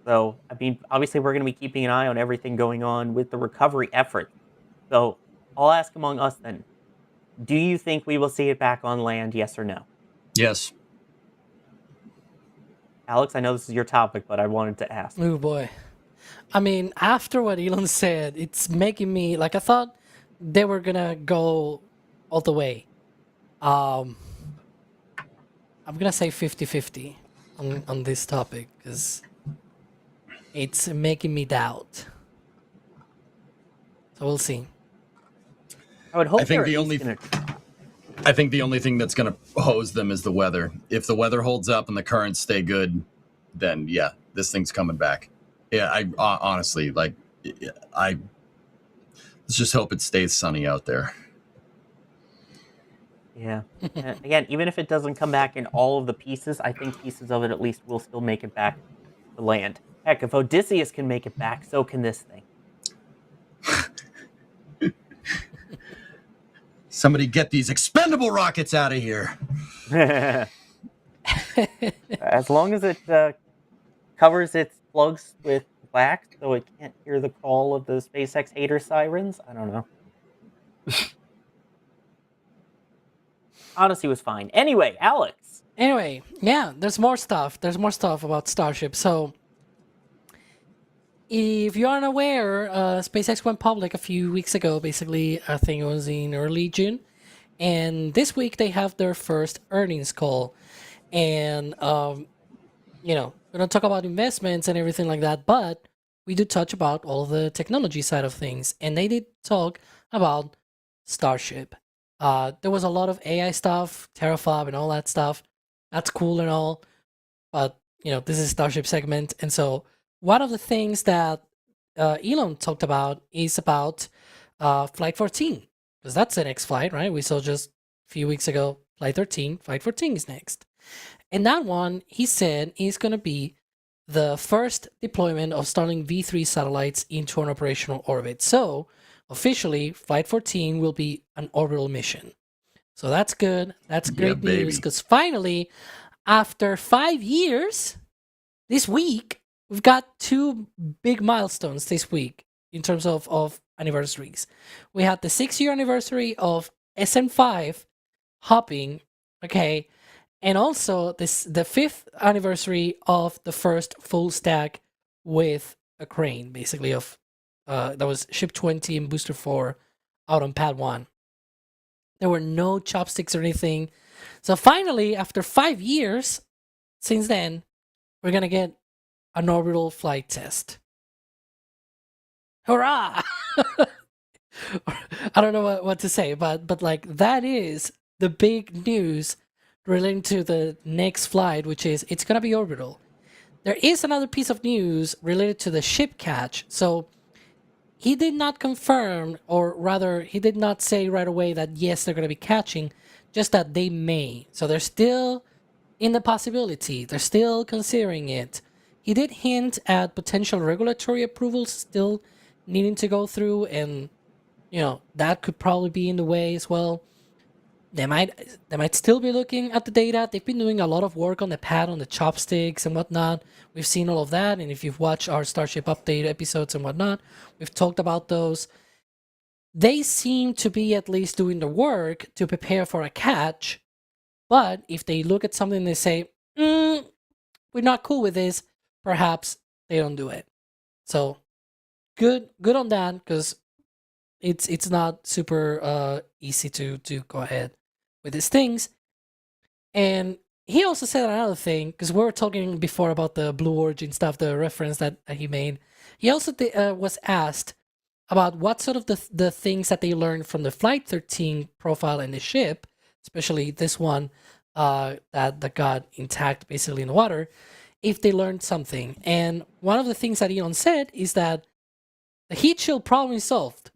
So, I mean, obviously we're going to be keeping an eye on everything going on with the recovery effort. So, I'll ask among us then, do you think we will see it back on land, yes or no? Yes. Alex, I know this is your topic, but I wanted to ask. Oh boy. I mean, after what Elon said, it's making me like I thought they were gonna go all the way. I'm gonna say 50-50 on this topic because it's making me doubt. So we'll see. I would hope I think they're the at only least gonna... I think the only thing that's going to hose them is the weather. If the weather holds up and the currents stay good, then yeah, this thing's coming back. Yeah, I honestly let's just hope it stays sunny out there. Yeah. And again, even if it doesn't come back in all of the pieces, I think pieces of it at least will still make it back to land. Heck, if Odysseus can make it back, so can this thing. Somebody get these expendable rockets out of here. As long as it covers its plugs with wax so it can't hear the call of the SpaceX hater sirens, I don't know. Odyssey was fine. Anyway, Alex. Anyway, yeah, there's more stuff. There's more stuff about Starship. So, if you aren't aware, SpaceX went public a few weeks ago. Basically, I think it was in early June. And this week, they have their first earnings call. And, we're going to talk about investments and everything like that. But we do touch about all the technology side of things. And they did talk about Starship. There was a lot of AI stuff, teraflop and all that stuff. That's cool and all. But, this is Starship segment. And so one of the things that Elon talked about is about Flight 14. Because that's the next flight, right? We saw just a few weeks ago, Flight 13. Flight 14 is next. And that one, he said, is going to be the first deployment of Starlink V3 satellites into an operational orbit. So, officially, Flight 14 will be an orbital mission. So that's good. That's great news. Because finally, after 5 years, this week, we've got two big milestones this week in terms of anniversaries. We had the 6-year anniversary of SN5 hopping, okay, and also the 5th anniversary of the first full stack with a crane, basically, of that was ship 20 and booster 4 out on pad 1. There were no chopsticks or anything. So finally, after 5 years since then, we're gonna get an orbital flight test. Hurrah! I don't know what to say, but like that is the big news relating to the next flight, which is it's gonna be orbital. There is another piece of news related to the ship catch. So he did not confirm, or rather, he did not say right away that yes, they're gonna be catching, just that they may. So they're still in the possibility. They're still considering it. He did hint at potential regulatory approvals still needing to go through, and that could probably be in the way as well. They might still be looking at the data. They've been doing a lot of work on the pad, on the chopsticks and whatnot. We've seen all of that, and if you've watched our Starship update episodes and whatnot, we've talked about those. They seem to be at least doing the work to prepare for a catch, but if they look at something and they say, we're not cool with this, perhaps they don't do it. So good on that, because it's not super easy to go ahead with these things. And he also said another thing, because we were talking before about the Blue Origin stuff, the reference that he made. He also was asked about what sort of the things that they learned from the Flight 13 profile in the ship, especially this one that got intact basically in the water, if they learned something. And one of the things that Elon said is that the heat shield problem is solved,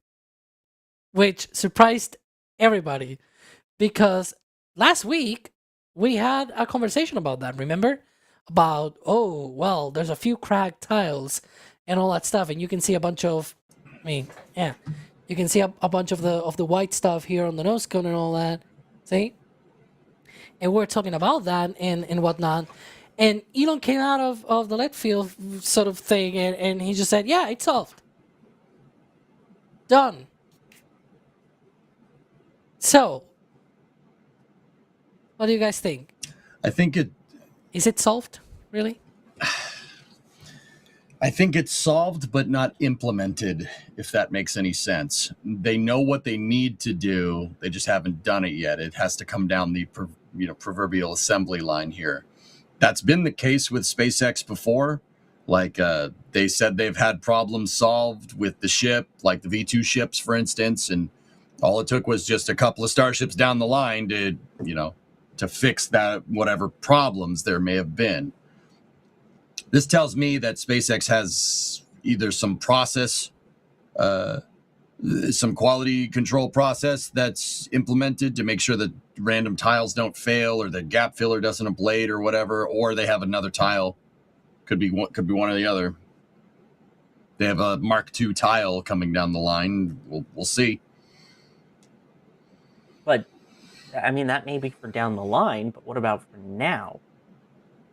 which surprised everybody, because last week we had a conversation about that, remember? About, there's a few cracked tiles and all that stuff, and you can see a bunch of, you can see a bunch of the white stuff here on the nose cone and all that, see? And we're talking about that and whatnot, and Elon came out of the left field sort of thing, and he just said, yeah, it's solved. Done. So, what do you guys think? I think is it solved, really? I think it's solved, but not implemented, if that makes any sense. They know what they need to do. They just haven't done it yet. It has to come down the proverbial assembly line here. That's been the case with SpaceX before. Like they said they've had problems solved with the ship, like the V2 ships, for instance, and all it took was just a couple of Starships down the line to fix that, whatever problems there may have been. This tells me that SpaceX has either some process, some quality control process that's implemented to make sure that random tiles don't fail, or the gap filler doesn't ablate or whatever, or they have another tile. Could be one or the other. They have a Mark II tile coming down the line. We'll see. But, I mean, that may be for down the line, but what about for now?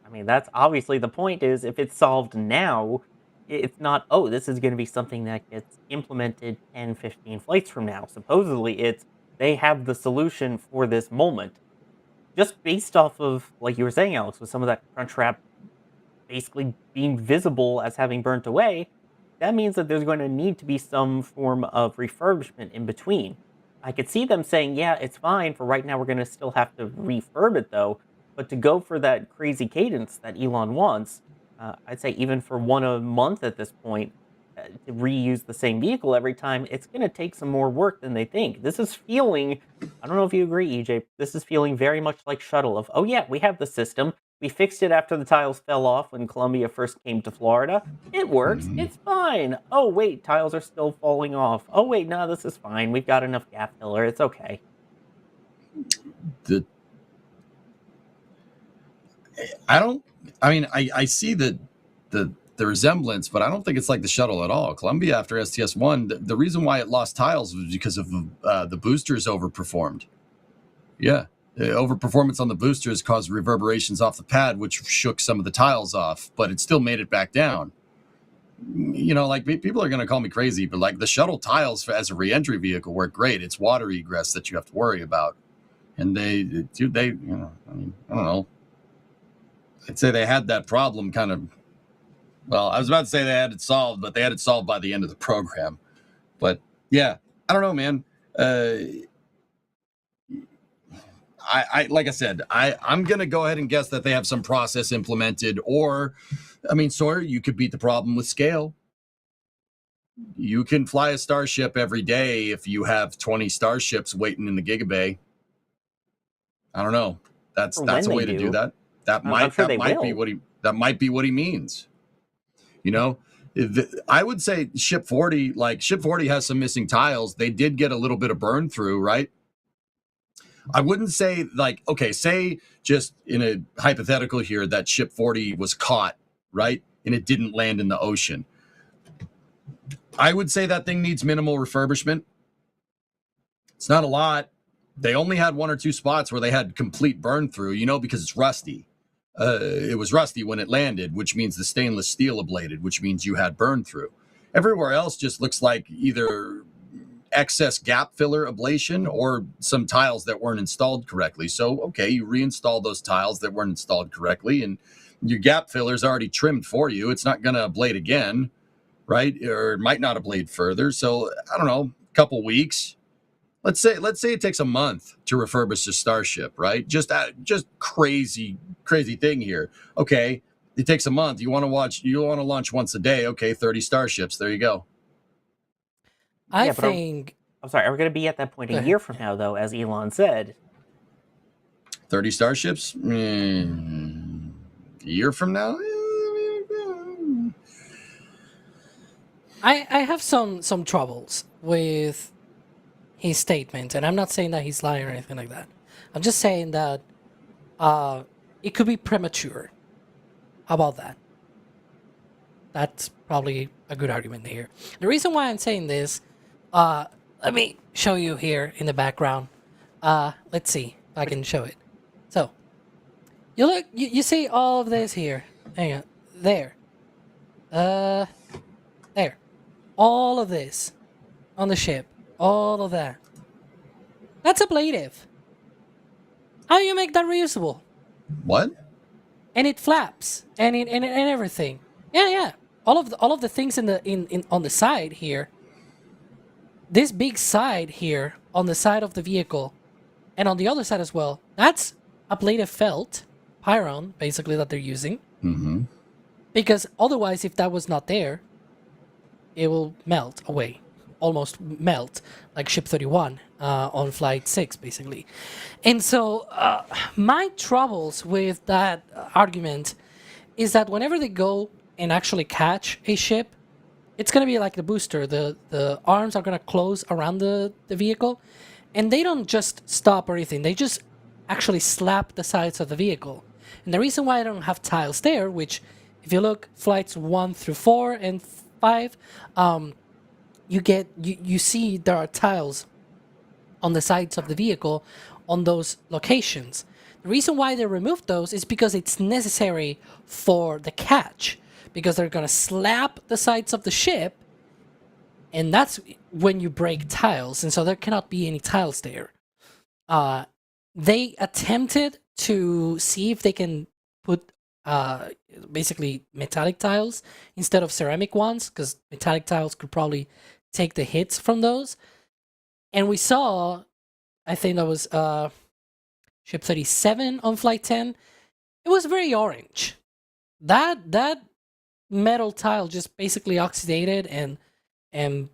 I mean, that's obviously the point, is if it's solved now, it's not, this is going to be something that gets implemented 10, 15 flights from now. Supposedly, they have the solution for this moment. Just based off of, like you were saying, Alex, with some of that crunch wrap basically being visible as having burnt away, that means that there's going to need to be some form of refurbishment in between. I could see them saying, yeah, it's fine for right now, we're going to still have to refurb it though, but to go for that crazy cadence that Elon wants, I'd say even for one a month at this point, to reuse the same vehicle every time, it's going to take some more work than they think. This is feeling, I don't know if you agree, EJ, this is feeling very much like Shuttle of, we have the system. We fixed it after the tiles fell off when Columbia first came to Florida. It works. It's fine. Oh, wait, tiles are still falling off. Oh, wait, no, this is fine. We've got enough gap filler. It's okay. I see the resemblance, but I don't think it's like the Shuttle at all. Columbia, after STS-1, the reason why it lost tiles was because of the boosters overperformed. Yeah. The overperformance on the boosters caused reverberations off the pad, which shook some of the tiles off, but it still made it back down. Like, people are going to call me crazy, but like the Shuttle tiles as a reentry vehicle work great. It's water egress that you have to worry about. And I don't know. I'd say they had that problem kind of Well, I was about to say they had it solved, but they had it solved by the end of the program. But yeah, I don't know, man. I like I said, I'm gonna go ahead and guess that they have some process implemented, or, I mean, Sawyer, you could beat the problem with scale. You can fly a Starship every day if you have 20 Starships waiting in the Gigabay. I don't know. That's a way to do that. That might be what he means. You know, I would say Ship 40, like Ship 40 has some missing tiles. They did get a little bit of burn through, right? I wouldn't say like, okay, say just in a hypothetical here that Ship 40 was caught, right? And it didn't land in the ocean. I would say that thing needs minimal refurbishment. It's not a lot. They only had 1 or 2 spots where they had complete burn through, you know, because it's rusty. It was rusty when it landed, which means the stainless steel ablated, which means you had burn through. Everywhere else just looks like either excess gap filler ablation or some tiles that weren't installed correctly. So, okay, you reinstall those tiles that weren't installed correctly, and your gap filler's already trimmed for you. It's not going to ablate again, right? Or it might not ablate further. So, I don't know, a couple weeks. Let's say it takes a month to refurbish a Starship, right? Just crazy thing here. Okay, it takes a month. You want to launch once a day. Okay, 30 Starships. There you go. I think. I'm sorry. Are we going to be at that point a year from now, though, as Elon said? 30 Starships? A year from now? I have some troubles with his statement, and I'm not saying that he's lying or anything like that. I'm just saying that it could be premature. How about that? That's probably a good argument here. The reason why I'm saying this, let me show you here in the background. Let's see if I can show it. So, you look, you see all of this here. Hang on, there. There. All of this on the ship. All of that. That's ablative. How do you make that reusable? What? And it flaps and everything. Yeah. All of the things in on the side here. This big side here on the side of the vehicle, and on the other side as well. That's ablative felt, Pyron, basically, that they're using. Mm-hmm. Because otherwise, if that was not there, it will melt away. Almost melt, like Ship 31 on Flight 6, basically. And so, my troubles with that argument is that whenever they go and actually catch a ship, it's going to be like the booster. The arms are going to close around the vehicle, and they don't just stop or anything. They just actually slap the sides of the vehicle. And the reason why I don't have tiles there, which, if you look, flights 1 through 4 and 5, you see there are tiles on the sides of the vehicle on those locations. The reason why they removed those is because it's necessary for the catch, because they're going to slap the sides of the ship, and that's when you break tiles, and so there cannot be any tiles there. They attempted to see if they can put basically metallic tiles instead of ceramic ones, because metallic tiles could probably take the hits from those. And we saw, I think that was Ship 37 on Flight 10. It was very orange. That metal tile just basically oxidated and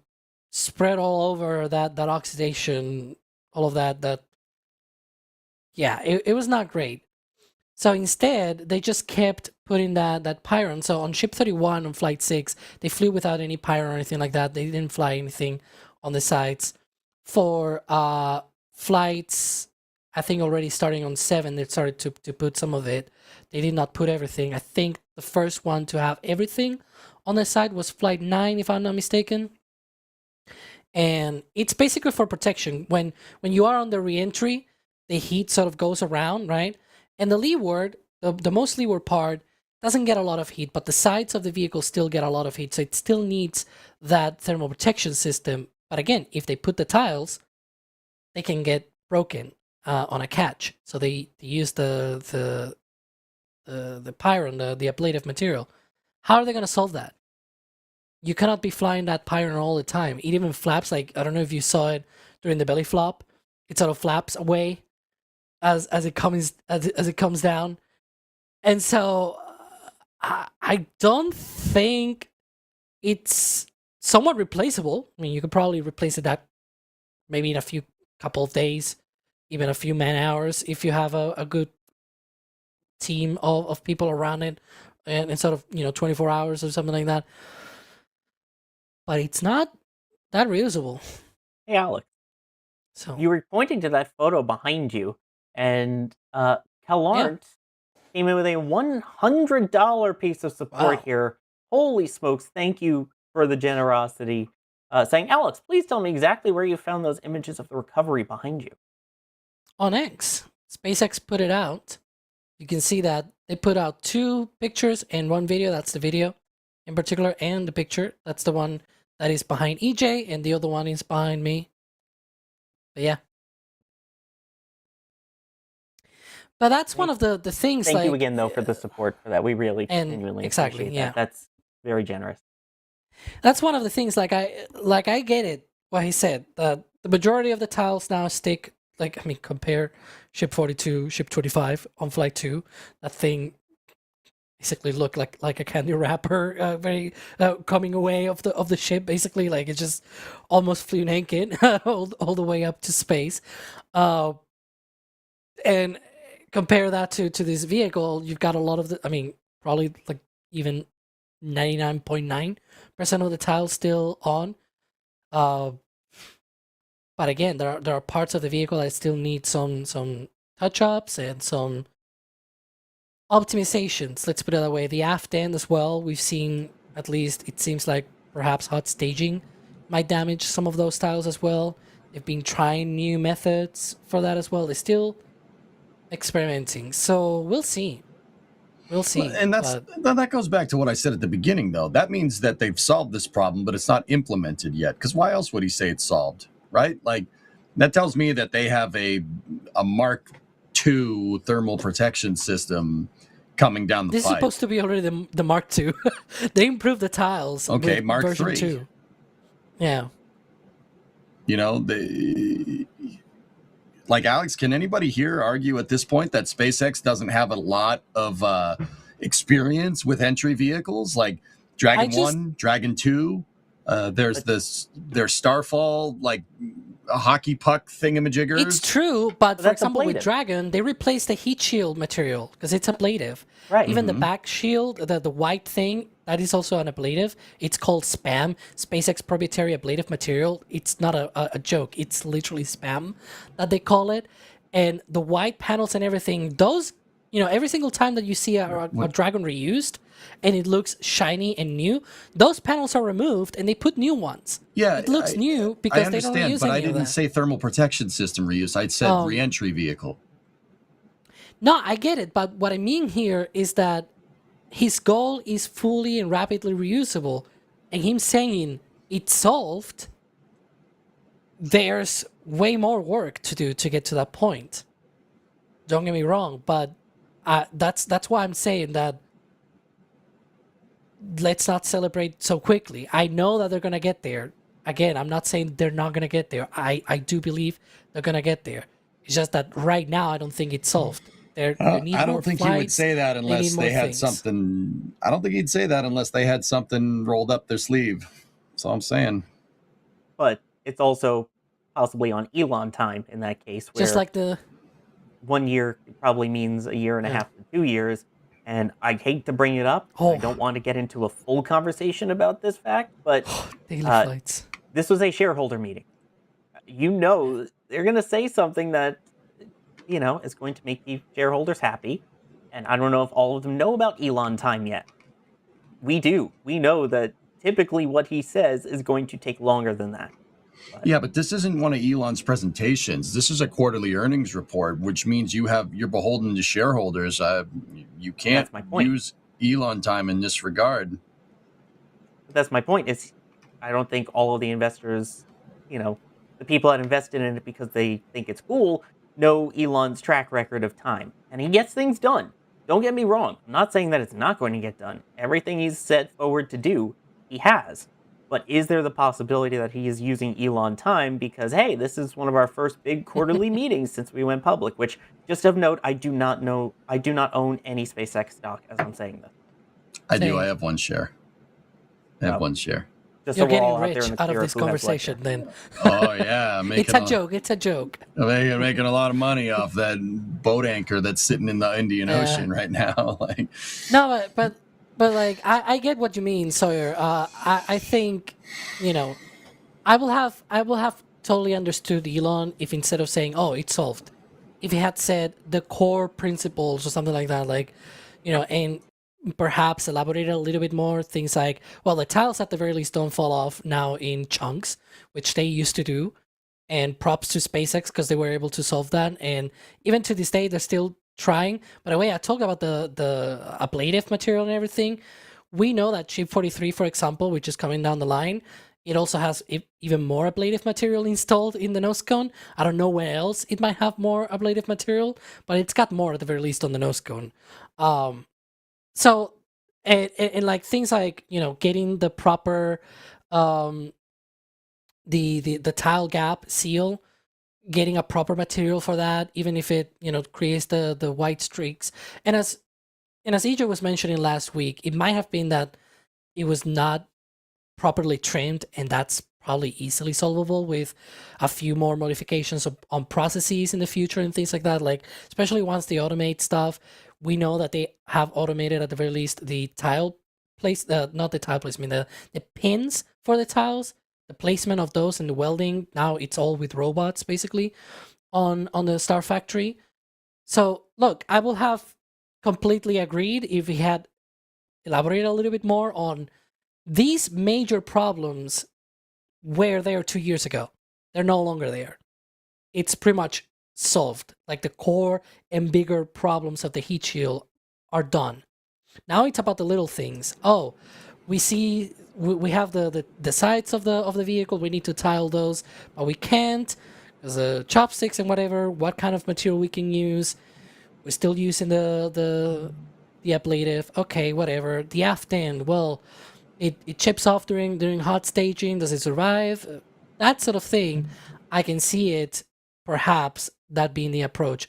spread all over that oxidation, all of that. Yeah, it was not great. So instead, they just kept putting that Pyron. So on Ship 31 on Flight 6, they flew without any Pyron or anything like that. They didn't fly anything on the sides. For flights, I think already starting on 7, they started to put some of it. They did not put everything. I think the first one to have everything on the side was Flight 9, if I'm not mistaken. And it's basically for protection. When you are on the re-entry, the heat sort of goes around, right? And the leeward, the most leeward part, doesn't get a lot of heat, but the sides of the vehicle still get a lot of heat. So it still needs that thermal protection system. But again, if they put the tiles, they can get broken on a catch. So they use the Pyron, the ablative material. How are they going to solve that? You cannot be flying that Pioneer all the time. It even flaps, like, I don't know if you saw it during the belly flop. It sort of flaps away as it comes down. And so I don't think it's somewhat replaceable. I mean, you could probably replace it that maybe in a couple of days, even a few man hours, if you have a good team of people around it, and sort of 24 hours or something like that. But it's not that reusable. Hey, Alex. So you were pointing to that photo behind you, and CalArt came in with a $100 piece of support here. Holy smokes, thank you for the generosity. Saying, Alex, please tell me exactly where you found those images of the recovery behind you. On X, SpaceX put it out. You can see that they put out 2 pictures and 1 video. That's the video in particular, and the picture. That's the one that is behind EJ, and the other one is behind me. But yeah. But that's one of the things. Thank you again, though, for the support for that. We really genuinely exactly, appreciate that. That's very generous. That's one of the things. Like I get it. What he said. The majority of the tiles now stick. Like, I mean, compare ship 42, ship 25 on flight 2. That thing basically looked like a candy wrapper, very coming away of the ship. Basically, like it just almost flew naked all the way up to space. And compare that to this vehicle, you've got a lot of the. I mean, probably like even 99.9% of the tiles still on. But again, there are parts of the vehicle that still need some touch-ups and some optimizations. Let's put it that way. The aft end as well, we've seen, at least it seems like perhaps hot staging might damage some of those tiles as well. They've been trying new methods for that as well. They're still experimenting, so we'll see. We'll see. And that goes back to what I said at the beginning, though. That means that they've solved this problem, but it's not implemented yet. Because why else would he say it's solved, right? Like, that tells me that they have a Mark II thermal protection system coming down the pipe. This is supposed to be already the Mark II. They improved the tiles. Okay, with Mark version III. 2. Yeah. Like, Alex, can anybody here argue at this point that SpaceX doesn't have a lot of experience with entry vehicles? Like Dragon 1, Dragon 2, there's their Starfall, like a hockey puck thingamajiggers. It's true, but for that's example, with ablative. Dragon, they replaced the heat shield material because it's ablative. Right. Even the back shield, the white thing, that is also an ablative. It's called SPAM, SpaceX proprietary ablative material. It's not a joke. It's literally SPAM that they call it. And the white panels and everything, those, every single time that you see a Dragon reused and it looks shiny and new, those panels are removed and they put new ones. Yeah, it looks new because they don't reuse but any I of didn't that. say thermal protection system reuse. I said re-entry vehicle. No, I get it, but what I mean here is that his goal is fully and rapidly reusable, and him saying it's solved, there's way more work to do to get to that point. Don't get me wrong, but that's why I'm saying that let's not celebrate so quickly. I know that they're going to get there. Again, I'm not saying they're not going to get there. I do believe they're going to get there. It's just that right now I don't think it's solved. I don't think he would say that unless they had something. I don't think he'd say that unless they had something rolled up their sleeve. That's all I'm saying. But it's also possibly on Elon time in that case. Where Just like the 1 year probably means a year and a half to 2 years. And I hate to bring it up. I don't want to get into a full conversation about this fact, but daily flights. This was a shareholder meeting. They're going to say something that is going to make the shareholders happy. And I don't know if all of them know about Elon time yet. We do. We know that typically what he says is going to take longer than that. Yeah, but this isn't one of Elon's presentations. This is a quarterly earnings report, which means you're beholden to shareholders. You can't use Elon time in this regard. But that's my point. Is I don't think all of the investors, the people that invested in it because they think it's cool, know Elon's track record of time. And he gets things done. Don't get me wrong. I'm not saying that it's not going to get done. Everything he's set forward to do, he has. But is there the possibility that he is using Elon time because, hey, this is one of our first big quarterly meetings since we went public, which, just of note, I do not own any SpaceX stock as I'm saying this. I do. I have one share. You're So getting rich out of this conversation, then. Oh yeah, it's a joke. It's a joke. Making a lot of money off that boat anchor that's sitting in the Indian Ocean right now. Like, no, but like I get what you mean, Sawyer. I think, I will have totally understood Elon if instead of saying, "Oh, it's solved," if he had said the core principles or something like that, like, and perhaps elaborated a little bit more, things like, well, the tiles at the very least don't fall off now in chunks, which they used to do, and props to SpaceX because they were able to solve that, and even to this day they're still trying. By the way, I talked about the ablative material and everything. We know that Ship 43, for example, which is coming down the line, it also has even more ablative material installed in the nose cone. I don't know where else it might have more ablative material, but it's got more at the very least on the nose cone. So, and like things like, getting the proper, the tile gap seal, getting a proper material for that, even if it, creates the white streaks. And as EJ was mentioning last week, it might have been that it was not properly trimmed, and that's probably easily solvable with a few more modifications on processes in the future and things like that. Like, especially once they automate stuff. We know that they have automated at the very least the tile place, not the tile placement, the pins for the tiles, the placement of those and the welding. Now it's all with robots basically on the Star Factory. So look, I will have completely agreed if he had elaborated a little bit more on these major problems were there 2 years ago. They're no longer there. It's pretty much solved. Like the core and bigger problems of the heat shield are done. Now it's about the little things. Oh, we see we have the sides of the vehicle. We need to tile those, but we can't because the chopsticks and whatever. What kind of material we can use? We're still using the ablative. Okay, whatever. The aft end. Well, it chips off during hot staging. Does it survive? That sort of thing. I can see it. Perhaps that being the approach.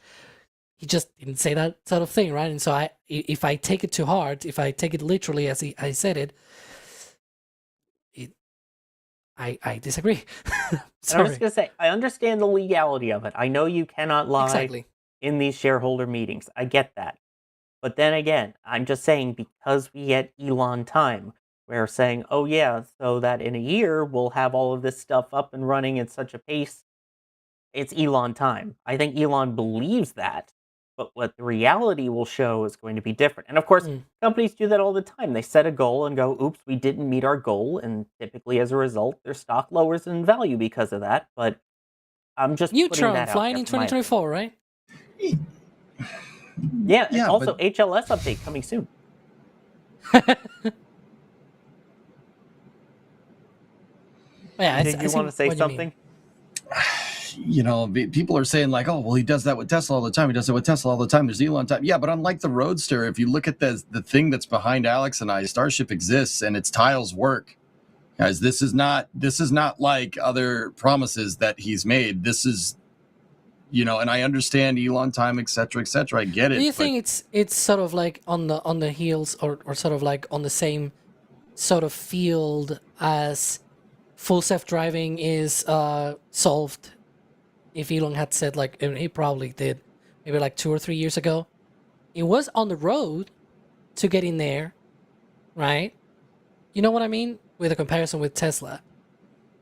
He just didn't say that sort of thing, right? And so if I take it too hard, if I take it literally as I said it, I disagree. I'm just gonna say, I understand the legality of it. I know you cannot lie in these shareholder meetings. I get that. But then again, I'm just saying because we get Elon time, we're saying, oh yeah, so that in a year we'll have all of this stuff up and running at such a pace. It's Elon time. I think Elon believes that, but what the reality will show is going to be different. And of course, companies do that all the time. They set a goal and go, oops, we didn't meet our goal. And typically as a result, their stock lowers in value because of that. But I'm just Neutron flying in 2024, right? Yeah, and also HLS update coming soon. Yeah, Did you want to say something? People are saying like, oh, well, he does that with Tesla all the time. He does it with Tesla all the time. There's Elon time. Yeah, but unlike the Roadster, if you look at the thing that's behind Alex and I, Starship exists and its tiles work. Guys, this is not like other promises that he's made. This is, and I understand Elon time, et cetera, I get it. Do you think it's sort of like on the heels or sort of like on the same sort of field as full self-driving is solved? If Elon had said, like, and he probably did, maybe like 2 or 3 years ago, it was on the road to getting there, right? You know what I mean? With a comparison with Tesla.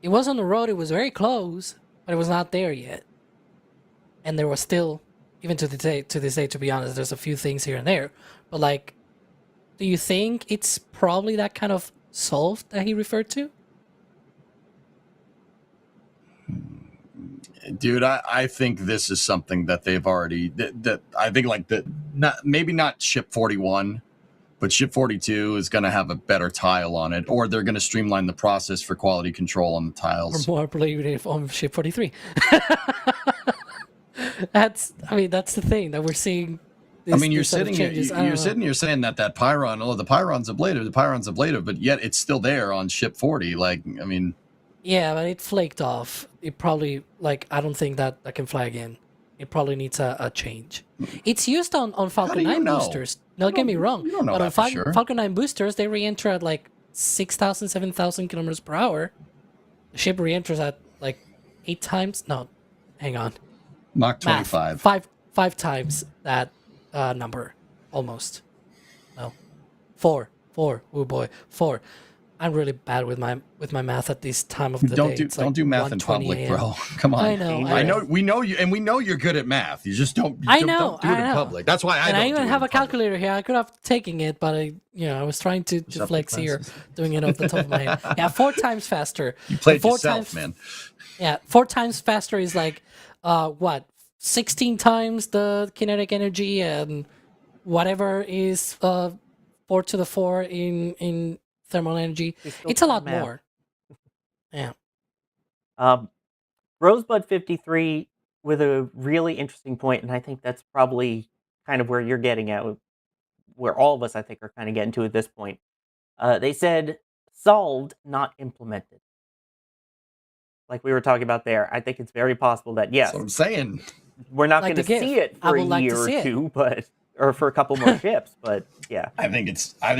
It was on the road, it was very close, but it was not there yet. And there was still, even to this day, to be honest, there's a few things here and there. But like, do you think it's probably that kind of solved that he referred to? Dude, I think this is something that they've already that I think like maybe not Ship 41, but Ship 42 is going to have a better tile on it, or they're going to streamline the process for quality control on the tiles. Or more believe on Ship 43. That's the thing that we're seeing I mean, you're these sort of sitting here, changes. I don't you're know. sitting here saying that Pyron, the Pyron's ablative, but yet it's still there on ship 40. Like, I mean, Yeah, but it flaked off. It probably, like, I don't think that can fly again. It probably needs a change. It's used on Falcon do you 9 know? boosters. Don't get me wrong. you don't know But on that for sure. Falcon 9 boosters, they re-enter at like 6,000, 7,000 kilometers per hour. The ship re-enters at like 8 times. No, hang on. Mach Math. 25. Five times that number, almost. No, 4. Oh boy, 4. I'm really bad with my math at this time of the day. It's Don't like do math in 1:20 public, a.m. bro. Come on. I know. I know. We know you, and we know you're good at math. You just don't. I don't know. do it in public. That's why I And don't. I even do it have in a public. calculator here. I could have taken it, but I was trying to up flex the here, classes. doing it off the top of my head. Yeah, 4 times faster. You played Four yourself, times, man. Yeah, 4 times faster is like, what, 16 times the kinetic energy, and whatever is 4 to the 4 in thermal energy. It's a lot math. more. Yeah. Rosebud 53 with a really interesting point, and I think that's probably kind of where you're getting at, where all of us, I think, are kind of getting to at this point. They said solved, not implemented. Like we were talking about there, I think it's very possible that, yes, That's what I'm saying. we're not Like going to the GIF. see it I for a would like to year or see it. two, or for a couple more ships, but yeah. I think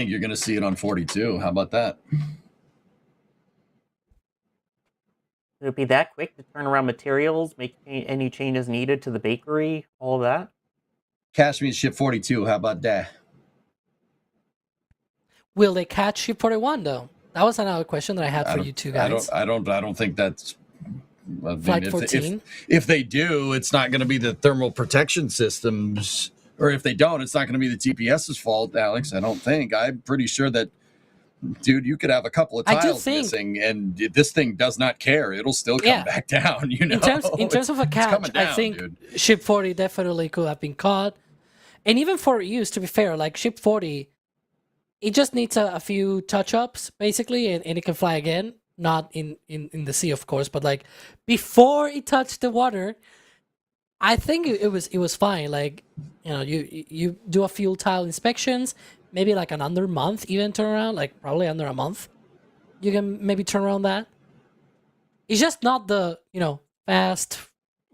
you're going to see it on 42. How about that? Would it be that quick to turn around materials, make any changes needed to the bakery, all of that? Cash me ship 42. How about that? Will they catch Ship 41 though? That was another question that I had for you two guys. I don't think that's. I mean, Flight 14? If they do, it's not going to be the thermal protection systems, or if they don't, it's not going to be the TPS's fault, Alex. I don't think. I'm pretty sure that, dude, you could have a couple of I do tiles think- missing, and this thing does not care. It'll still come back down. You know, In terms of a It's catch, coming I down, think dude. Ship 40 definitely could have been caught. And even for use, to be fair, like Ship 40, it just needs a few touch-ups, basically, and it can fly again. Not in the sea, of course, but like before it touched the water, I think it was fine. Like, you know, you do a few tile inspections, maybe like an under month even turnaround, like probably under a month. You can maybe turn around that. It's just not the, you know, fast,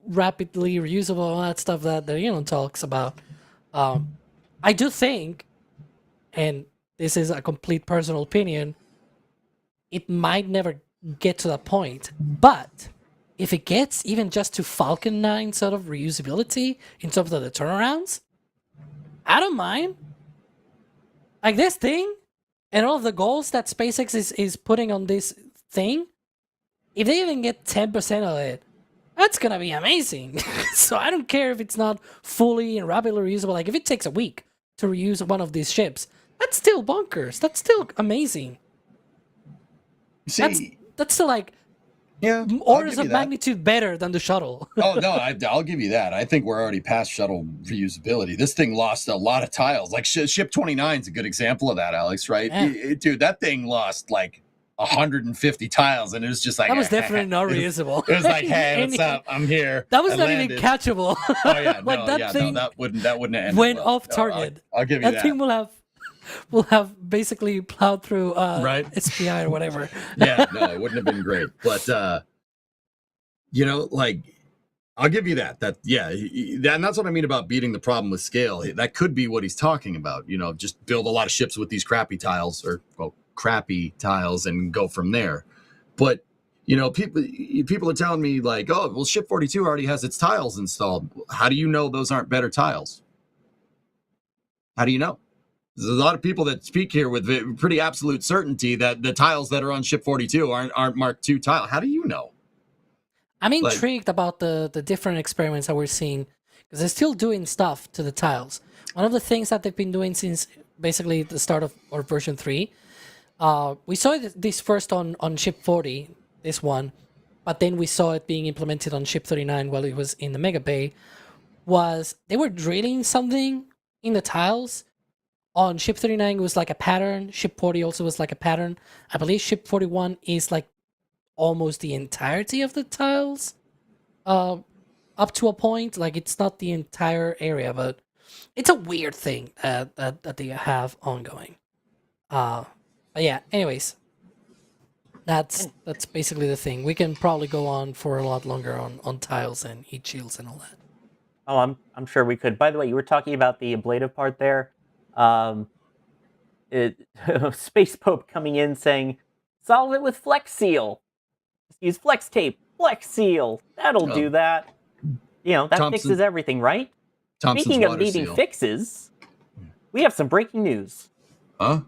rapidly reusable, all that stuff that Elon talks about. I do think, and this is a complete personal opinion, it might never get to that point. But if it gets even just to Falcon 9 sort of reusability in terms of the turnarounds, I don't mind. Like this thing and all of the goals that SpaceX is putting on this thing, if they even get 10% of it, that's gonna be amazing. So I don't care if it's not fully and rapidly reusable. Like if it takes a week to reuse one of these ships, that's still bonkers. That's still amazing. See, That's still like I'll orders give you of that. magnitude better than the shuttle. Oh no, I'll give you that. I think we're already past shuttle reusability. This thing lost a lot of tiles. Like ship 29 is a good example of that, Alex. Right, Yeah. dude, that thing lost like 150 tiles, and it was just like That was definitely not reusable. It was like, hey, what's up? I'm here. That was I not landed. even catchable. Oh yeah, Like that thing that wouldn't have ended went well. off No, target. I'll give you that. thing will have basically plowed through Right. SPI or whatever. Yeah, no, it wouldn't have been great. But you know, like I'll give you that. And that's what I mean about beating the problem with scale. That could be what he's talking about. You know, just build a lot of ships with these crappy tiles and go from there. But you know, people are telling me like, oh, well, ship 42 already has its tiles installed. How do you know those aren't better tiles? How do you know? There's a lot of people that speak here with pretty absolute certainty that the tiles that are on ship 42 aren't Mark II tile. How do you know? I'm intrigued about the different experiments that we're seeing because they're still doing stuff to the tiles. One of the things that they've been doing since basically the start of or version 3, we saw this first on ship 40, this one, but then we saw it being implemented on ship 39 while it was in the Mega Bay, was they were drilling something in the tiles. On ship 39 it was like a pattern, ship 40 also was like a pattern. I believe ship 41 is like almost the entirety of the tiles up to a point. Like it's not the entire area, but it's a weird thing that they have ongoing. But yeah, anyways, that's basically the thing. We can probably go on for a lot longer on tiles and heat shields and all that. Oh, I'm sure we could. By the way, you were talking about the ablative part there. Um, Space Pope coming in saying, "Solve it with Flex Seal. Just use Flex Tape, Flex Seal. That'll do that." You know, that Thompson- fixes everything, right? Thompson's Speaking of water needing seal. fixes, we have some breaking news. Huh?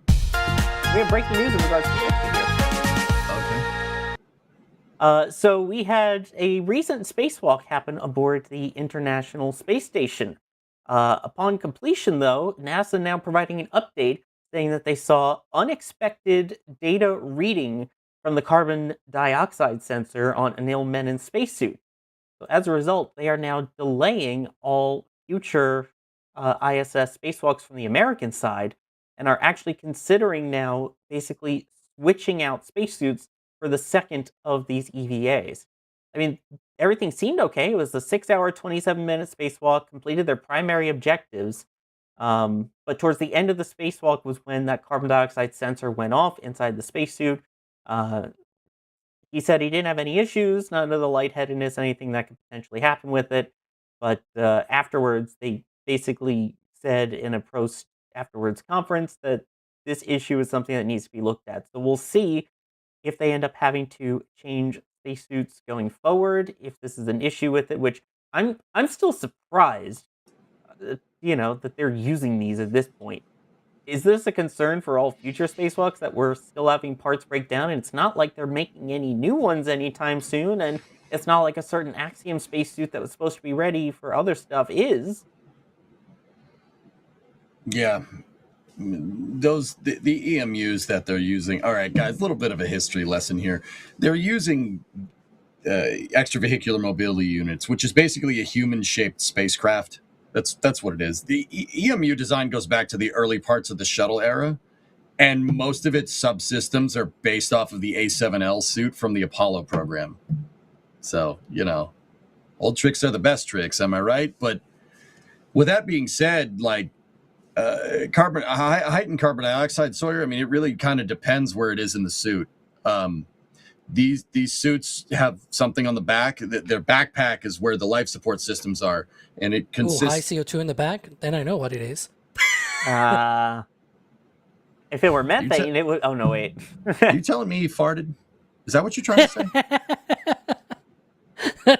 We have breaking news in regards to fixing here. Okay. So we had a recent spacewalk happen aboard the International Space Station. Upon completion, though, NASA now providing an update saying that they saw unexpected data reading from the carbon dioxide sensor on Anil Menon's spacesuit. So as a result, they are now delaying all future ISS spacewalks from the American side and are actually considering now basically switching out spacesuits for the second of these EVAs. I mean, everything seemed okay. It was a 6-hour, 27-minute spacewalk, completed their primary objectives. But towards the end of the spacewalk was when that carbon dioxide sensor went off inside the spacesuit. He said he didn't have any issues, none of the lightheadedness, anything that could potentially happen with it. But afterwards, they basically said in a afterwards conference that this issue is something that needs to be looked at. So we'll see if they end up having to change spacesuits going forward, if this is an issue with it, which I'm still surprised, that they're using these at this point. Is this a concern for all future spacewalks that we're still having parts break down? And it's not like they're making any new ones anytime soon, and it's not like a certain Axiom spacesuit that was supposed to be ready for other stuff is. Yeah. The EMUs that they're using. All right, guys, a little bit of a history lesson here. They're using extravehicular mobility units, which is basically a human-shaped spacecraft. That's what it is. The EMU design goes back to the early parts of the shuttle era, and most of its subsystems are based off of the A7L suit from the Apollo program. So, old tricks are the best tricks, am I right? But with that being said, like, heightened carbon dioxide, Sawyer, I mean, it really kind of depends where it is in the suit. These suits have something on the back. Their backpack is where the life support systems are, and it consists. High CO2 in the back. Then I know what it is. If it were methane, it would. Oh no, wait. Are you telling me you farted? Is that what you're trying to say?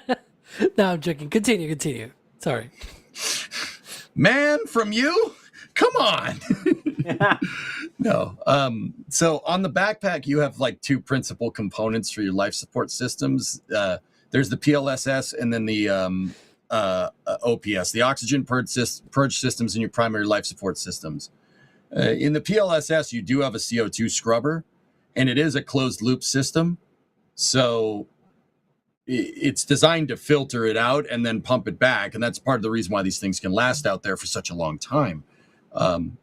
No, I'm joking. Continue. Sorry. Man, from you? Come on. No. So on the backpack, you have like two principal components for your life support systems. There's the PLSS and then the OPS, the oxygen purge systems in your primary life support systems. In the PLSS, you do have a CO2 scrubber, and it is a closed loop system. So it's designed to filter it out and then pump it back. And that's part of the reason why these things can last out there for such a long time.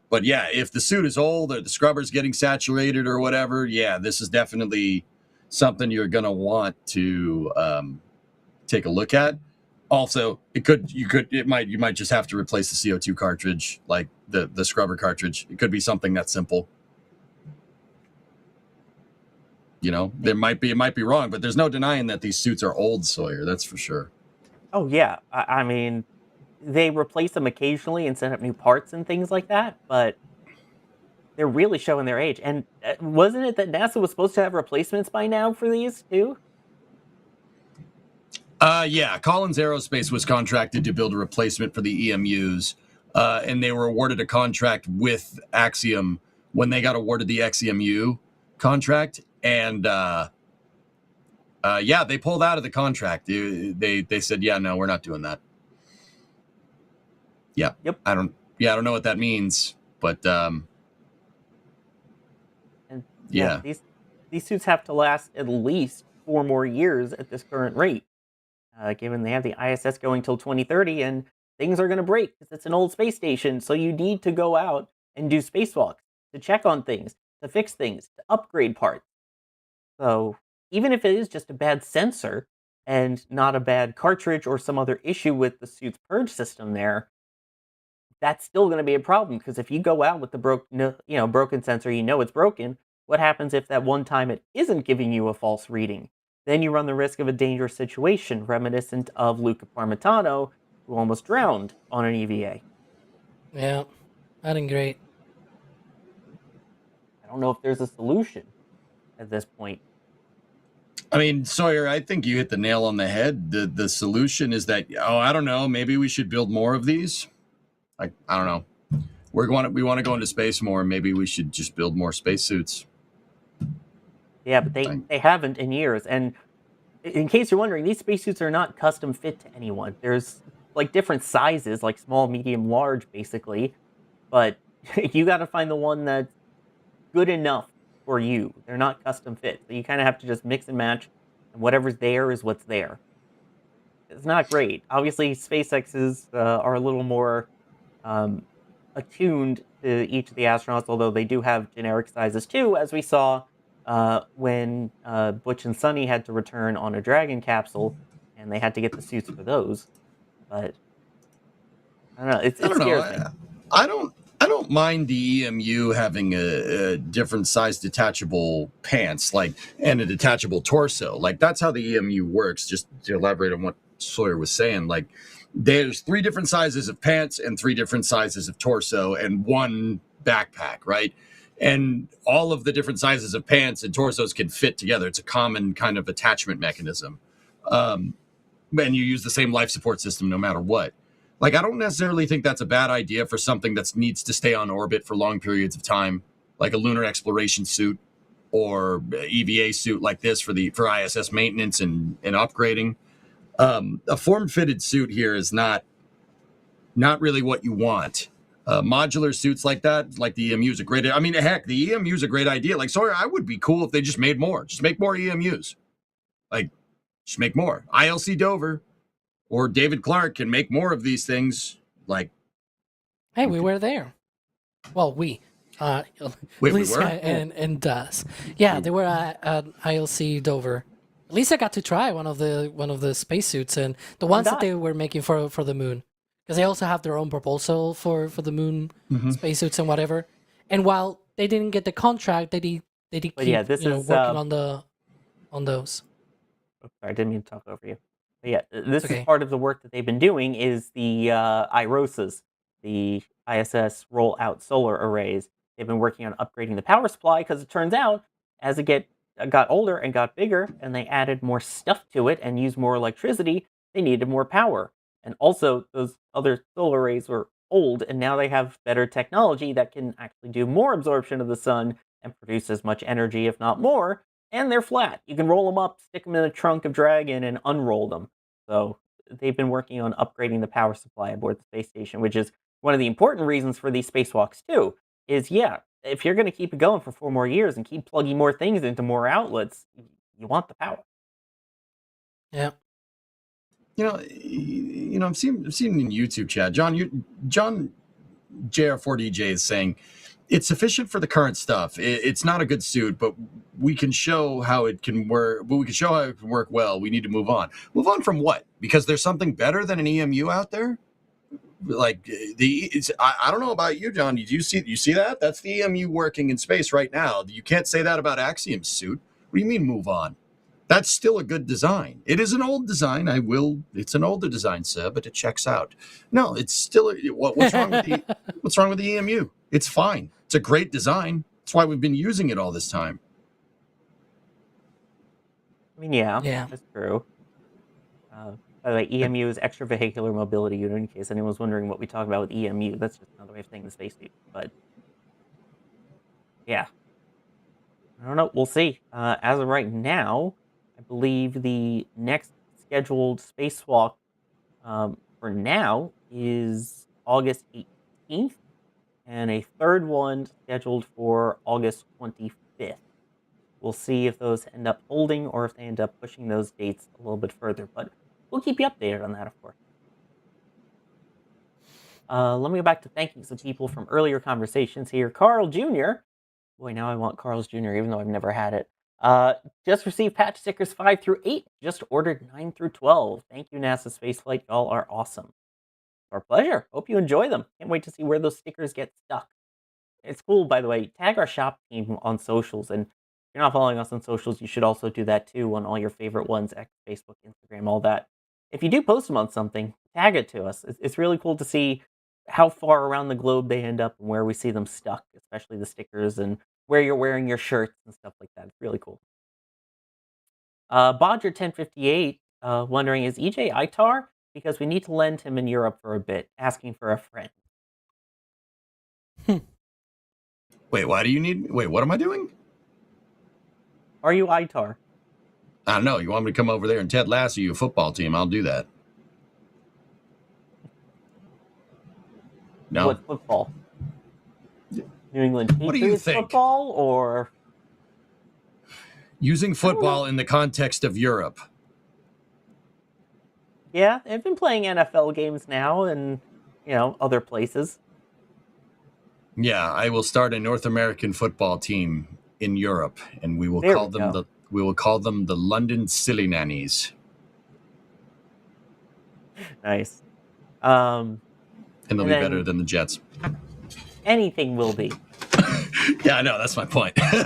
But yeah, if the suit is old or the scrubber's getting saturated or whatever, yeah, this is definitely something you're going to want to take a look at. Also, you might just have to replace the CO2 cartridge, like the scrubber cartridge. It could be something that simple. It might be wrong, but there's no denying that these suits are old, Sawyer. That's for sure. Oh yeah, I mean, they replace them occasionally and set up new parts and things like that, but they're really showing their age. And wasn't it that NASA was supposed to have replacements by now for these too? Yeah, Collins Aerospace was contracted to build a replacement for the EMUs, and they were awarded a contract with Axiom when they got awarded the XEMU contract. And yeah, they pulled out of the contract. They said, yeah, no, we're not doing that. Yeah. Yep. I don't know what that means, but And yeah. These suits have to last at least 4 more years at this current rate, given they have the ISS going till 2030, and things are going to break because it's an old space station. So you need to go out and do spacewalks to check on things, to fix things, to upgrade parts. So even if it is just a bad sensor and not a bad cartridge or some other issue with the suit's purge system there, that's still going to be a problem because if you go out with the broken sensor, it's broken. What happens if that one time it isn't giving you a false reading? Then you run the risk of a dangerous situation, reminiscent of Luca Parmitano, who almost drowned on an EVA. Yeah, that ain't great. I don't know if there's a solution at this point. I mean, Sawyer, I think you hit the nail on the head. The solution is that, I don't know, maybe we should build more of these. I don't know. We want to go into space more. Maybe we should just build more spacesuits. Yeah, but they haven't in years. And in case you're wondering, these spacesuits are not custom fit to anyone. There's like different sizes, like small, medium, large, basically. But you got to find the one that's good enough for you. They're not custom fit. So you kind of have to just mix and match, and whatever's there is what's there. It's not great. Obviously, SpaceX's are a little more attuned to each of the astronauts, although they do have generic sizes too, as we saw when Butch and Sunny had to return on a Dragon capsule, and they had to get the suits for those. But I don't know. It scares me. I don't mind the EMU having a different size detachable pants, and a detachable torso. Like, that's how the EMU works. Just to elaborate on what Sawyer was saying, like, there's 3 different sizes of pants and 3 different sizes of torso and 1 backpack, right? And all of the different sizes of pants and torsos can fit together. It's a common kind of attachment mechanism. And you use the same life support system no matter what. Like, I don't necessarily think that's a bad idea for something that needs to stay on orbit for long periods of time, like a lunar exploration suit or EVA suit like this for ISS maintenance and upgrading. A form-fitted suit here is not really what you want. Modular suits like that, like the EMU is a great. I mean, heck, the EMU is a great idea. Like, sorry, I would be cool if they just made more. Just make more EMUs. Like, just make more. ILC Dover or David Clark can make more of these things. Like, hey, we were there. Well, Wait, Lisa we were? and us. Yeah, they were at ILC Dover. Lisa got to try one of the spacesuits and the ones that they were making for the moon, because they also have their own proposal for the moon spacesuits and whatever. And while they didn't get the contract, they did keep working on those. Sorry, I didn't mean to talk over you. But yeah, this is part of the work that they've been doing is the IROSAs, the ISS rollout solar arrays. They've been working on upgrading the power supply because it turns out as it got older and got bigger and they added more stuff to it and used more electricity, they needed more power. And also those other solar arrays were old and now they have better technology that can actually do more absorption of the sun and produce as much energy, if not more. And they're flat. You can roll them up, stick them in the trunk of Dragon, and unroll them. So they've been working on upgrading the power supply aboard the space station, which is one of the important reasons for these spacewalks too. Is if you're going to keep it going for 4 more years and keep plugging more things into more outlets, you want the power. Yeah. I've seen in YouTube chat, John JR4DJ is saying it's sufficient for the current stuff. It's not a good suit, but we can show how it can work. But we can show how it can work well. We need to move on. Move on from what? Because there's something better than an EMU out there. Like I don't know about you, John. You see that? That's the EMU working in space right now. You can't say that about Axiom's suit. What do you mean move on? That's still a good design. It is an old design. It's an older design, sir, but it checks out. No, it's still what's wrong with the EMU? It's fine. It's a great design. That's why we've been using it all this time. I mean, yeah. That's true. By the way, EMU is extravehicular mobility unit, in case anyone's wondering what we talk about with EMU. That's just another way of saying the spacesuit. But yeah, I don't know. We'll see. As of right now, I believe the next scheduled spacewalk for now is August 18th, and a third one scheduled for August 25th. We'll see if those end up holding or if they end up pushing those dates a little bit further, but we'll keep you updated on that, of course. Let me go back to thanking some people from earlier conversations here. Carl Jr. Boy, now I want Carl's Jr., even though I've never had it. Just received patch stickers 5 through 8. Just ordered 9 through 12. Thank you, NASA Spaceflight. Y'all are awesome. Our pleasure. Hope you enjoy them. Can't wait to see where those stickers get stuck. It's cool, by the way. Tag our shop team on socials, and if you're not following us on socials, you should also do that too on all your favorite ones: X, Facebook, Instagram, all that. If you do post them on something, tag it to us. It's really cool to see how far around the globe they end up and where we see them stuck, especially the stickers and where you're wearing your shirts and stuff like that. It's really cool. Bodger1058 wondering, is EJ ITAR? Because we need to lend him in Europe for a bit, asking for a friend. Wait, why do you need? Wait, what am I doing? Are you ITAR? I don't know. You want me to come over there and Ted Lasso you a football team? I'll do that. No. What football? New England Patriots What do you think? football, or Using football in the context of Europe. yeah, they've been playing NFL games now, and other places. Yeah, I will start a North American football team in Europe, and we will There call we them go. the London Silly Nannies. Nice. And they'll And be then- better than the Jets. Anything will be. Yeah, I know. That's my point. Hey,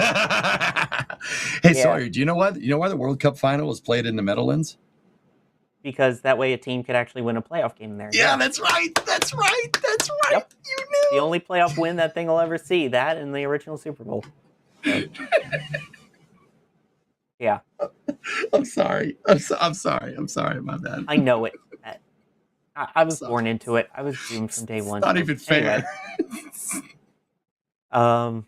Yeah. Sawyer, do you know why? You know why the World Cup final was played in the Netherlands? Because that way a team could actually win a playoff game there. Yeah, that's right. That's right. That's right. Yep. You knew. The only playoff win that thing will ever see. That and the original Super Bowl. So, yeah, I'm sorry. I'm sorry. I'm sorry. My bad. I know it. I was Sorry. born into it. I was doomed from day one. Not even fair. Anyway.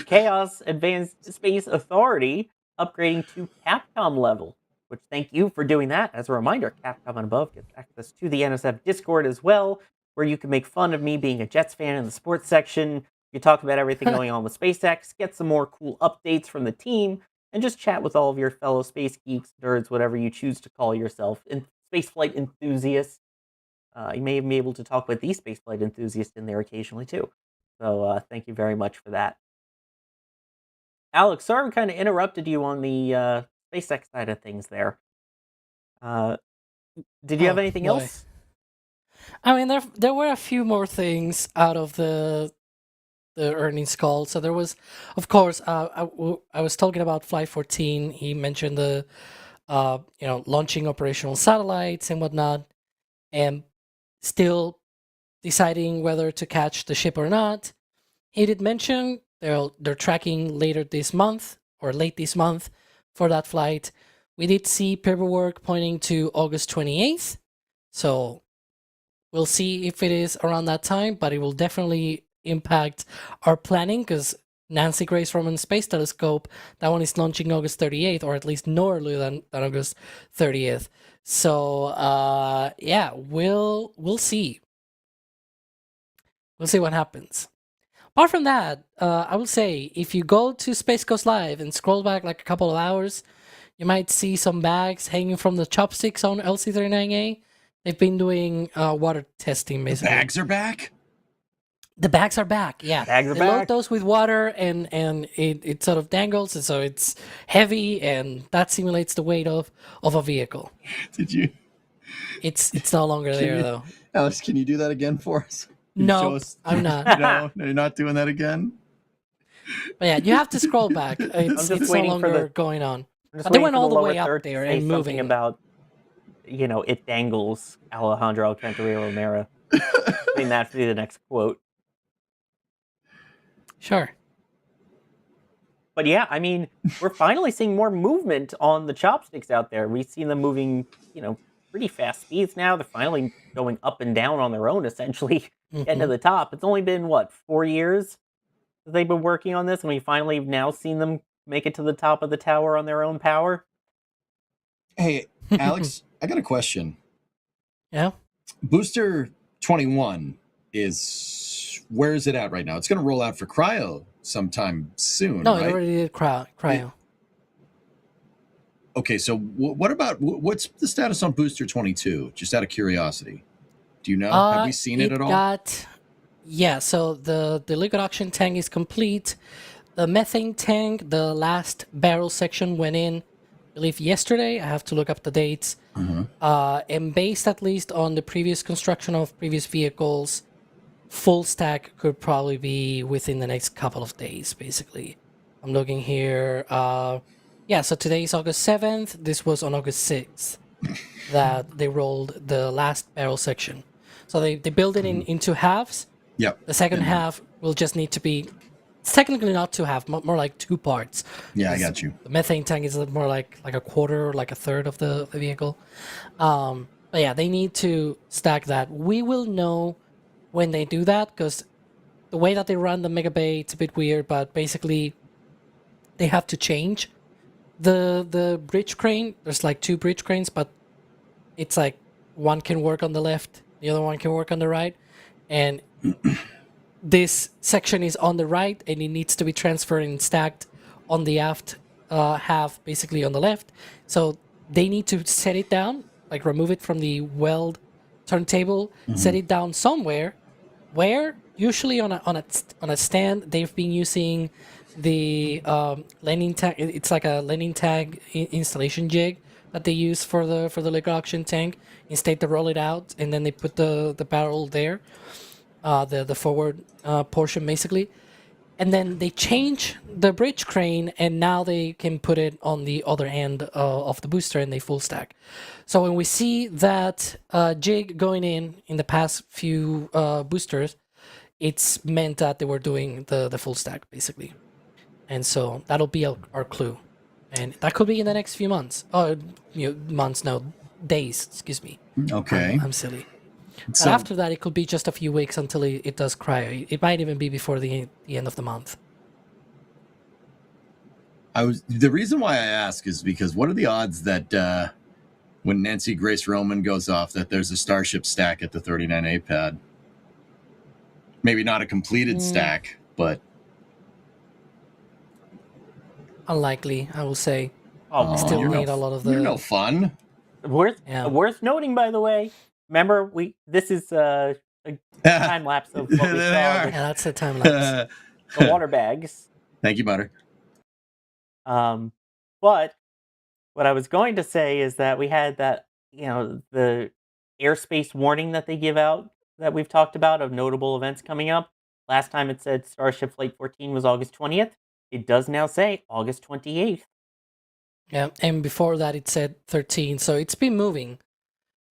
Chaos Advanced Space Authority upgrading to Capcom level, which thank you for doing that. As a reminder, Capcom and above gets access to the NSF Discord as well, where you can make fun of me being a Jets fan in the sports section. You talk about everything going on with SpaceX, get some more cool updates from the team, and just chat with all of your fellow space geeks, nerds, whatever you choose to call yourself, and spaceflight enthusiasts. You may even be able to talk with the spaceflight enthusiast in there occasionally too. So thank you very much for that. Alex, sorry we kind of interrupted you on the SpaceX side of things there. Did you have anything boy. else? I mean, there were a few more things out of the earnings call. So there was, of course, I was talking about Flight 14. He mentioned the, launching operational satellites and whatnot, and still deciding whether to catch the ship or not. He did mention they're tracking later this month or late this month for that flight. We did see paperwork pointing to August 28th. So we'll see if it is around that time, but it will definitely impact our planning because Nancy Grace Roman Space Telescope, that one is launching August 38th, or at least no earlier than August 30th. So yeah, we'll see. We'll see what happens. Apart from that, I will say, if you go to Space Coast Live and scroll back like a couple of hours, you might see some bags hanging from the chopsticks on LC-39A. They've been doing water testing, basically. The bags are back? The bags are back, yeah. Bags are they back. load those with water, and it sort of dangles, and so it's heavy, and that simulates the weight of a vehicle. Did you? It's no longer there, though. Alex, can you do that again for us? Can you No, show us- I'm not. No, you're not doing that again? But yeah, you have to scroll back. It's no waiting for longer the- going on. I'm just But they waiting went for all the lower way up third to there say and something moving. about, it dangles Alejandro Alcantara Romero. I mean, that to be the next quote. Sure. But yeah, I mean, we're finally seeing more movement on the chopsticks out there. We've seen them moving, pretty fast speeds now. They're finally going up and down on their own, essentially, getting to the top. It's only been, 4 years that they've been working on this, and we finally have now seen them make it to the top of the tower on their own power. Hey, Alex, I got a question. Yeah? Booster 21 where is it at right now? It's going to roll out for cryo sometime soon, No, right? it already did cryo. Okay, so what's the status on Booster 22? Just out of curiosity. Do you know? Have we seen it at all? Yeah, so the liquid oxygen tank is complete. The methane tank, the last barrel section went in believe yesterday. I have to look up the dates. And based at least on the previous construction of previous vehicles, full stack could probably be within the next couple of days, basically. I'm looking here. Yeah, so today is August 7th. This was on August 6th that they rolled the last barrel section. So they build it in two halves. Yep. The second half will just need to be, it's technically not two halves, more like two parts. Yeah, I got you. The methane tank is more like a quarter or like a third of the vehicle. But yeah, they need to stack that. We will know when they do that, because the way that they run the Mega Bay, it's a bit weird, but basically they have to change the bridge crane. There's like two bridge cranes, but it's like one can work on the left, the other one can work on the right, and this section is on the right and it needs to be transferred and stacked on the aft half, basically on the left. So they need to set it down, like remove it from the weld turntable, set it down somewhere, where usually on a stand. They've been using the landing tag. It's like a landing tag installation jig that they use for the liquid oxygen tank. Instead, they roll it out and then they put the barrel there, the forward portion basically, and then they change the bridge crane, and now they can put it on the other end of the booster, and they full stack. So when we see that jig going in the past few boosters, it's meant that they were doing the full stack basically, and so that'll be our clue, and that could be in the next few months. Days. Excuse me. Okay. I'm silly. So, But after that, it could be just a few weeks until it does cryo. It might even be before the end of the month. the reason why I ask is because what are the odds that when Nancy Grace Roman goes off, that there's a Starship stack at the 39A pad? Maybe not a completed stack, but Unlikely, I will say. Oh, Still you're need no- a lot of the. You're no fun. worth noting, by the way. Remember, this is a time lapse of what we There they saw are. with Yeah, that's the time lapse. the water bags. Thank you, Butter. But what I was going to say is that we had that, the airspace warning that they give out that we've talked about of notable events coming up. Last time it said Starship Flight 14 was August 20th. It does now say August 28th. Yeah, and before that it said 13, so it's been moving.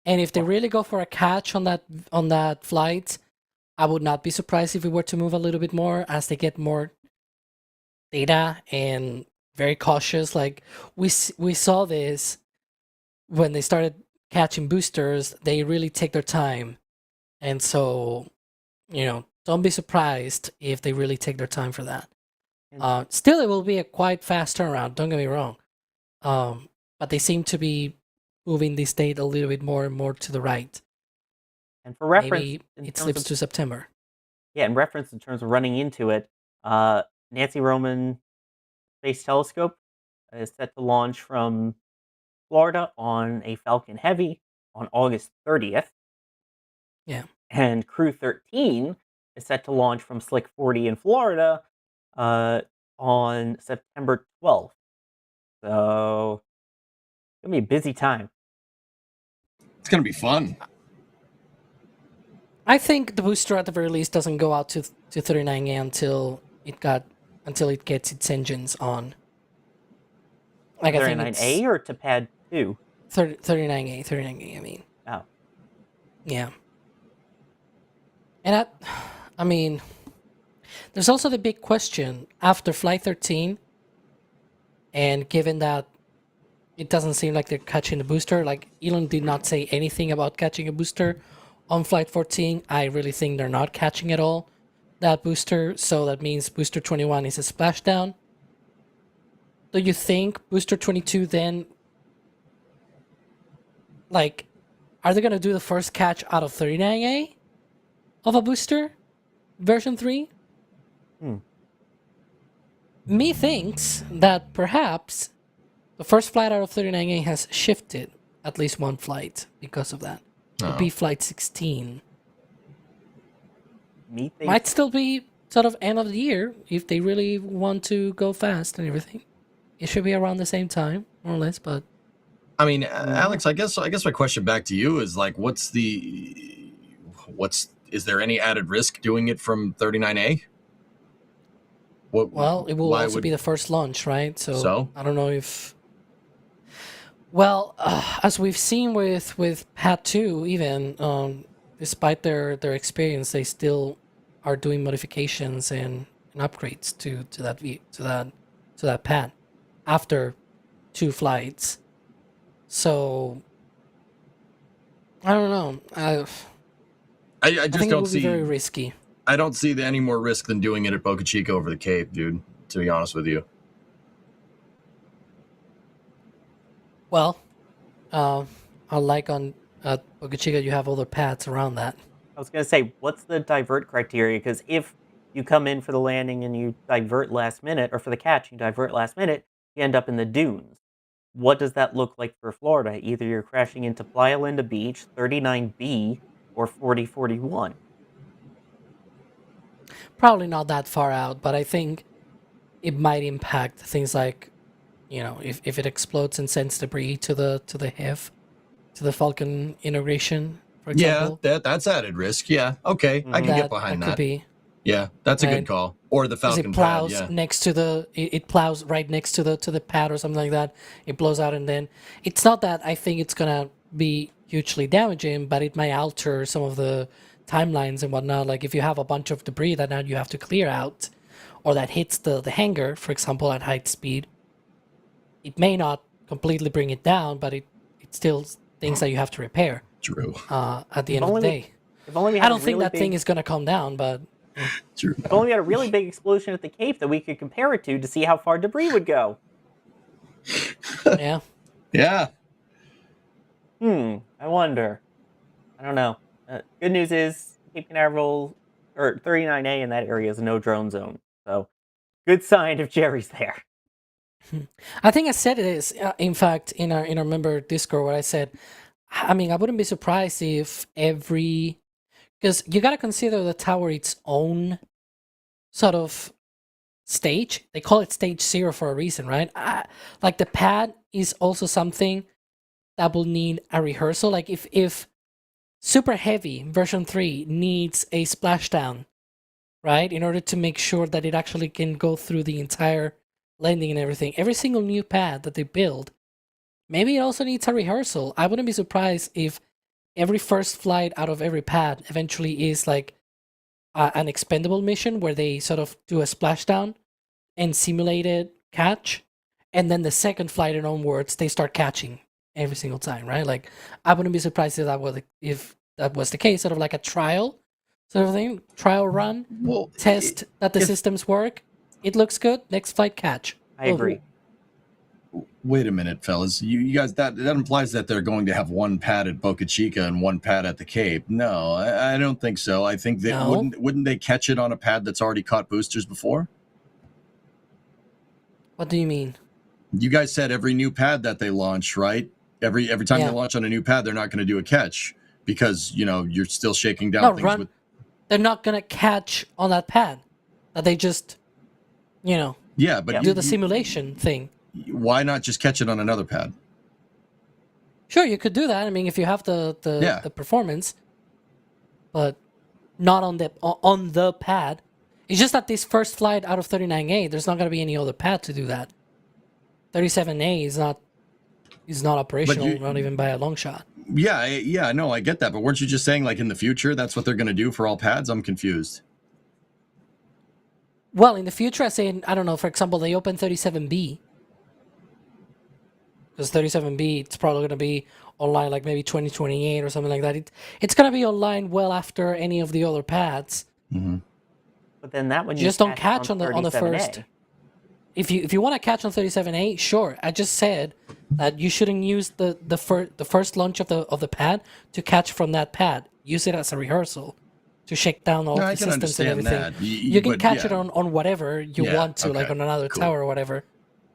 And if they really go for a catch on that flight, I would not be surprised if we were to move a little bit more as they get more data and very cautious. Like we saw this when they started catching boosters. They really take their time, and so don't be surprised if they really take their time for that. Still, it will be a quite fast turnaround. Don't get me wrong, but they seem to be moving this date a little bit more and more to the right. And for reference, Maybe it slips to September. Yeah, in reference in terms of running into it, Nancy Roman Space Telescope is set to launch from Florida on a Falcon Heavy on August 30th. Yeah. And Crew 13 is set to launch from Slick 40 in Florida on September 12th. So it's going to be a busy time. It's going to be fun. I think the booster at the very least doesn't go out to 39A until it gets its engines on. Like 39A or to pad 2? 39A, I mean. Oh. Yeah. And I mean, there's also the big question after Flight 13, and given that it doesn't seem like they're catching the booster, like Elon did not say anything about catching a booster on Flight 14. I really think they're not catching at all that booster, so that means booster 21 is a splashdown. Do you think booster 22 then, like, are they going to do the first catch out of 39A of a booster version 3? Me thinks that perhaps the first flight out of 39A has shifted at least one flight because of that. It would be Flight 16. Might still be sort of end of the year if they really want to go fast and everything. It should be around the same time. more or less. But I mean, Alex, I guess my question back to you is like, is there any added risk doing it from 39A? well, it will also be the first launch, right? So I don't know if. Well, as we've seen with Pad 2, even despite their experience, they still are doing modifications and upgrades to that pad after 2 flights. So I don't know. I just think don't it would see be very risky. I don't see any more risk than doing it at Boca Chica over the Cape, dude. To be honest with you. Well, unlike on Boca Chica, you have other pads around that. I was going to say, what's the divert criteria? Because if you come in for the landing and you divert last minute, or for the catch, you divert last minute, you end up in the dunes. What does that look like for Florida? Either you're crashing into Playa Linda Beach, 39B, or 4041. Probably not that far out, but I think it might impact things like, if it explodes and sends debris to the HIF, to the Falcon integration, for example. Yeah, that's added risk. Yeah, okay, I can get behind that. Could be. Yeah, that's a good call. Or the Falcon it plows pad, yeah. next to it plows right next to the pad or something like that. It blows out, and then it's not that I think it's gonna be hugely damaging, but it might alter some of the timelines and whatnot. Like if you have a bunch of debris that now you have to clear out, or that hits the hangar, for example, at high speed, it may not completely bring it down, but it's still things that you have to repair. True. At the end of the day. I don't think that thing is gonna come down, but. True. If only we had a really big explosion at the Cape that we could compare it to see how far debris would go. Yeah. Yeah. I wonder. I don't know. Good news is Cape Canaveral, or 39A in that area, is a no drone zone. So, good sign if Jerry's there. I think I said it is. In fact, in our member Discord, where I said, I mean, I wouldn't be surprised if because you got to consider the tower its own sort of stage. They call it stage 0 for a reason, right? Like the pad is also something that will need a rehearsal. Like if Super Heavy version 3 needs a splashdown, right, in order to make sure that it actually can go through the entire landing and everything. Every single new pad that they build, maybe it also needs a rehearsal. I wouldn't be surprised if every first flight out of every pad eventually is like an expendable mission where they sort of do a splashdown and simulated catch, and then the second flight and onwards they start catching every single time, right? Like I wouldn't be surprised if that was the case, sort of like a trial sort of thing, trial run, test that the systems work. It looks good. Next flight catch. I agree. Wait a minute, fellas. You guys, that implies that they're going to have one pad at Boca Chica and one pad at the Cape. No, I don't think so. I think that wouldn't they catch it on a pad that's already caught boosters before? What do you mean? You guys said every new pad that they launch, right? Every time they launch on a new pad, they're not going to do a catch because you're still shaking down things. They're not going to catch on that pad. That they just, do the simulation thing. Why not just catch it on another pad? Sure, you could do that. I mean, if you have the performance, but not on the pad. It's just that this first flight out of 39A, there's not going to be any other pad to do that. 37A is not operational, not even by a long shot. Yeah, no, I get that. But weren't you just saying, like, in the future, that's what they're going to do for all pads? I'm confused. Well, in the future, I say, I don't know, for example, they open 37B. Because 37B, it's probably going to be online like maybe 2028 or something like that. It's going to be online well after any of the other pads. Mm-hmm. But then that one you just don't catch on the first. If you want to catch on 37A, sure. I just said that you shouldn't use the first launch of the pad to catch from that pad. Use it as a rehearsal to shake down all the systems and everything. You can catch it on whatever you want to, like on another tower or whatever.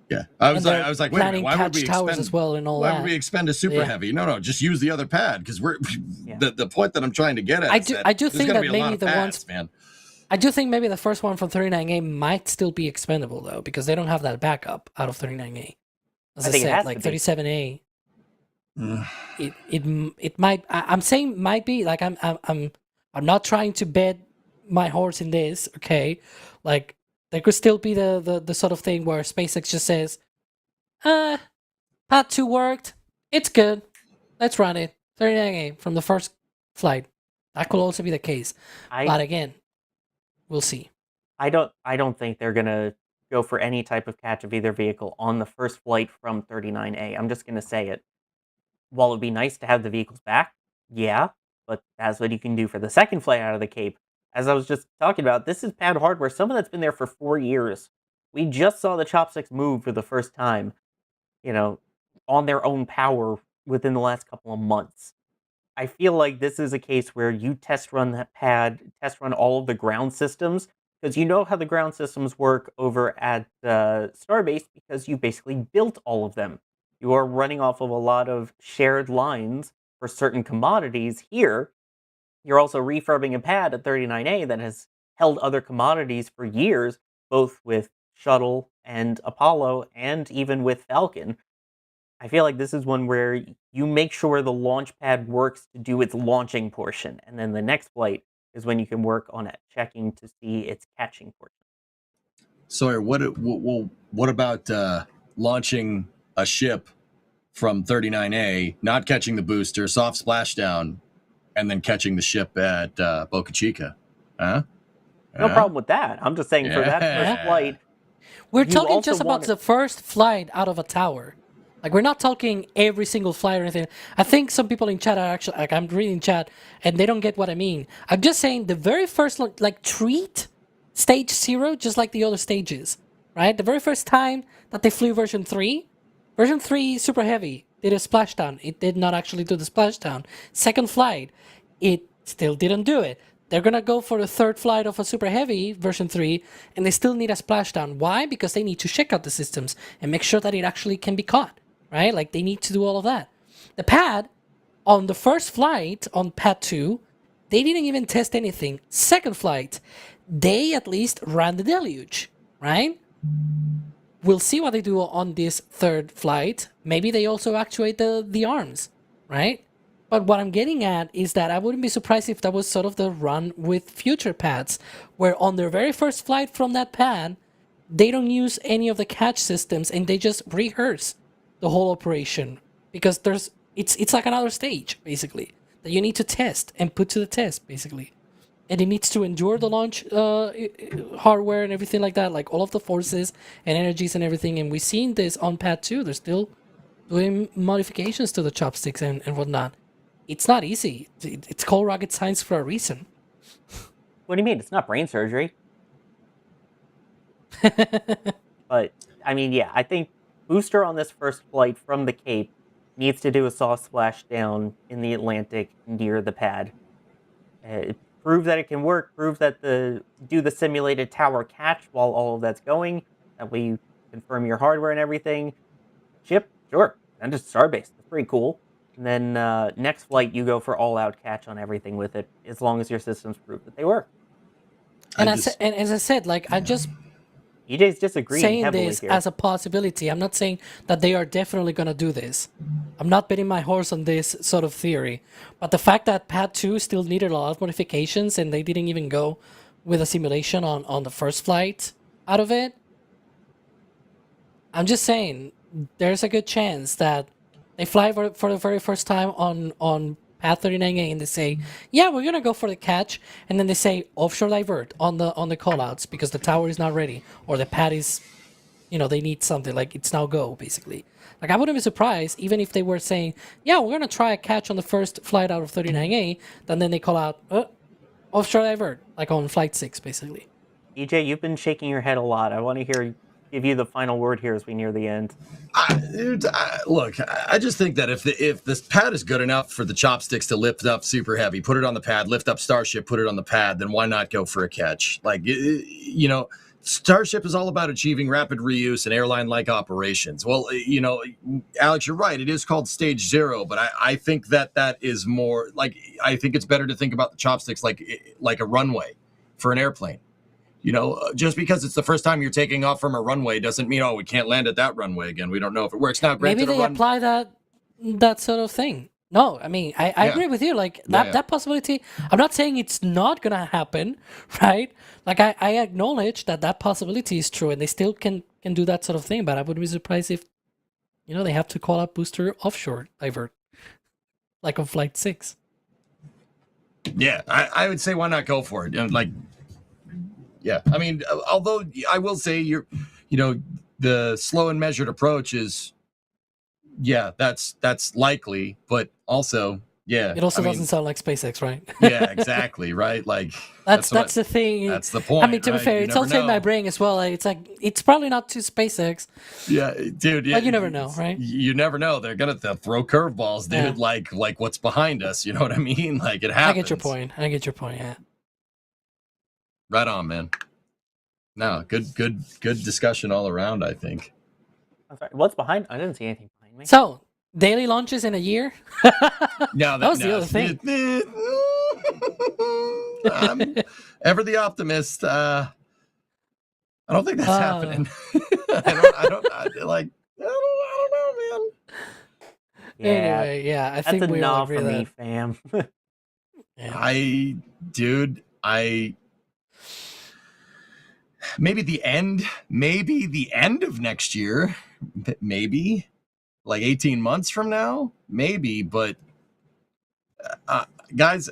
Yeah, I was like, wait a minute, why would we towers as well and all why that? would we expend a super heavy? No, just use the other pad because we're the point that I'm trying to get at. I do think that maybe the pads, ones, man. I do think maybe the first one from 39A might still be expendable though because they don't have that backup out of 39A. As I I, think it said, has like to be. 37A, it might. I'm saying might be. Like I'm not trying to bet my horse in this. Okay, like there could still be the sort of thing where SpaceX just says, Pad 2 worked. It's good. Let's run it. 39A from the first flight. That could also be the case. But again, we'll see. I don't think they're gonna go for any type of catch of either vehicle on the first flight from 39A. I'm just gonna say it. While it'd be nice to have the vehicles back, yeah, but that's what you can do for the second flight out of the Cape. As I was just talking about, this is pad hardware. Some of that's been there for 4 years. We just saw the chopsticks move for the first time, on their own power within the last couple of months. I feel like this is a case where you test run that pad, test run all of the ground systems, because you know how the ground systems work over at Starbase because you basically built all of them. You are running off of a lot of shared lines for certain commodities. Here, you're also refurbing a pad at 39A that has held other commodities for years, both with Shuttle and Apollo, and even with Falcon. I feel like this is one where you make sure the launch pad works to do its launching portion, and then the next flight is when you can work on it, checking to see its catching portion. Sawyer, what about launching a ship from 39A, not catching the booster, soft splashdown, and then catching the ship at Boca Chica? No problem with that. I'm just saying for that first flight. We're talking just about the first flight out of a tower. Like, we're not talking every single flight or anything. I think some people in chat are actually, like, I'm reading chat, and they don't get what I mean. I'm just saying the very first, like, treat stage 0, just like the other stages, right? The very first time that they flew version 3 Super Heavy did a splashdown. It did not actually do the splashdown. Second flight, it still didn't do it. They're going to go for the third flight of a Super Heavy version 3, and they still need a splashdown. Why? Because they need to check out the systems and make sure that it actually can be caught. Right? Like, they need to do all of that. The pad, on the first flight, on pad 2, they didn't even test anything. Second flight, they at least ran the deluge, right? We'll see what they do on this third flight. Maybe they also actuate the arms, right? But what I'm getting at is that I wouldn't be surprised if that was sort of the run with future pads, where on their very first flight from that pad, they don't use any of the catch systems and they just rehearse the whole operation, because it's like another stage basically that you need to test and put to the test basically, and it needs to endure the launch hardware and everything like that, like all of the forces and energies and everything. And we've seen this on pad 2. They're still doing modifications to the chopsticks and whatnot. It's not easy. It's called rocket science for a reason. What do you mean? It's not brain surgery. But I mean, yeah, I think Booster on this first flight from the Cape needs to do a soft splashdown in the Atlantic near the pad. Prove that it can work. Prove that do the simulated tower catch while all of that's going. That way you confirm your hardware and everything. Ship, sure. And just Starbase. That's pretty cool. And then next flight you go for all-out catch on everything with it, as long as your systems prove that they work. And as I said, like, I just EJ's disagreeing saying heavily this here. as a possibility. I'm not saying that they are definitely going to do this. I'm not betting my horse on this sort of theory. But the fact that Pad 2 still needed a lot of modifications and they didn't even go with a simulation on the first flight out of it, I'm just saying there's a good chance that they fly for the very first time on Pad 39A and they say, yeah, we're gonna go for the catch, and then they say offshore divert on the callouts because the tower is not ready or the pad is, they need something, like it's now go basically. Like, I wouldn't be surprised even if they were saying, yeah, we're gonna try a catch on the first flight out of 39A, then they call out offshore divert, like on flight 6 basically. EJ, you've been shaking your head a lot. I want to give you the final word here as we near the end. Look, I just think that if this pad is good enough for the chopsticks to lift up Super Heavy, put it on the pad, lift up Starship, put it on the pad, then why not go for a catch? Like, Starship is all about achieving rapid reuse and airline-like operations. Well, Alex, you're right. It is called Stage 0, but I think that is more like, I think it's better to think about the chopsticks like a runway for an airplane. just because it's the first time you're taking off from a runway doesn't mean, we can't land at that runway again. We don't know if it works. Now, granted, Maybe they apply that sort of thing. No, I mean, I agree with you. Like, that possibility, I'm not saying it's not going to happen, right? Like, I acknowledge that possibility is true, and they still can do that sort of thing, but I wouldn't be surprised if, they have to call up booster offshore divert, like on Flight 6. Yeah, I would say why not go for it? I mean, although I will say the slow and measured approach is, that's likely, but also, it also doesn't sound like SpaceX, right? Yeah, exactly, right? Like that's the thing. That's the point. I mean, to be fair, You it's never also in my know. brain as well. Like, it's like it's probably not to SpaceX. Yeah, dude. Yeah, but you never know, right? You never know. They'll throw curveballs, dude. Yeah. Like what's behind us. You know what I mean? Like it happens. I get your point. Yeah. Right on, man. No, good discussion all around, I think. I'm sorry. What's behind? I didn't see anything behind me. So, daily launches in a year? No, that was the other thing. I'm ever the optimist. I don't think that's happening. I don't know, man. Yeah, anyway, I think that's we a all no agree for me, that. fam. Maybe the end of next year, maybe like 18 months from now, maybe. But guys,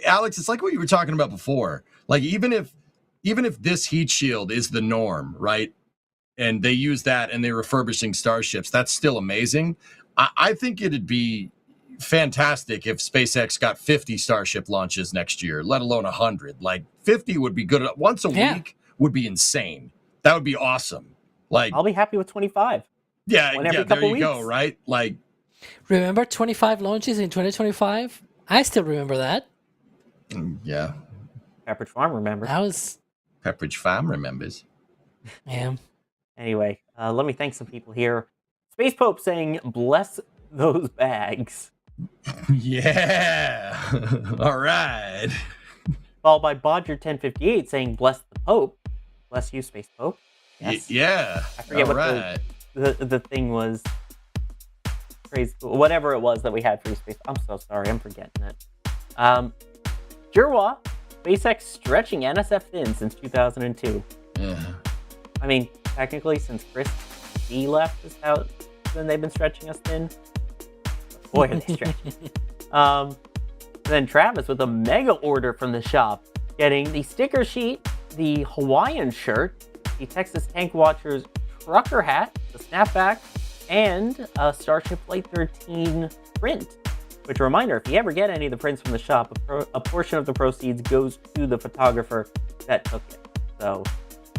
Alex, it's like what you were talking about before. Like even if this heat shield is the norm, right? And they use that and they're refurbishing starships, that's still amazing. I think it'd be fantastic if SpaceX got 50 Starship launches next year, let alone 100. Like 50 would be good. Once a week would be insane. That would be awesome. Like I'll be happy with 25. Yeah, there you go, right? Like, remember 25 launches in 2025? I still remember that. Yeah. Pepperidge Farm remembers. That was Pepperidge Farm remembers. Yeah. Anyway, let me thank some people here. Space Pope saying, "Bless those bags." Yeah. All right. Followed by Bodger 1058 saying, "Bless the Pope." Bless you, Space Pope. Yes. Yeah. I forget what the thing was. Crazy, whatever it was that we had for Space. I'm so sorry. I'm forgetting it. Jirwa, SpaceX stretching NSF thin since 2002. Yeah. I mean, technically, since Chris D left is how then they've been stretching us thin. Boy, are they stretching. Then Travis with a mega order from the shop, getting the sticker sheet, the Hawaiian shirt, the Texas Tank Watchers trucker hat, the snapback, and a Starship Flight 13 print. Which, a reminder, if you ever get any of the prints from the shop, a portion of the proceeds goes to the photographer that took it. So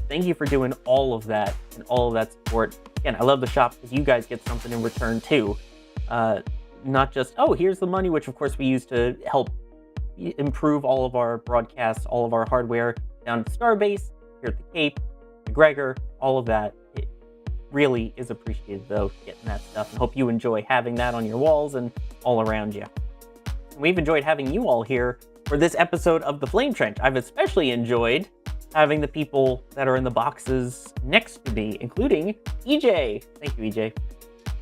thank you for doing all of that and all of that support. Again, I love the shop because you guys get something in return too. Not just, here's the money, which of course we use to help improve all of our broadcasts, all of our hardware down at Starbase, here at the Cape, McGregor, all of that. It really is appreciated though, getting that stuff, and hope you enjoy having that on your walls and all around you. We've enjoyed having you all here for this episode of The Flame Trench. I've especially enjoyed having the people that are in the boxes next to me, including EJ. Thank you, EJ.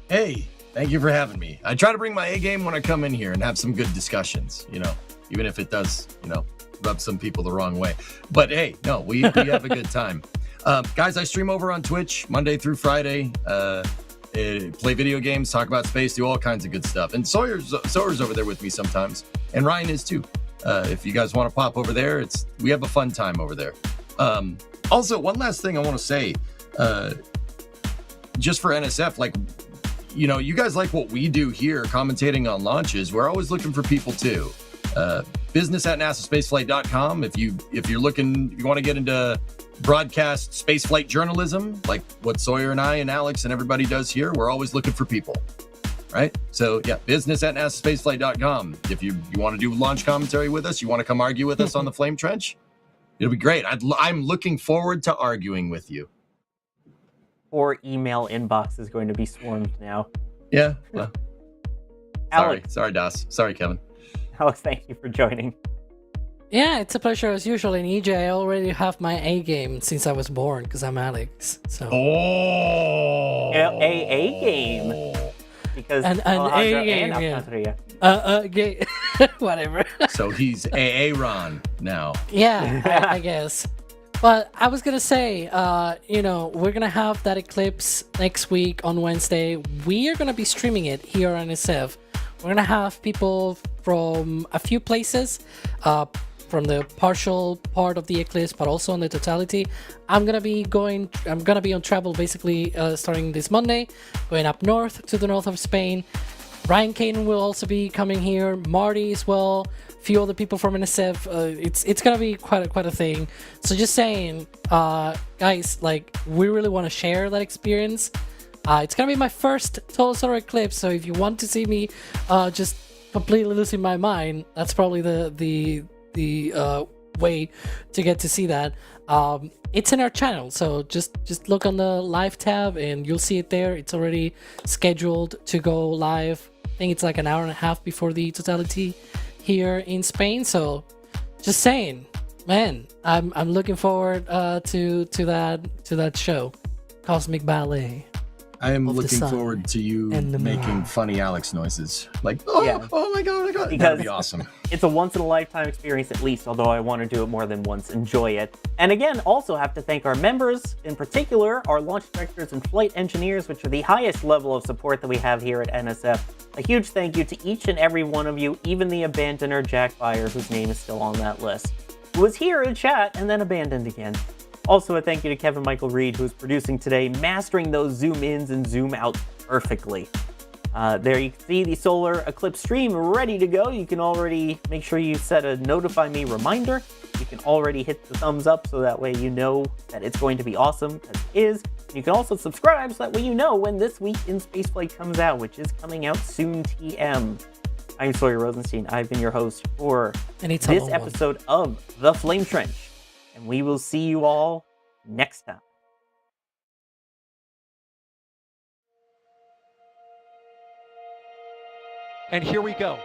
Hey, thank you for having me. I try to bring my A game when I come in here and have some good discussions, even if it does, rub some people the wrong way. But hey, no, we have a good time. Guys, I stream over on Twitch Monday through Friday. Play video games, talk about space, do all kinds of good stuff. And Sawyer's over there with me sometimes, and Ryan is too. If you guys want to pop over there, we have a fun time over there. Also, one last thing I want to say, just for NSF, you guys like what we do here, commentating on launches. We're always looking for people too. Business at NASASpaceflight.com. If you want to get into broadcast spaceflight journalism, like what Sawyer and I and Alex and everybody does here, we're always looking for people, right? So yeah, business at NASASpaceflight.com. If you want to do launch commentary with us, you want to come argue with us on the Flame Trench, it'll be great. I'm looking forward to arguing with you. Or email inbox is going to be swarmed now. Yeah. Well, Alex. Sorry, Das. Sorry, Kevin. Alex, thank you for joining. Yeah, it's a pleasure as usual. In EJ, I already have my A game since I was born because I'm Alex. So. Oh. A game. Because An A game, yeah. Whatever. So he's Aaron now. Yeah, I guess. But I was gonna say, we're gonna have that eclipse next week on Wednesday. We are gonna be streaming it here on SF. We're gonna have people from a few places, from the partial part of the eclipse, but also on the totality. I'm gonna be on travel basically starting this Monday, going up north to the north of Spain. Ryan Kane will also be coming here. Marty as well. A few other people from NSF. It's gonna be quite a thing. So just saying, guys, like we really want to share that experience. It's gonna be my first total solar eclipse. So if you want to see me just completely losing my mind, that's probably the way to get to see that. It's in our channel, so just look on the live tab and you'll see it there. It's already scheduled to go live. I think it's like an hour and a half before the totality here in Spain. So just saying, man, I'm looking forward to that show, Cosmic Ballet. I am looking forward to you making funny Alex noises. Like, oh my god, Because that'd be awesome. It's a once-in-a-lifetime experience at least, although I want to do it more than once. Enjoy it. And again, also have to thank our members, in particular, our launch directors and flight engineers, which are the highest level of support that we have here at NSF. A huge thank you to each and every one of you, even the abandoner Jack Byer, whose name is still on that list, who was here in chat and then abandoned again. Also, a thank you to Kevin Michael Reed, who's producing today, mastering those zoom ins and zoom outs perfectly. There you can see the solar eclipse stream ready to go. You can already make sure you set a notify me reminder. You can already hit the thumbs up so that way you know that it's going to be awesome, as it is. You can also subscribe so that way you know when This Week in Spaceflight comes out, which is coming out soon TM. I'm Sawyer Rosenstein. I've been your host for this episode of The Flame Trench. And we will see you all next time. And here we go.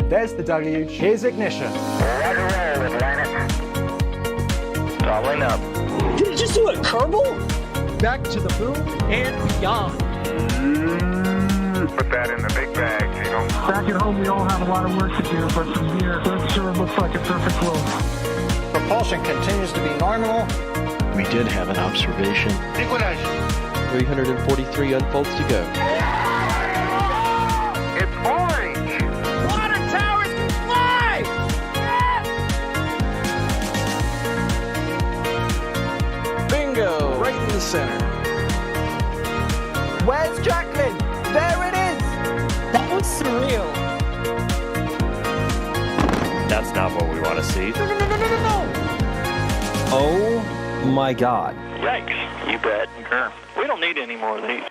There's the W. Here's ignition. Doubling up. Did you just do a Kerbal? Back to the moon and beyond. Put that in the big bag, Gino. Back at home, we all have a lot of work to do, but from here, that sure looks like a perfect flow. Propulsion continues to be normal. We did have an observation. Equalize. 343 unfolds to go. It's orange. Water towers can fly! Bingo! Right in the center. Where's Jacqueline? There it is! That was surreal. That's not what we want to see. No. Oh my god. Yikes. You bet. We don't need any more of these.